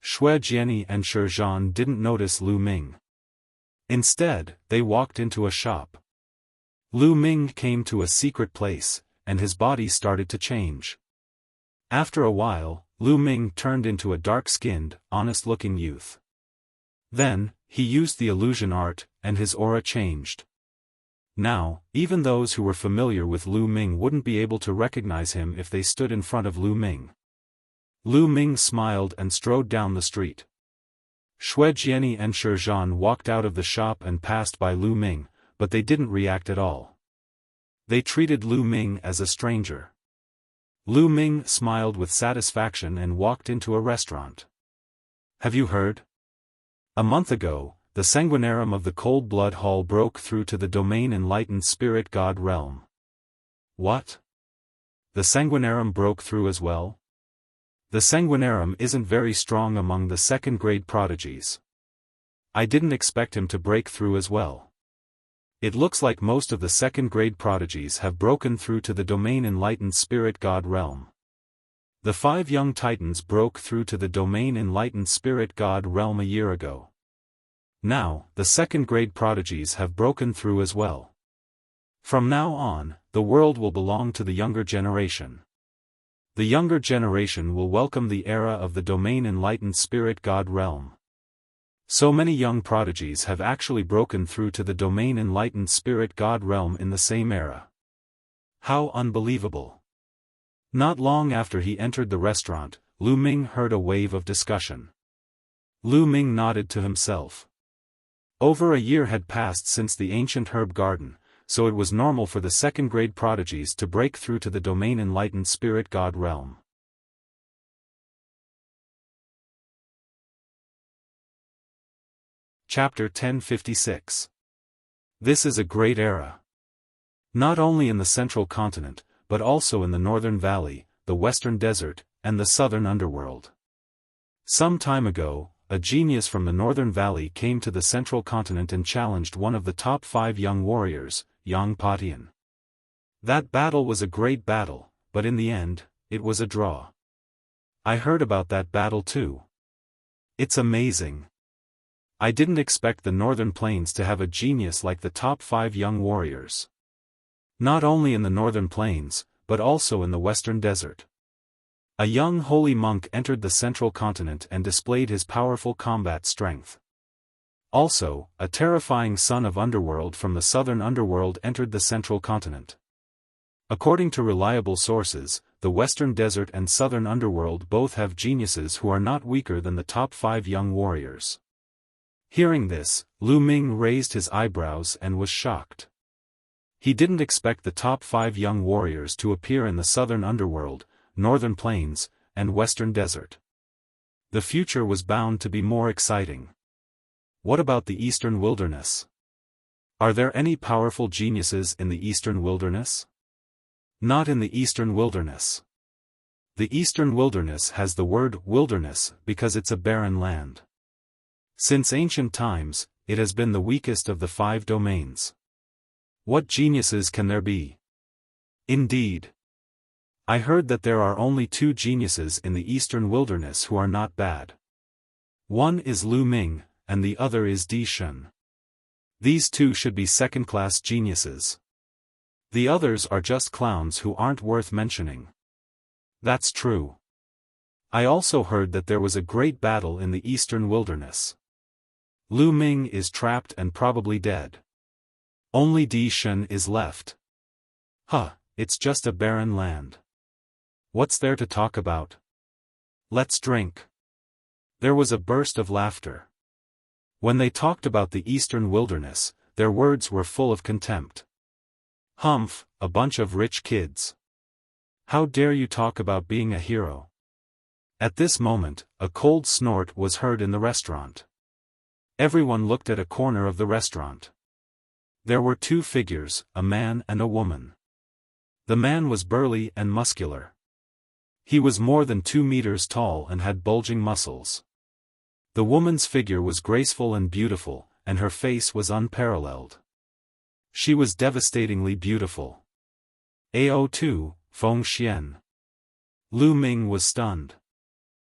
Xue Jiani and Shi Zhan didn't notice Lu Ming. Instead, they walked into a shop. Lu Ming came to a secret place, and his body started to change. After a while, Lu Ming turned into a dark-skinned, honest-looking youth. Then, he used the illusion art, and his aura changed. Now, even those who were familiar with Lu Ming wouldn't be able to recognize him if they stood in front of Lu Ming. Lu Ming smiled and strode down the street. Xue Jiani and Shi Zhan walked out of the shop and passed by Lu Ming, but they didn't react at all. They treated Lu Ming as a stranger. Lu Ming smiled with satisfaction and walked into a restaurant. Have you heard? A month ago, the sanguinarum of the Cold Blood Hall broke through to the domain enlightened spirit god realm. What? The sanguinarum broke through as well? The sanguinarum isn't very strong among the second-grade prodigies. I didn't expect him to break through as well. It looks like most of the second-grade prodigies have broken through to the domain enlightened spirit god realm. The 5 young titans broke through to the domain enlightened spirit god realm a year ago. Now, the second-grade prodigies have broken through as well. From now on, the world will belong to the younger generation. The younger generation will welcome the era of the domain enlightened spirit god realm. So many young prodigies have actually broken through to the domain enlightened spirit god realm in the same era. How unbelievable! Not long after he entered the restaurant, Lu Ming heard a wave of discussion. Lu Ming nodded to himself. Over a year had passed since the ancient herb garden, so it was normal for the second-grade prodigies to break through to the domain enlightened spirit god realm. Chapter 1056. This is a great era. Not only in the central continent, but also in the northern valley, the western desert, and the southern underworld. Some time ago, a genius from the northern valley came to the central continent and challenged one of the top 5 young warriors, Yang Patian. That battle was a great battle, but in the end, it was a draw. I heard about that battle too. It's amazing. I didn't expect the northern plains to have a genius like the top 5 young warriors. Not only in the northern plains, but also in the western desert. A young holy monk entered the central continent and displayed his powerful combat strength. Also, a terrifying son of underworld from the southern underworld entered the central continent. According to reliable sources, the western desert and southern underworld both have geniuses who are not weaker than the top 5 young warriors. Hearing this, Lu Ming raised his eyebrows and was shocked. He didn't expect the top 5 young warriors to appear in the southern underworld, northern plains, and western desert. The future was bound to be more exciting. What about the eastern wilderness? Are there any powerful geniuses in the eastern wilderness? Not in the eastern wilderness. The eastern wilderness has the word wilderness because it's a barren land. Since ancient times, it has been the weakest of the 5 domains. What geniuses can there be? Indeed. I heard that there are only 2 geniuses in the eastern wilderness who are not bad. One is Lu Ming, and the other is Di Shun. These 2 should be second-class geniuses. The others are just clowns who aren't worth mentioning. That's true. I also heard that there was a great battle in the eastern wilderness. Lu Ming is trapped and probably dead. Only Di Shun is left. It's just a barren land. What's there to talk about? Let's drink. There was a burst of laughter. When they talked about the eastern wilderness, their words were full of contempt. Humph, a bunch of rich kids. How dare you talk about being a hero? At this moment, a cold snort was heard in the restaurant. Everyone looked at a corner of the restaurant. There were 2 figures, a man and a woman. The man was burly and muscular. He was more than 2 meters tall and had bulging muscles. The woman's figure was graceful and beautiful, and her face was unparalleled. She was devastatingly beautiful. AO2, Feng Xian. Lu Ming was stunned.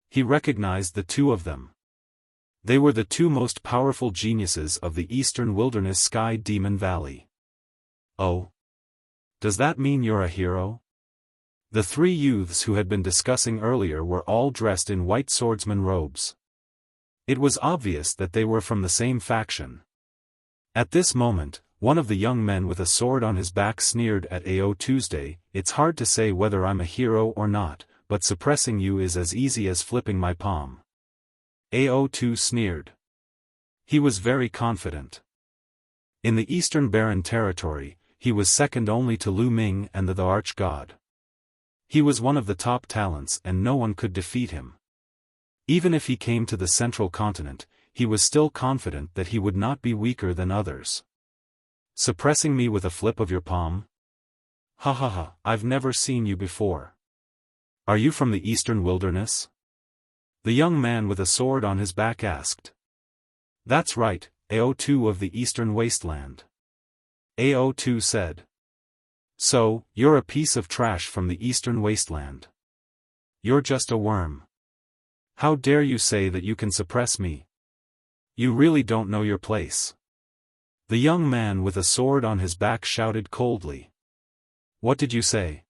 He recognized the 2 of them. They were the 2 most powerful geniuses of the eastern wilderness Sky Demon Valley. Oh? Does that mean you're a hero? The 3 youths who had been discussing earlier were all dressed in white swordsman robes. It was obvious that they were from the same faction. At this moment, one of the young men with a sword on his back sneered at AO Tuesday, "It's hard to say whether I'm a hero or not, but suppressing you is as easy as flipping my palm." AO2 sneered. He was very confident. In the Eastern Barren Territory, he was second only to Lu Ming and the Arch-God. He was one of the top talents and no one could defeat him. Even if he came to the Central Continent, he was still confident that he would not be weaker than others. Suppressing me with a flip of your palm? Ha ha ha, I've never seen you before. Are you from the eastern wilderness? The young man with a sword on his back asked. That's right, AO2 of the eastern wasteland. AO2 said. So, you're a piece of trash from the eastern wasteland. You're just a worm. How dare you say that you can suppress me? You really don't know your place. The young man with a sword on his back shouted coldly. What did you say?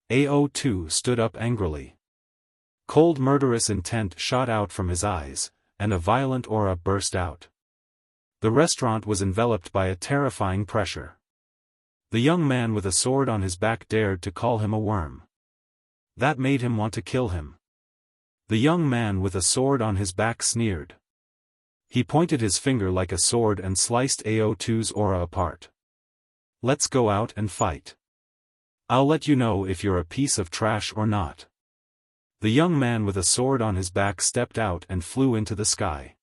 AO2 stood up angrily. Cold murderous intent shot out from his eyes, and a violent aura burst out. The restaurant was enveloped by a terrifying pressure. The young man with a sword on his back dared to call him a worm. That made him want to kill him. The young man with a sword on his back sneered. He pointed his finger like a sword and sliced AO2's aura apart. Let's go out and fight. I'll let you know if you're a piece of trash or not. The young man with a sword on his back stepped out and flew into the sky.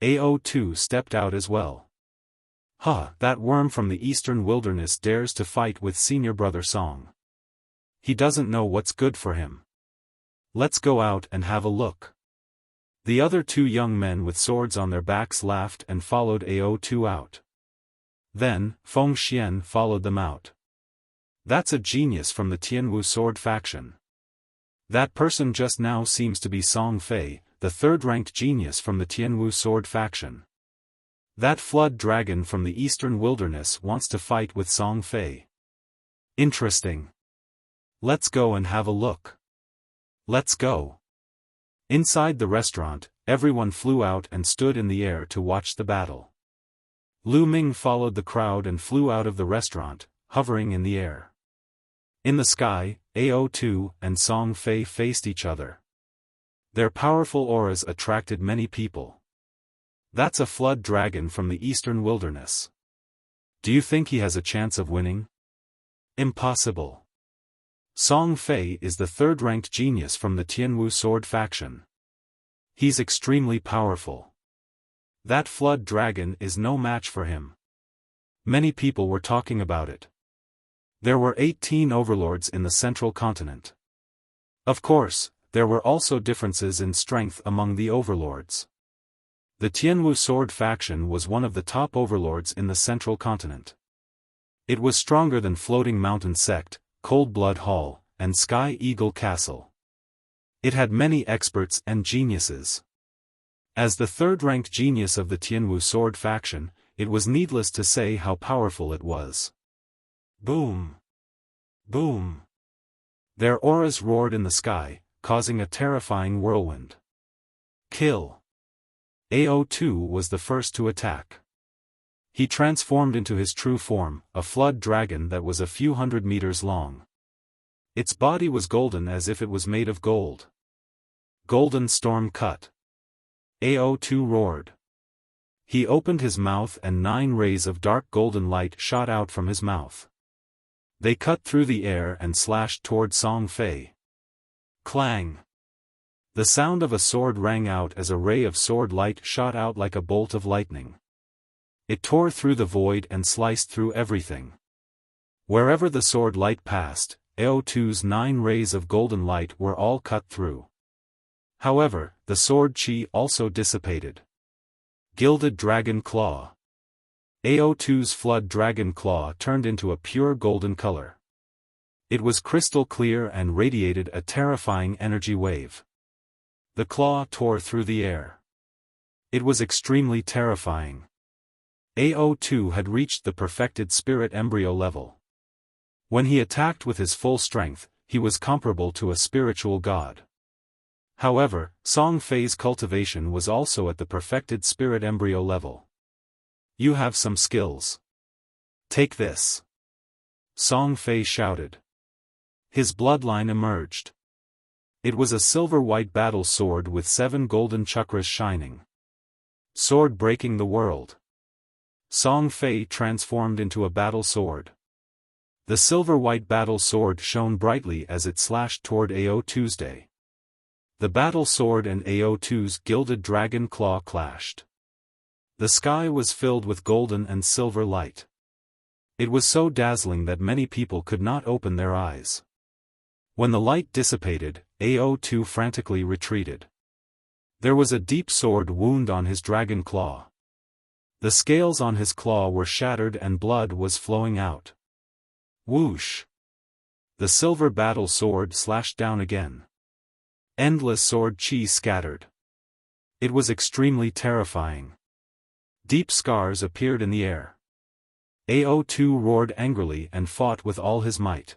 AO2 stepped out as well. That worm from the eastern wilderness dares to fight with senior brother Song. He doesn't know what's good for him. Let's go out and have a look. The other two young men with swords on their backs laughed and followed AO2 out. Then, Feng Xian followed them out. That's a genius from the Tianwu sword faction. That person just now seems to be Song Fei, the third-ranked genius from the Tianwu sword faction. That flood dragon from the eastern wilderness wants to fight with Song Fei. Interesting. Let's go and have a look. Let's go. Inside the restaurant, everyone flew out and stood in the air to watch the battle. Lu Ming followed the crowd and flew out of the restaurant, hovering in the air. In the sky, AO2 and Song Fei faced each other. Their powerful auras attracted many people. That's a flood dragon from the eastern wilderness. Do you think he has a chance of winning? Impossible. Song Fei is the third-ranked genius from the Tianwu sword faction. He's extremely powerful. That flood dragon is no match for him. Many people were talking about it. There were 18 overlords in the central continent. Of course, there were also differences in strength among the overlords. The Tianwu sword faction was one of the top overlords in the central continent. It was stronger than Floating Mountain Sect, Cold Blood Hall, and Sky Eagle Castle. It had many experts and geniuses. As the third-ranked genius of the Tianwu sword faction, it was needless to say how powerful it was. Boom! Boom! Their auras roared in the sky, causing a terrifying whirlwind. Kill! AO2 was the first to attack. He transformed into his true form, a flood dragon that was a few hundred meters long. Its body was golden as if it was made of gold. Golden Storm Cut. AO2 roared. He opened his mouth and 9 rays of dark golden light shot out from his mouth. They cut through the air and slashed toward Song Fei. Clang! The sound of a sword rang out as a ray of sword light shot out like a bolt of lightning. It tore through the void and sliced through everything. Wherever the sword light passed, AO2's 9 rays of golden light were all cut through. However, the sword chi also dissipated. Gilded Dragon Claw. AO2's Flood Dragon Claw turned into a pure golden color. It was crystal clear and radiated a terrifying energy wave. The claw tore through the air. It was extremely terrifying. AO2 had reached the perfected spirit embryo level. When he attacked with his full strength, he was comparable to a spiritual god. However, Song Fei's cultivation was also at the perfected spirit embryo level. You have some skills. Take this. Song Fei shouted. His bloodline emerged. It was a silver-white battle sword with 7 golden chakras shining. Sword breaking the world. Song Fei transformed into a battle sword. The silver-white battle sword shone brightly as it slashed toward AO Tuesday. The battle sword and Ao2's gilded dragon claw clashed. The sky was filled with golden and silver light. It was so dazzling that many people could not open their eyes. When the light dissipated, Ao2 frantically retreated. There was a deep sword wound on his dragon claw. The scales on his claw were shattered and blood was flowing out. Whoosh! The silver battle sword slashed down again. Endless sword chi scattered. It was extremely terrifying. Deep scars appeared in the air. Ao2 roared angrily and fought with all his might.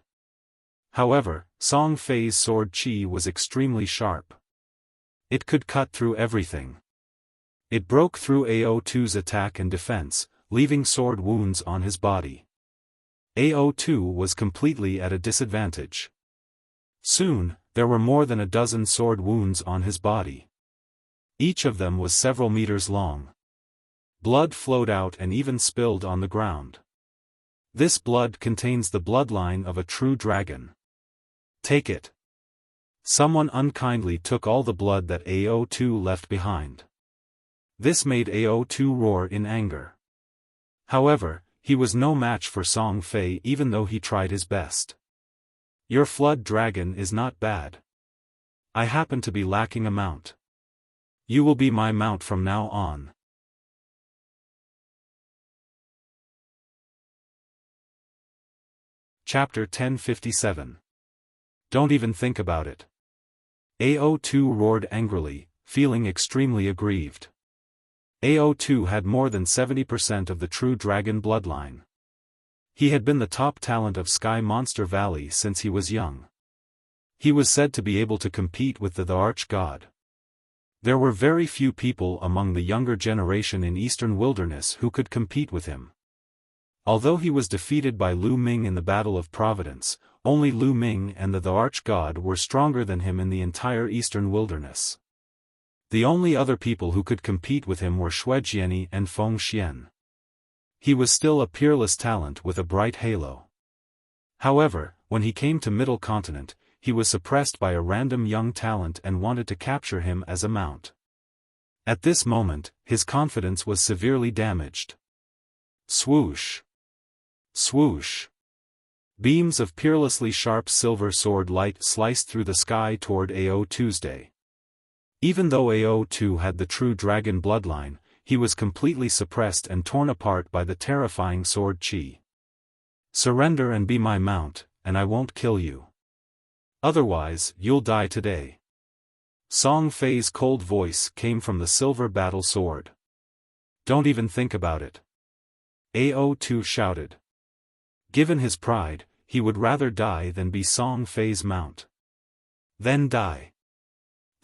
However, Song Fei's sword chi was extremely sharp. It could cut through everything. It broke through Ao2's attack and defense, leaving sword wounds on his body. Ao2 was completely at a disadvantage. Soon, there were more than a dozen sword wounds on his body. Each of them was several meters long. Blood flowed out and even spilled on the ground. This blood contains the bloodline of a true dragon. Take it. Someone unkindly took all the blood that Ao2 left behind. This made Ao2 roar in anger. However, he was no match for Song Fei even though he tried his best. Your flood dragon is not bad. I happen to be lacking a mount. You will be my mount from now on. Chapter 1057. Don't even think about it. Ao2 roared angrily, feeling extremely aggrieved. Ao2 had more than 70% of the true dragon bloodline. He had been the top talent of Sky Monster Valley since he was young. He was said to be able to compete with the Arch-God. There were very few people among the younger generation in Eastern Wilderness who could compete with him. Although he was defeated by Lu Ming in the Battle of Providence, only Lu Ming and the Arch-God were stronger than him in the entire Eastern Wilderness. The only other people who could compete with him were Xuejiani and Feng Xian. He was still a peerless talent with a bright halo. However, when he came to Middle Continent, he was suppressed by a random young talent and wanted to capture him as a mount. At this moment, his confidence was severely damaged. Swoosh! Swoosh! Beams of peerlessly sharp silver sword light sliced through the sky toward Ao2's day. Even though Ao2 had the true dragon bloodline, he was completely suppressed and torn apart by the terrifying sword chi. Surrender and be my mount, and I won't kill you. Otherwise, you'll die today. Song Fei's cold voice came from the silver battle sword. Don't even think about it. Ao2 shouted. Given his pride, he would rather die than be Song Fei's mount. Then die.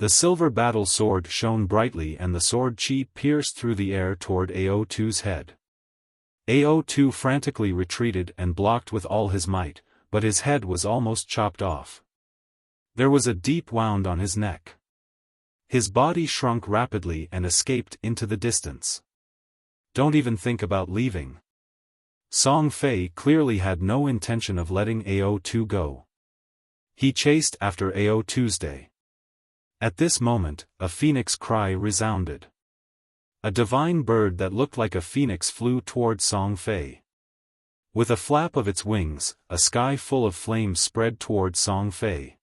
The silver battle sword shone brightly and the sword chi pierced through the air toward Ao2's head. Ao2 frantically retreated and blocked with all his might, but his head was almost chopped off. There was a deep wound on his neck. His body shrunk rapidly and escaped into the distance. Don't even think about leaving. Song Fei clearly had no intention of letting Ao2 go. He chased after Ao2's day. At this moment, a phoenix cry resounded. A divine bird that looked like a phoenix flew toward Song Fei. With a flap of its wings, a sky full of flames spread toward Song Fei.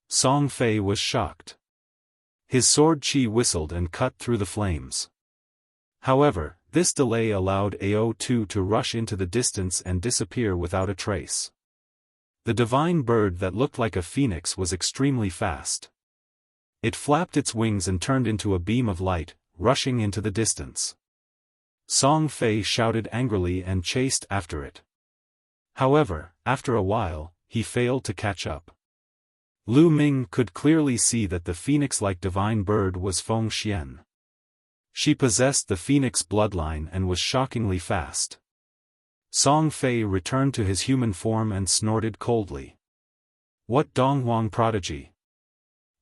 Song Fei was shocked. His sword chi whistled and cut through the flames. However, this delay allowed Ao2 to rush into the distance and disappear without a trace. The divine bird that looked like a phoenix was extremely fast. It flapped its wings and turned into a beam of light, rushing into the distance. Song Fei shouted angrily and chased after it. However, after a while, he failed to catch up. Lu Ming could clearly see that the phoenix-like divine bird was Feng Xian. She possessed the phoenix bloodline and was shockingly fast. Song Fei returned to his human form and snorted coldly. What Donghuang prodigy?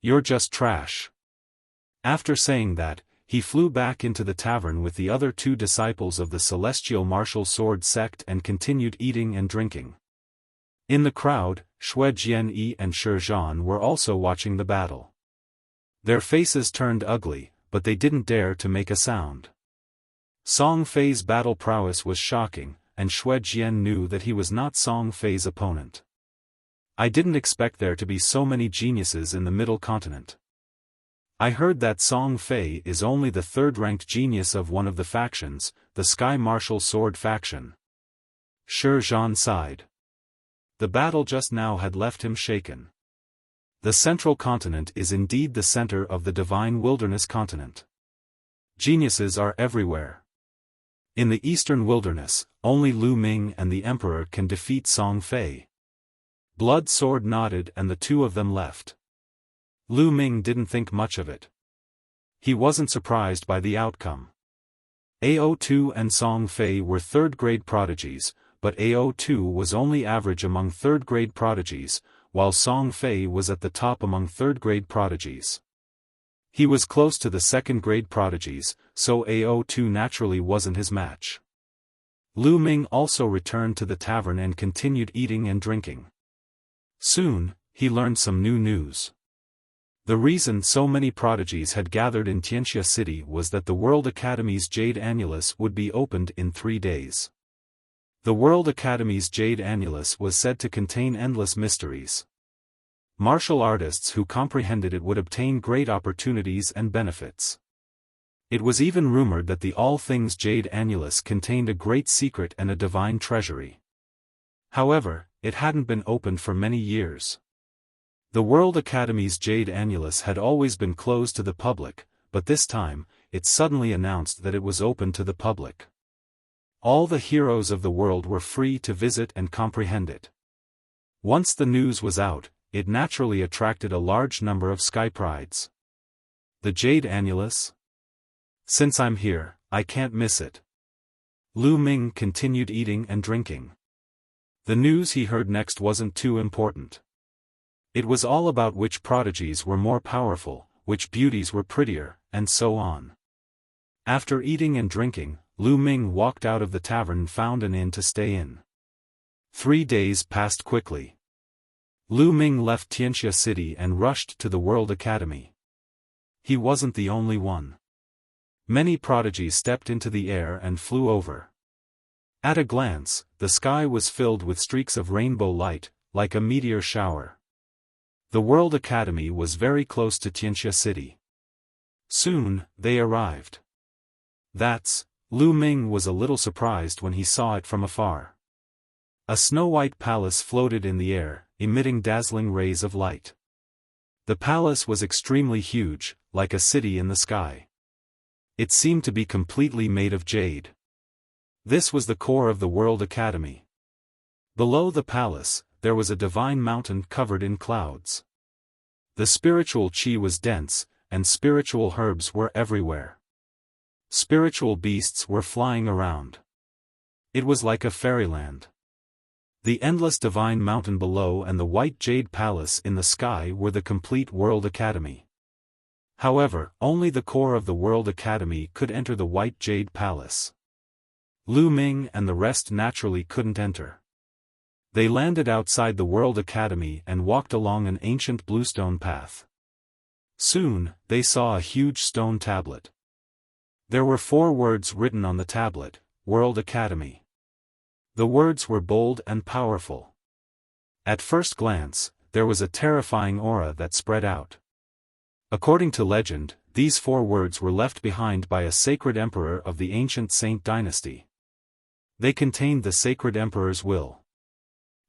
You're just trash. After saying that, he flew back into the tavern with the other two disciples of the celestial martial sword sect and continued eating and drinking. In the crowd, Xuejianyi and Shi Zhan were also watching the battle. Their faces turned ugly, but they didn't dare to make a sound. Song Fei's battle prowess was shocking, and Xue Jian knew that he was not Song Fei's opponent. I didn't expect there to be so many geniuses in the Middle Continent. I heard that Song Fei is only the third-ranked genius of one of the factions, the Sky Martial Sword faction. Shi Zhan sighed. The battle just now had left him shaken. The Central Continent is indeed the center of the Divine Wilderness continent. Geniuses are everywhere. In the Eastern Wilderness, only Lu Ming and the Emperor can defeat Song Fei. Blood Sword nodded and the two of them left. Lu Ming didn't think much of it. He wasn't surprised by the outcome. AO2 and Song Fei were third-grade prodigies, but AO2 was only average among third-grade prodigies, while Song Fei was at the top among third-grade prodigies. He was close to the second-grade prodigies, so AO2 naturally wasn't his match. Lu Ming also returned to the tavern and continued eating and drinking. Soon, he learned some new news. The reason so many prodigies had gathered in Tianxia City was that the World Academy's Jade Annulus would be opened in 3 days. The World Academy's Jade Annulus was said to contain endless mysteries. Martial artists who comprehended it would obtain great opportunities and benefits. It was even rumored that the All Things Jade Annulus contained a great secret and a divine treasury. However, it hadn't been opened for many years. The World Academy's Jade Annulus had always been closed to the public, but this time, it suddenly announced that it was open to the public. All the heroes of the world were free to visit and comprehend it. Once the news was out, it naturally attracted a large number of sky prides. The Jade Annulus? Since I'm here, I can't miss it. Lu Ming continued eating and drinking. The news he heard next wasn't too important. It was all about which prodigies were more powerful, which beauties were prettier, and so on. After eating and drinking, Lu Ming walked out of the tavern and found an inn to stay in. 3 days passed quickly. Lu Ming left Tianxia City and rushed to the World Academy. He wasn't the only one. Many prodigies stepped into the air and flew over. At a glance, the sky was filled with streaks of rainbow light, like a meteor shower. The World Academy was very close to Tianxia City. Soon, they arrived. Lu Ming was a little surprised when he saw it from afar. A snow-white palace floated in the air, emitting dazzling rays of light. The palace was extremely huge, like a city in the sky. It seemed to be completely made of jade. This was the core of the World Academy. Below the palace, there was a divine mountain covered in clouds. The spiritual qi was dense, and spiritual herbs were everywhere. Spiritual beasts were flying around. It was like a fairyland. The endless divine mountain below and the white jade palace in the sky were the complete World Academy. However, only the core of the World Academy could enter the white jade palace. Lu Ming and the rest naturally couldn't enter. They landed outside the World Academy and walked along an ancient bluestone path. Soon, they saw a huge stone tablet. There were 4 words written on the tablet, World Academy. The words were bold and powerful. At first glance, there was a terrifying aura that spread out. According to legend, these 4 words were left behind by a sacred emperor of the ancient Saint dynasty. They contained the sacred emperor's will.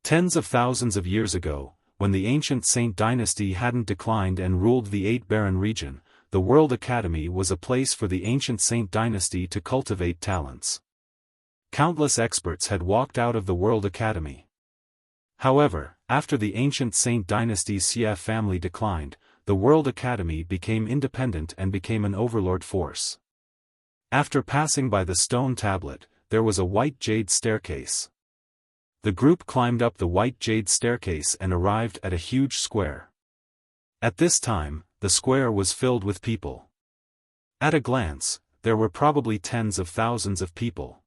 Tens of thousands of years ago, when the ancient Saint dynasty hadn't declined and ruled the 8-Baron region, the World Academy was a place for the ancient Saint dynasty to cultivate talents. Countless experts had walked out of the World Academy. However, after the ancient Saint dynasty's Xia family declined, the World Academy became independent and became an overlord force. After passing by the stone tablet, there was a white jade staircase. The group climbed up the white jade staircase and arrived at a huge square. At this time, the square was filled with people. At a glance, there were probably tens of thousands of people.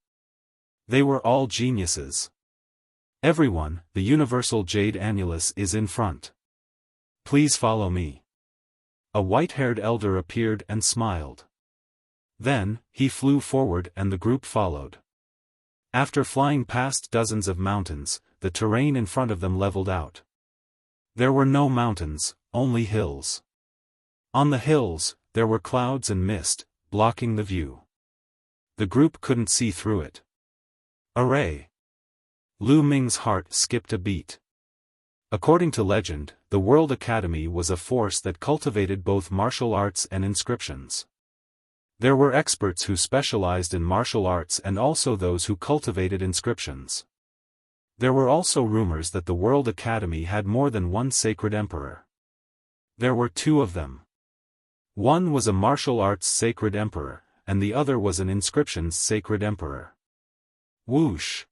They were all geniuses. Everyone, the universal Jade Annulus is in front. Please follow me. a white-haired elder appeared and smiled. Then, he flew forward and the group followed. After flying past dozens of mountains, the terrain in front of them leveled out. There were no mountains, only hills. On the hills, there were clouds and mist, blocking the view. The group couldn't see through it. Array! Lu Ming's heart skipped a beat. According to legend, the World Academy was a force that cultivated both martial arts and inscriptions. There were experts who specialized in martial arts and also those who cultivated inscriptions. There were also rumors that the World Academy had more than one sacred emperor. There were two of them. One was a martial arts sacred emperor, and the other was an inscriptions sacred emperor. Whoosh!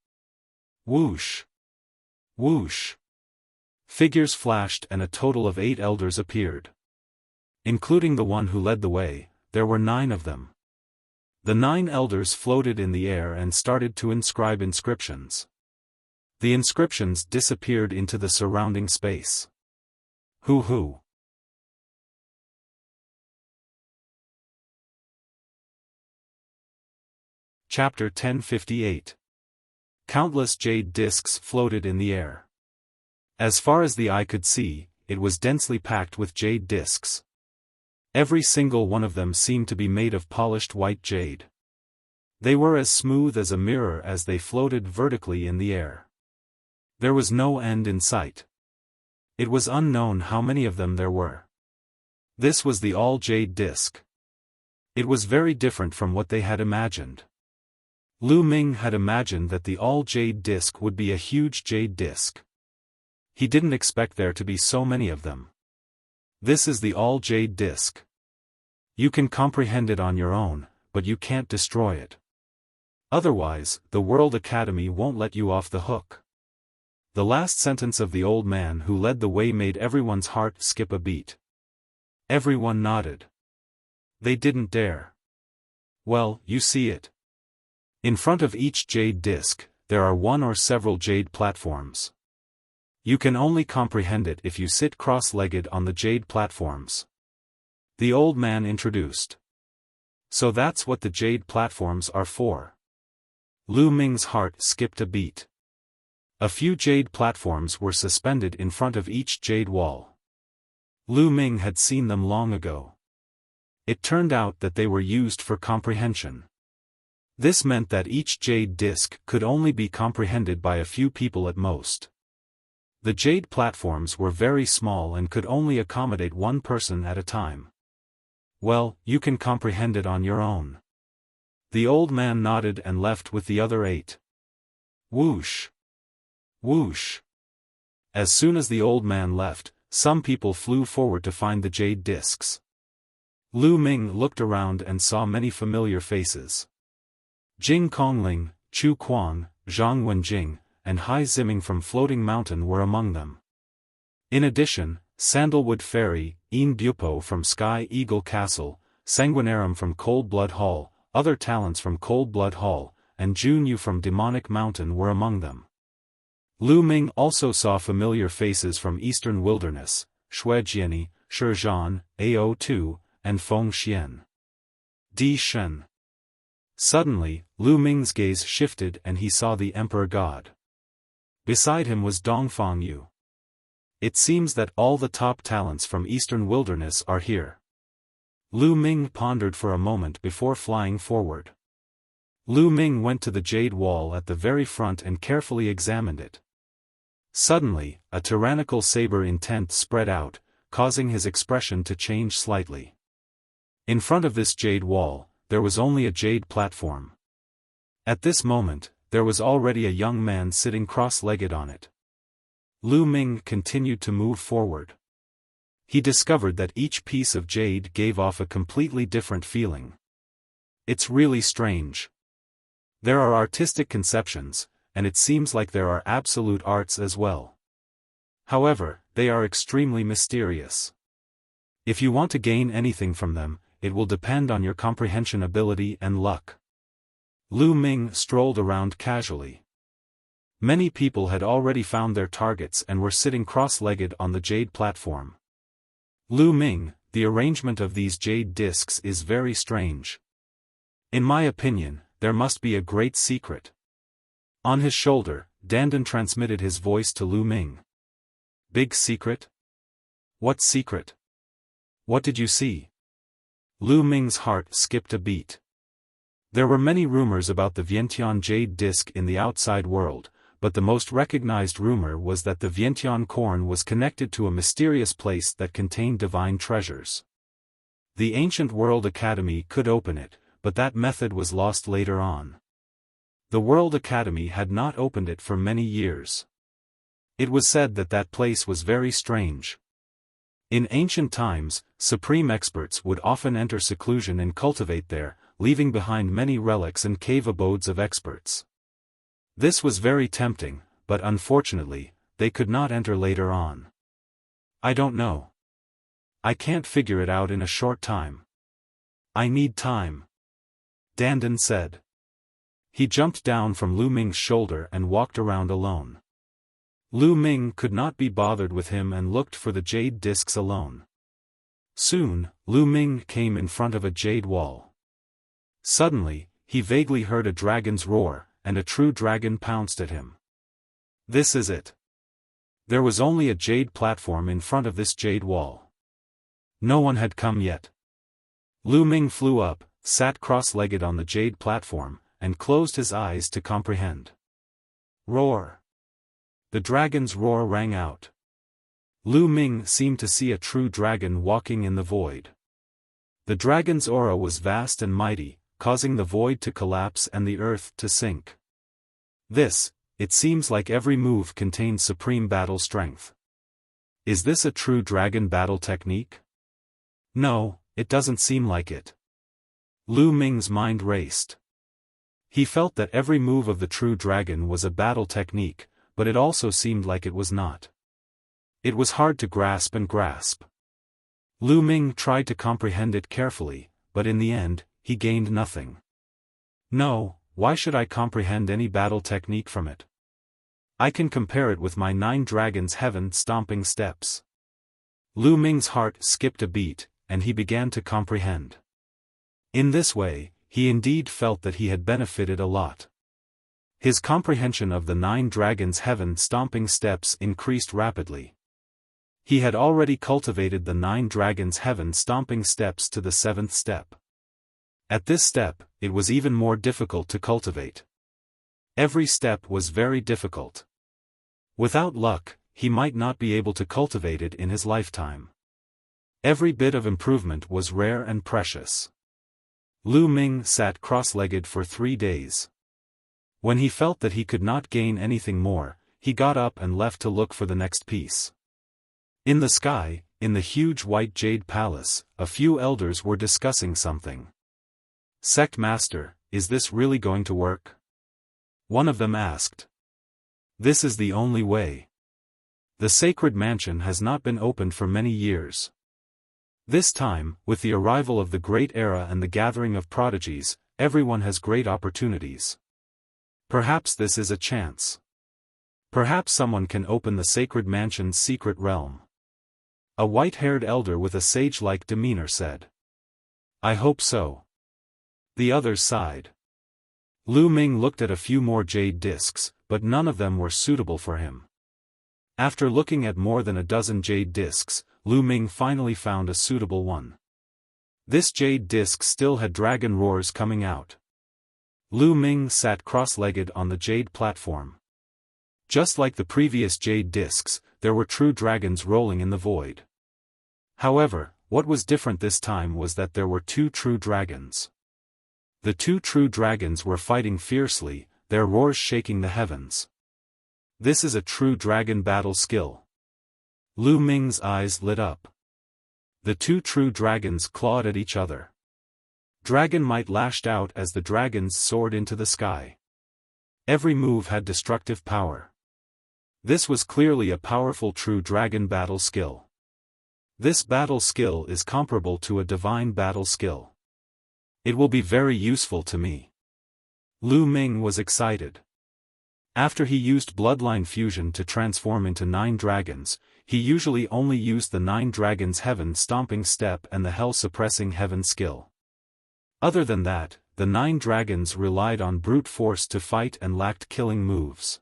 Whoosh! Whoosh! Figures flashed and a total of 8 elders appeared. Including the one who led the way, there were 9 of them. The 9 elders floated in the air and started to inscribe inscriptions. The inscriptions disappeared into the surrounding space. Hoo-hoo! Chapter 1058. Countless jade discs floated in the air. As far as the eye could see, it was densely packed with jade discs. Every single one of them seemed to be made of polished white jade. They were as smooth as a mirror as they floated vertically in the air. There was no end in sight. It was unknown how many of them there were. This was the all-jade disc. It was very different from what they had imagined. Lu Ming had imagined that the all-jade disc would be a huge jade disc. He didn't expect there to be so many of them. This is the all-jade disc. You can comprehend it on your own, but you can't destroy it. Otherwise, the World Academy won't let you off the hook. The last sentence of the old man who led the way made everyone's heart skip a beat. Everyone nodded. They didn't dare. Well, you see it. In front of each jade disc, there are one or several jade platforms. You can only comprehend it if you sit cross-legged on the jade platforms. The old man introduced. So that's what the jade platforms are for. Lu Ming's heart skipped a beat. A few jade platforms were suspended in front of each jade wall. Lu Ming had seen them long ago. It turned out that they were used for comprehension. This meant that each jade disc could only be comprehended by a few people at most. The jade platforms were very small and could only accommodate one person at a time. Well, you can comprehend it on your own. The old man nodded and left with the other 8. Whoosh! Whoosh! As soon as the old man left, some people flew forward to find the jade discs. Lu Ming looked around and saw many familiar faces. Jing Kongling, Chu Kuang, Zhang Wenjing, and Hai Ziming from Floating Mountain were among them. In addition, Sandalwood Fairy, Een Bupo from Sky Eagle Castle, Sanguinarum from Cold Blood Hall, other talents from Cold Blood Hall, and Junyu from Demonic Mountain were among them. Lu Ming also saw familiar faces from Eastern Wilderness, Shuejiani, Shizhan, Ao2, and Feng Xian. Di Shen. Suddenly, Lu Ming's gaze shifted and he saw the Emperor God. Beside him was Dongfang Yu. It seems that all the top talents from Eastern Wilderness are here. Lu Ming pondered for a moment before flying forward. Lu Ming went to the jade wall at the very front and carefully examined it. Suddenly, a tyrannical saber intent spread out, causing his expression to change slightly. In front of this jade wall, there was only a jade platform. At this moment, there was already a young man sitting cross-legged on it. Lu Ming continued to move forward. He discovered that each piece of jade gave off a completely different feeling. It's really strange. There are artistic conceptions, and it seems like there are absolute arts as well. However, they are extremely mysterious. If you want to gain anything from them, it will depend on your comprehension ability and luck. Lu Ming strolled around casually. Many people had already found their targets and were sitting cross-legged on the jade platform. Lu Ming, the arrangement of these jade discs is very strange. In my opinion, there must be a great secret. On his shoulder, Dandan transmitted his voice to Lu Ming. Big secret? What secret? What did you see? Lu Ming's heart skipped a beat. There were many rumors about the Vientiane jade disc in the outside world, but the most recognized rumor was that the Vientiane corn was connected to a mysterious place that contained divine treasures. The ancient World Academy could open it, but that method was lost later on. The World Academy had not opened it for many years. It was said that that place was very strange. In ancient times, supreme experts would often enter seclusion and cultivate there, leaving behind many relics and cave abodes of experts. This was very tempting, but unfortunately, they could not enter later on. I don't know. I can't figure it out in a short time. I need time. Dandan said. He jumped down from Lu Ming's shoulder and walked around alone. Lu Ming could not be bothered with him and looked for the jade discs alone. Soon, Lu Ming came in front of a jade wall. Suddenly, he vaguely heard a dragon's roar, and a true dragon pounced at him. This is it. There was only a jade platform in front of this jade wall. No one had come yet. Lu Ming flew up, sat cross-legged on the jade platform, and closed his eyes to comprehend. Roar! The dragon's roar rang out. Lu Ming seemed to see a true dragon walking in the void. The dragon's aura was vast and mighty, causing the void to collapse and the earth to sink. It seems like every move contains supreme battle strength. Is this a true dragon battle technique? No, it doesn't seem like it. Lu Ming's mind raced. He felt that every move of the true dragon was a battle technique, but it also seemed like it was not. It was hard to grasp. Lu Ming tried to comprehend it carefully, but in the end, he gained nothing. No, why should I comprehend any battle technique from it? I can compare it with my 9 dragons' heaven-stomping steps. Lu Ming's heart skipped a beat, and he began to comprehend. In this way, he indeed felt that he had benefited a lot. His comprehension of the 9 dragons' heaven-stomping steps increased rapidly. He had already cultivated the 9 dragons' heaven-stomping steps to the 7th step. At this step, it was even more difficult to cultivate. Every step was very difficult. Without luck, he might not be able to cultivate it in his lifetime. Every bit of improvement was rare and precious. Lu Ming sat cross-legged for 3 days. When he felt that he could not gain anything more, he got up and left to look for the next piece. In the sky, in the huge white jade palace, a few elders were discussing something. Sect Master, is this really going to work? One of them asked. This is the only way. The sacred mansion has not been opened for many years. This time, with the arrival of the great era and the gathering of prodigies, everyone has great opportunities. Perhaps this is a chance. Perhaps someone can open the sacred mansion's secret realm. A white-haired elder with a sage-like demeanor said. I hope so. The others sighed. Lu Ming looked at a few more jade discs, but none of them were suitable for him. After looking at more than a dozen jade discs, Lu Ming finally found a suitable one. This jade disc still had dragon roars coming out. Lu Ming sat cross-legged on the jade platform. Just like the previous jade discs, there were true dragons rolling in the void. However, what was different this time was that there were 2 true dragons. The 2 true dragons were fighting fiercely, their roars shaking the heavens. This is a true dragon battle skill. Lu Ming's eyes lit up. The 2 true dragons clawed at each other. Dragon might lashed out as the dragons soared into the sky. Every move had destructive power. This was clearly a powerful true dragon battle skill. This battle skill is comparable to a divine battle skill. It will be very useful to me. Lu Ming was excited. After he used bloodline fusion to transform into 9 dragons, he usually only used the 9 dragons heaven stomping step and the hell suppressing heaven skill. Other than that, the 9 dragons relied on brute force to fight and lacked killing moves.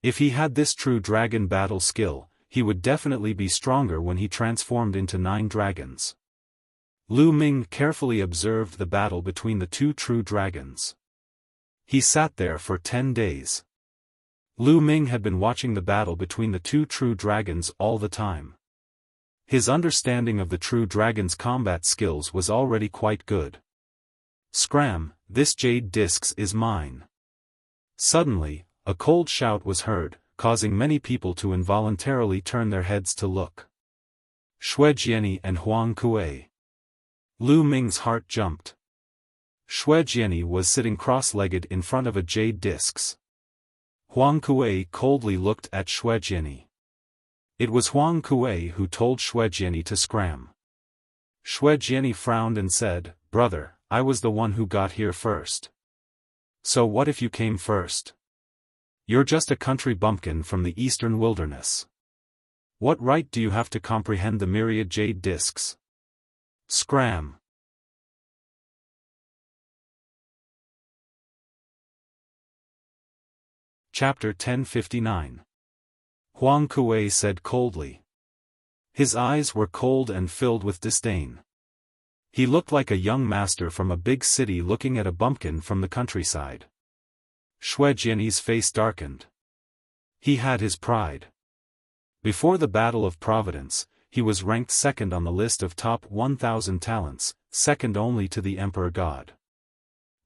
If he had this true dragon battle skill, he would definitely be stronger when he transformed into 9 dragons. Lu Ming carefully observed the battle between the 2 true dragons. He sat there for 10 days. Lu Ming had been watching the battle between the 2 true dragons all the time. His understanding of the true dragon's combat skills was already quite good. Scram, this jade discs is mine. Suddenly, a cold shout was heard, causing many people to involuntarily turn their heads to look. Shuejiani and Huang Kuei. Lu Ming's heart jumped. Shuejiani was sitting cross-legged in front of a jade discs. Huang Kuei coldly looked at Shuejiani. It was Huang Kuei who told Shuejiani to scram. Shuejiani frowned and said, "Brother, I was the one who got here first." "So what if you came first? You're just a country bumpkin from the eastern wilderness. What right do you have to comprehend the myriad jade discs?" Scram. Chapter 1059. Huang Kuei said coldly. His eyes were cold and filled with disdain. He looked like a young master from a big city looking at a bumpkin from the countryside. Shuejiani's face darkened. He had his pride. Before the Battle of Providence, he was ranked second on the list of top 1,000 talents, second only to the Emperor God.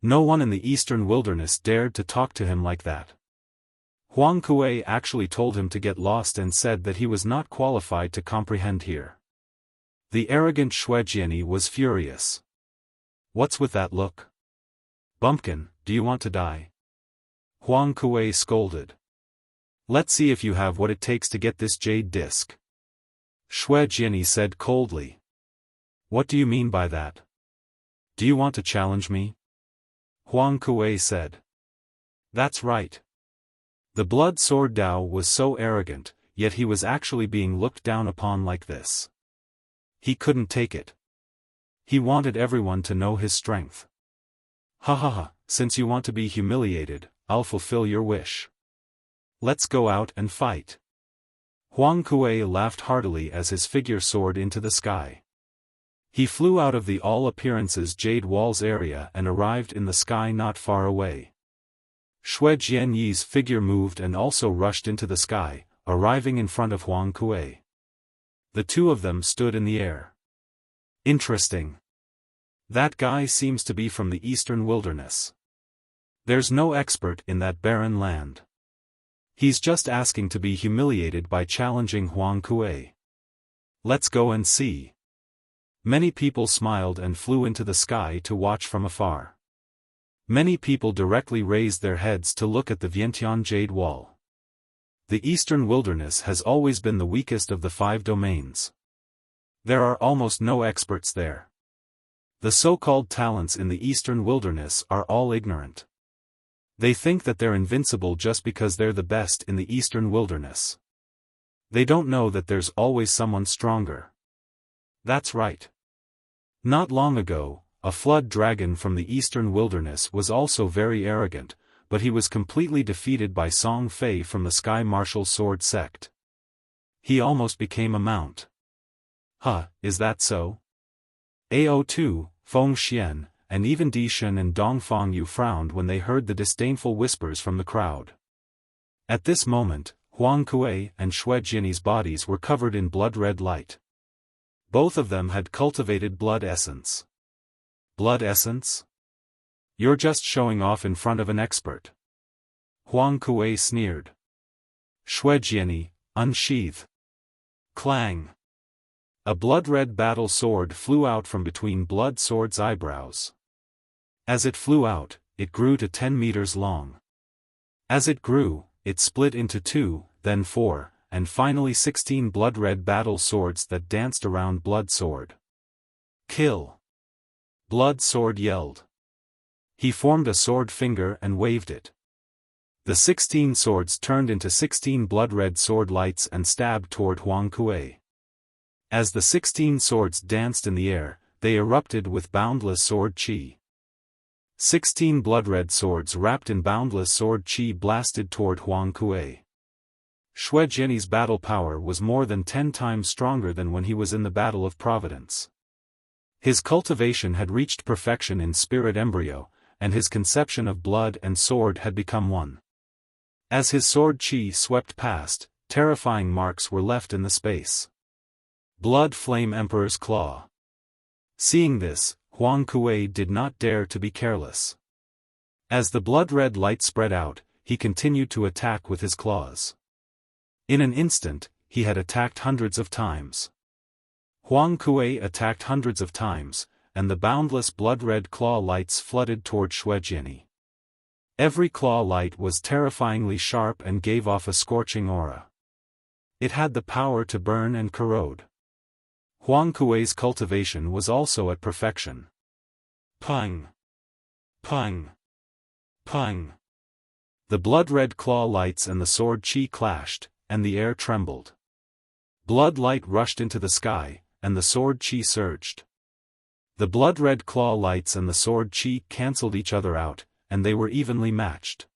No one in the eastern wilderness dared to talk to him like that. Huang Kuei actually told him to get lost and said that he was not qualified to comprehend here. The arrogant Shuejiani was furious. "What's with that look? Bumpkin, do you want to die?" Huang Kuei scolded. "Let's see if you have what it takes to get this jade disc." Shuejiani said coldly. "What do you mean by that? Do you want to challenge me?" Huang Kuei said. "That's right." The blood sword Dao was so arrogant, yet he was actually being looked down upon like this. He couldn't take it. He wanted everyone to know his strength. "Ha ha ha, since you want to be humiliated, I'll fulfill your wish. Let's go out and fight." Huang Kuei laughed heartily as his figure soared into the sky. He flew out of the all appearances Jade Walls area and arrived in the sky not far away. Shuejiani's figure moved and also rushed into the sky, arriving in front of Huang Kuei. The two of them stood in the air. "Interesting. That guy seems to be from the eastern wilderness. There's no expert in that barren land. He's just asking to be humiliated by challenging Huang Kuei. Let's go and see." Many people smiled and flew into the sky to watch from afar. Many people directly raised their heads to look at the Vientiane Jade Wall. The eastern wilderness has always been the weakest of the 5 domains. There are almost no experts there. The so-called talents in the eastern wilderness are all ignorant. They think that they're invincible just because they're the best in the eastern wilderness. They don't know that there's always someone stronger. That's right. Not long ago, a flood dragon from the eastern wilderness was also very arrogant, but he was completely defeated by Song Fei from the Sky Martial Sword sect. He almost became a mount. Huh, is that so? AO2, Feng Xian, and even Di Shen and Dong Fangyu frowned when they heard the disdainful whispers from the crowd. At this moment, Huang Kuei and Shuejiani's bodies were covered in blood-red light. Both of them had cultivated blood essence. Blood essence? You're just showing off in front of an expert. Huang Kuei sneered. Shuejiani, unsheath. Clang. A blood-red battle sword flew out from between Blood Sword's eyebrows. As it flew out, it grew to 10 meters long. As it grew, it split into 2, then 4, and finally 16 blood-red battle swords that danced around Blood Sword. Kill! Blood Sword yelled. He formed a sword finger and waved it. The 16 swords turned into 16 blood-red sword lights and stabbed toward Huang Kuei. As the 16 swords danced in the air, they erupted with boundless sword qi. 16 blood-red swords wrapped in boundless sword qi blasted toward Huang Kuei. Xue Jianyi's battle power was more than 10 times stronger than when he was in the Battle of Providence. His cultivation had reached perfection in spirit embryo, and his conception of blood and sword had become one. As his sword qi swept past, terrifying marks were left in the space. Blood Flame Emperor's Claw. Seeing this, Huang Kuei did not dare to be careless. As the blood-red light spread out, he continued to attack with his claws. In an instant, he had attacked hundreds of times. Huang Kuei attacked hundreds of times, and the boundless blood-red claw lights flooded toward Xue Jianyi. Every claw light was terrifyingly sharp and gave off a scorching aura. It had the power to burn and corrode. Huang Kuei's cultivation was also at perfection. Pung! Pung! Pung! The blood-red claw lights and the sword qi clashed, and the air trembled. Blood light rushed into the sky, and the sword qi surged. The blood-red claw lights and the sword qi cancelled each other out, and they were evenly matched.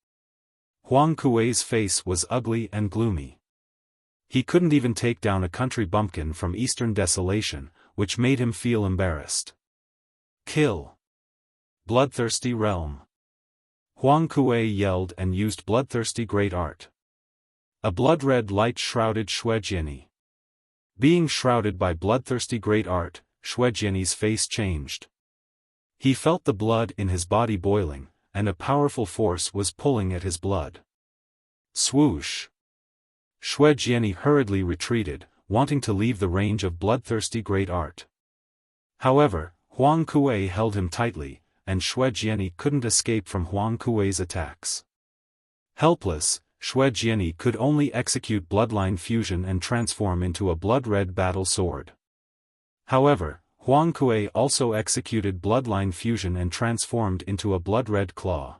Huang Kuei's face was ugly and gloomy. He couldn't even take down a country bumpkin from Eastern Desolation, which made him feel embarrassed. Kill! Bloodthirsty Realm! Huang Kuei yelled and used bloodthirsty great art. A blood-red light shrouded Xue Jianyi. Being shrouded by bloodthirsty great art, Xue Jianyi's face changed. He felt the blood in his body boiling, and a powerful force was pulling at his blood. Swoosh! Xue Jianyi hurriedly retreated, wanting to leave the range of bloodthirsty great art. However, Huang Kuei held him tightly, and Xue Jianyi couldn't escape from Huang Kuei's attacks. Helpless, Xue Jianyi could only execute bloodline fusion and transform into a blood-red battle sword. However, Huang Kuei also executed bloodline fusion and transformed into a blood-red claw.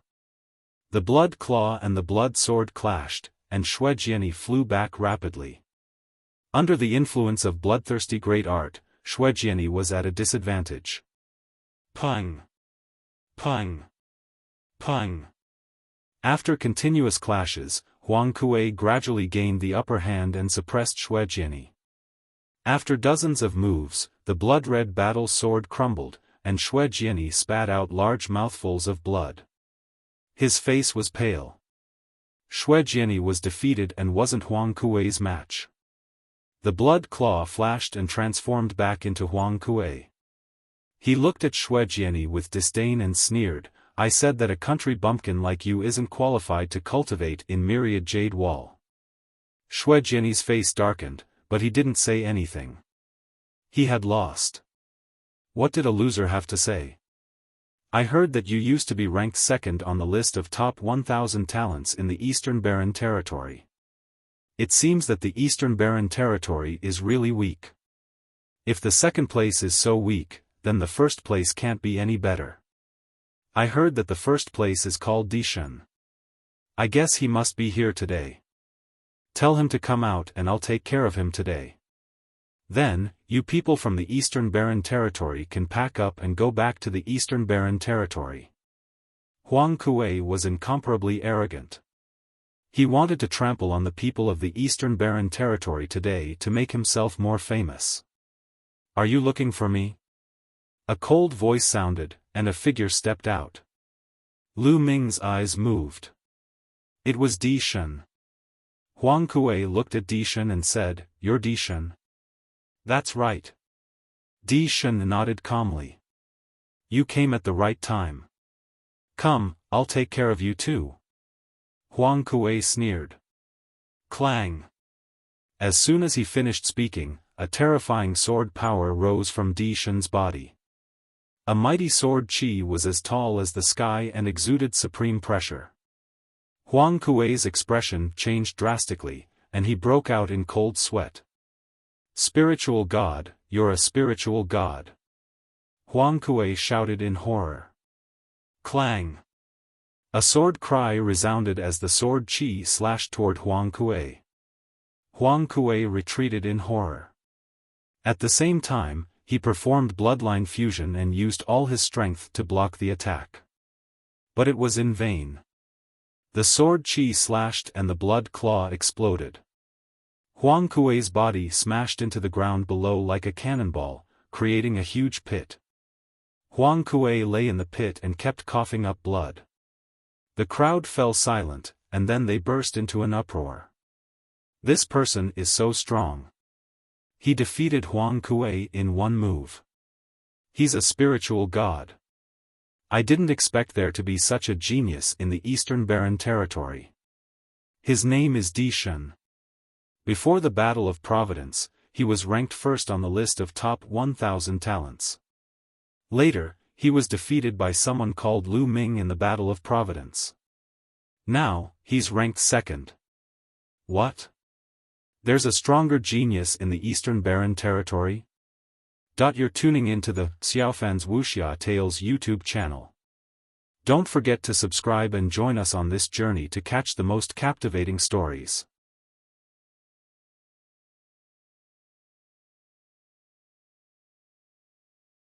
The blood claw and the blood sword clashed, and Xue Jianyi flew back rapidly. Under the influence of bloodthirsty great art, Xue Jianyi was at a disadvantage. Pung! Pung! Pung! After continuous clashes, Huang Kuei gradually gained the upper hand and suppressed Xue Jianyi. After dozens of moves, the blood-red battle sword crumbled, and Xue Jianyi spat out large mouthfuls of blood. His face was pale. Xue Jianyi was defeated and wasn't Huang Kuei's match. The blood claw flashed and transformed back into Huang Kuei. He looked at Xue Jianyi with disdain and sneered, "I said that a country bumpkin like you isn't qualified to cultivate in Myriad Jade Wall." Xue Jianyi's face darkened, but he didn't say anything. He had lost. What did a loser have to say? I heard that you used to be ranked second on the list of top 1,000 talents in the Eastern Barren Territory. It seems that the Eastern Barren Territory is really weak. If the second place is so weak, then the first place can't be any better. I heard that the first place is called Dishan. I guess he must be here today. Tell him to come out and I'll take care of him today. Then, you people from the Eastern Barren Territory can pack up and go back to the Eastern Barren Territory. Huang Kuei was incomparably arrogant. He wanted to trample on the people of the Eastern Barren Territory today to make himself more famous. Are you looking for me? A cold voice sounded, and a figure stepped out. Lu Ming's eyes moved. It was Di Shen. Huang Kuei looked at Di Shen and said, "You're Di Shen?" "That's right." Di Shen nodded calmly. "You came at the right time. Come, I'll take care of you too." Huang Kuei sneered. Clang! As soon as he finished speaking, a terrifying sword power rose from Di Shen's body. A mighty sword qi was as tall as the sky and exuded supreme pressure. Huang Kuei's expression changed drastically, and he broke out in cold sweat. "Spiritual God, you're a spiritual god!" Huang Kuei shouted in horror. Clang! A sword cry resounded as the sword qi slashed toward Huang Kuei. Huang Kuei retreated in horror. At the same time, he performed bloodline fusion and used all his strength to block the attack. But it was in vain. The sword qi slashed and the blood claw exploded. Huang Kuei's body smashed into the ground below like a cannonball, creating a huge pit. Huang Kuei lay in the pit and kept coughing up blood. The crowd fell silent, and then they burst into an uproar. This person is so strong. He defeated Huang Kuei in one move. He's a spiritual god. I didn't expect there to be such a genius in the Eastern Barren territory. His name is Di Shun. Before the Battle of Providence, he was ranked first on the list of top 1,000 talents. Later, he was defeated by someone called Lu Ming in the Battle of Providence. Now, he's ranked second. What? There's a stronger genius in the Eastern Barren territory? You're tuning into the Xiaofan's Wuxia Tales YouTube channel. Don't forget to subscribe and join us on this journey to catch the most captivating stories.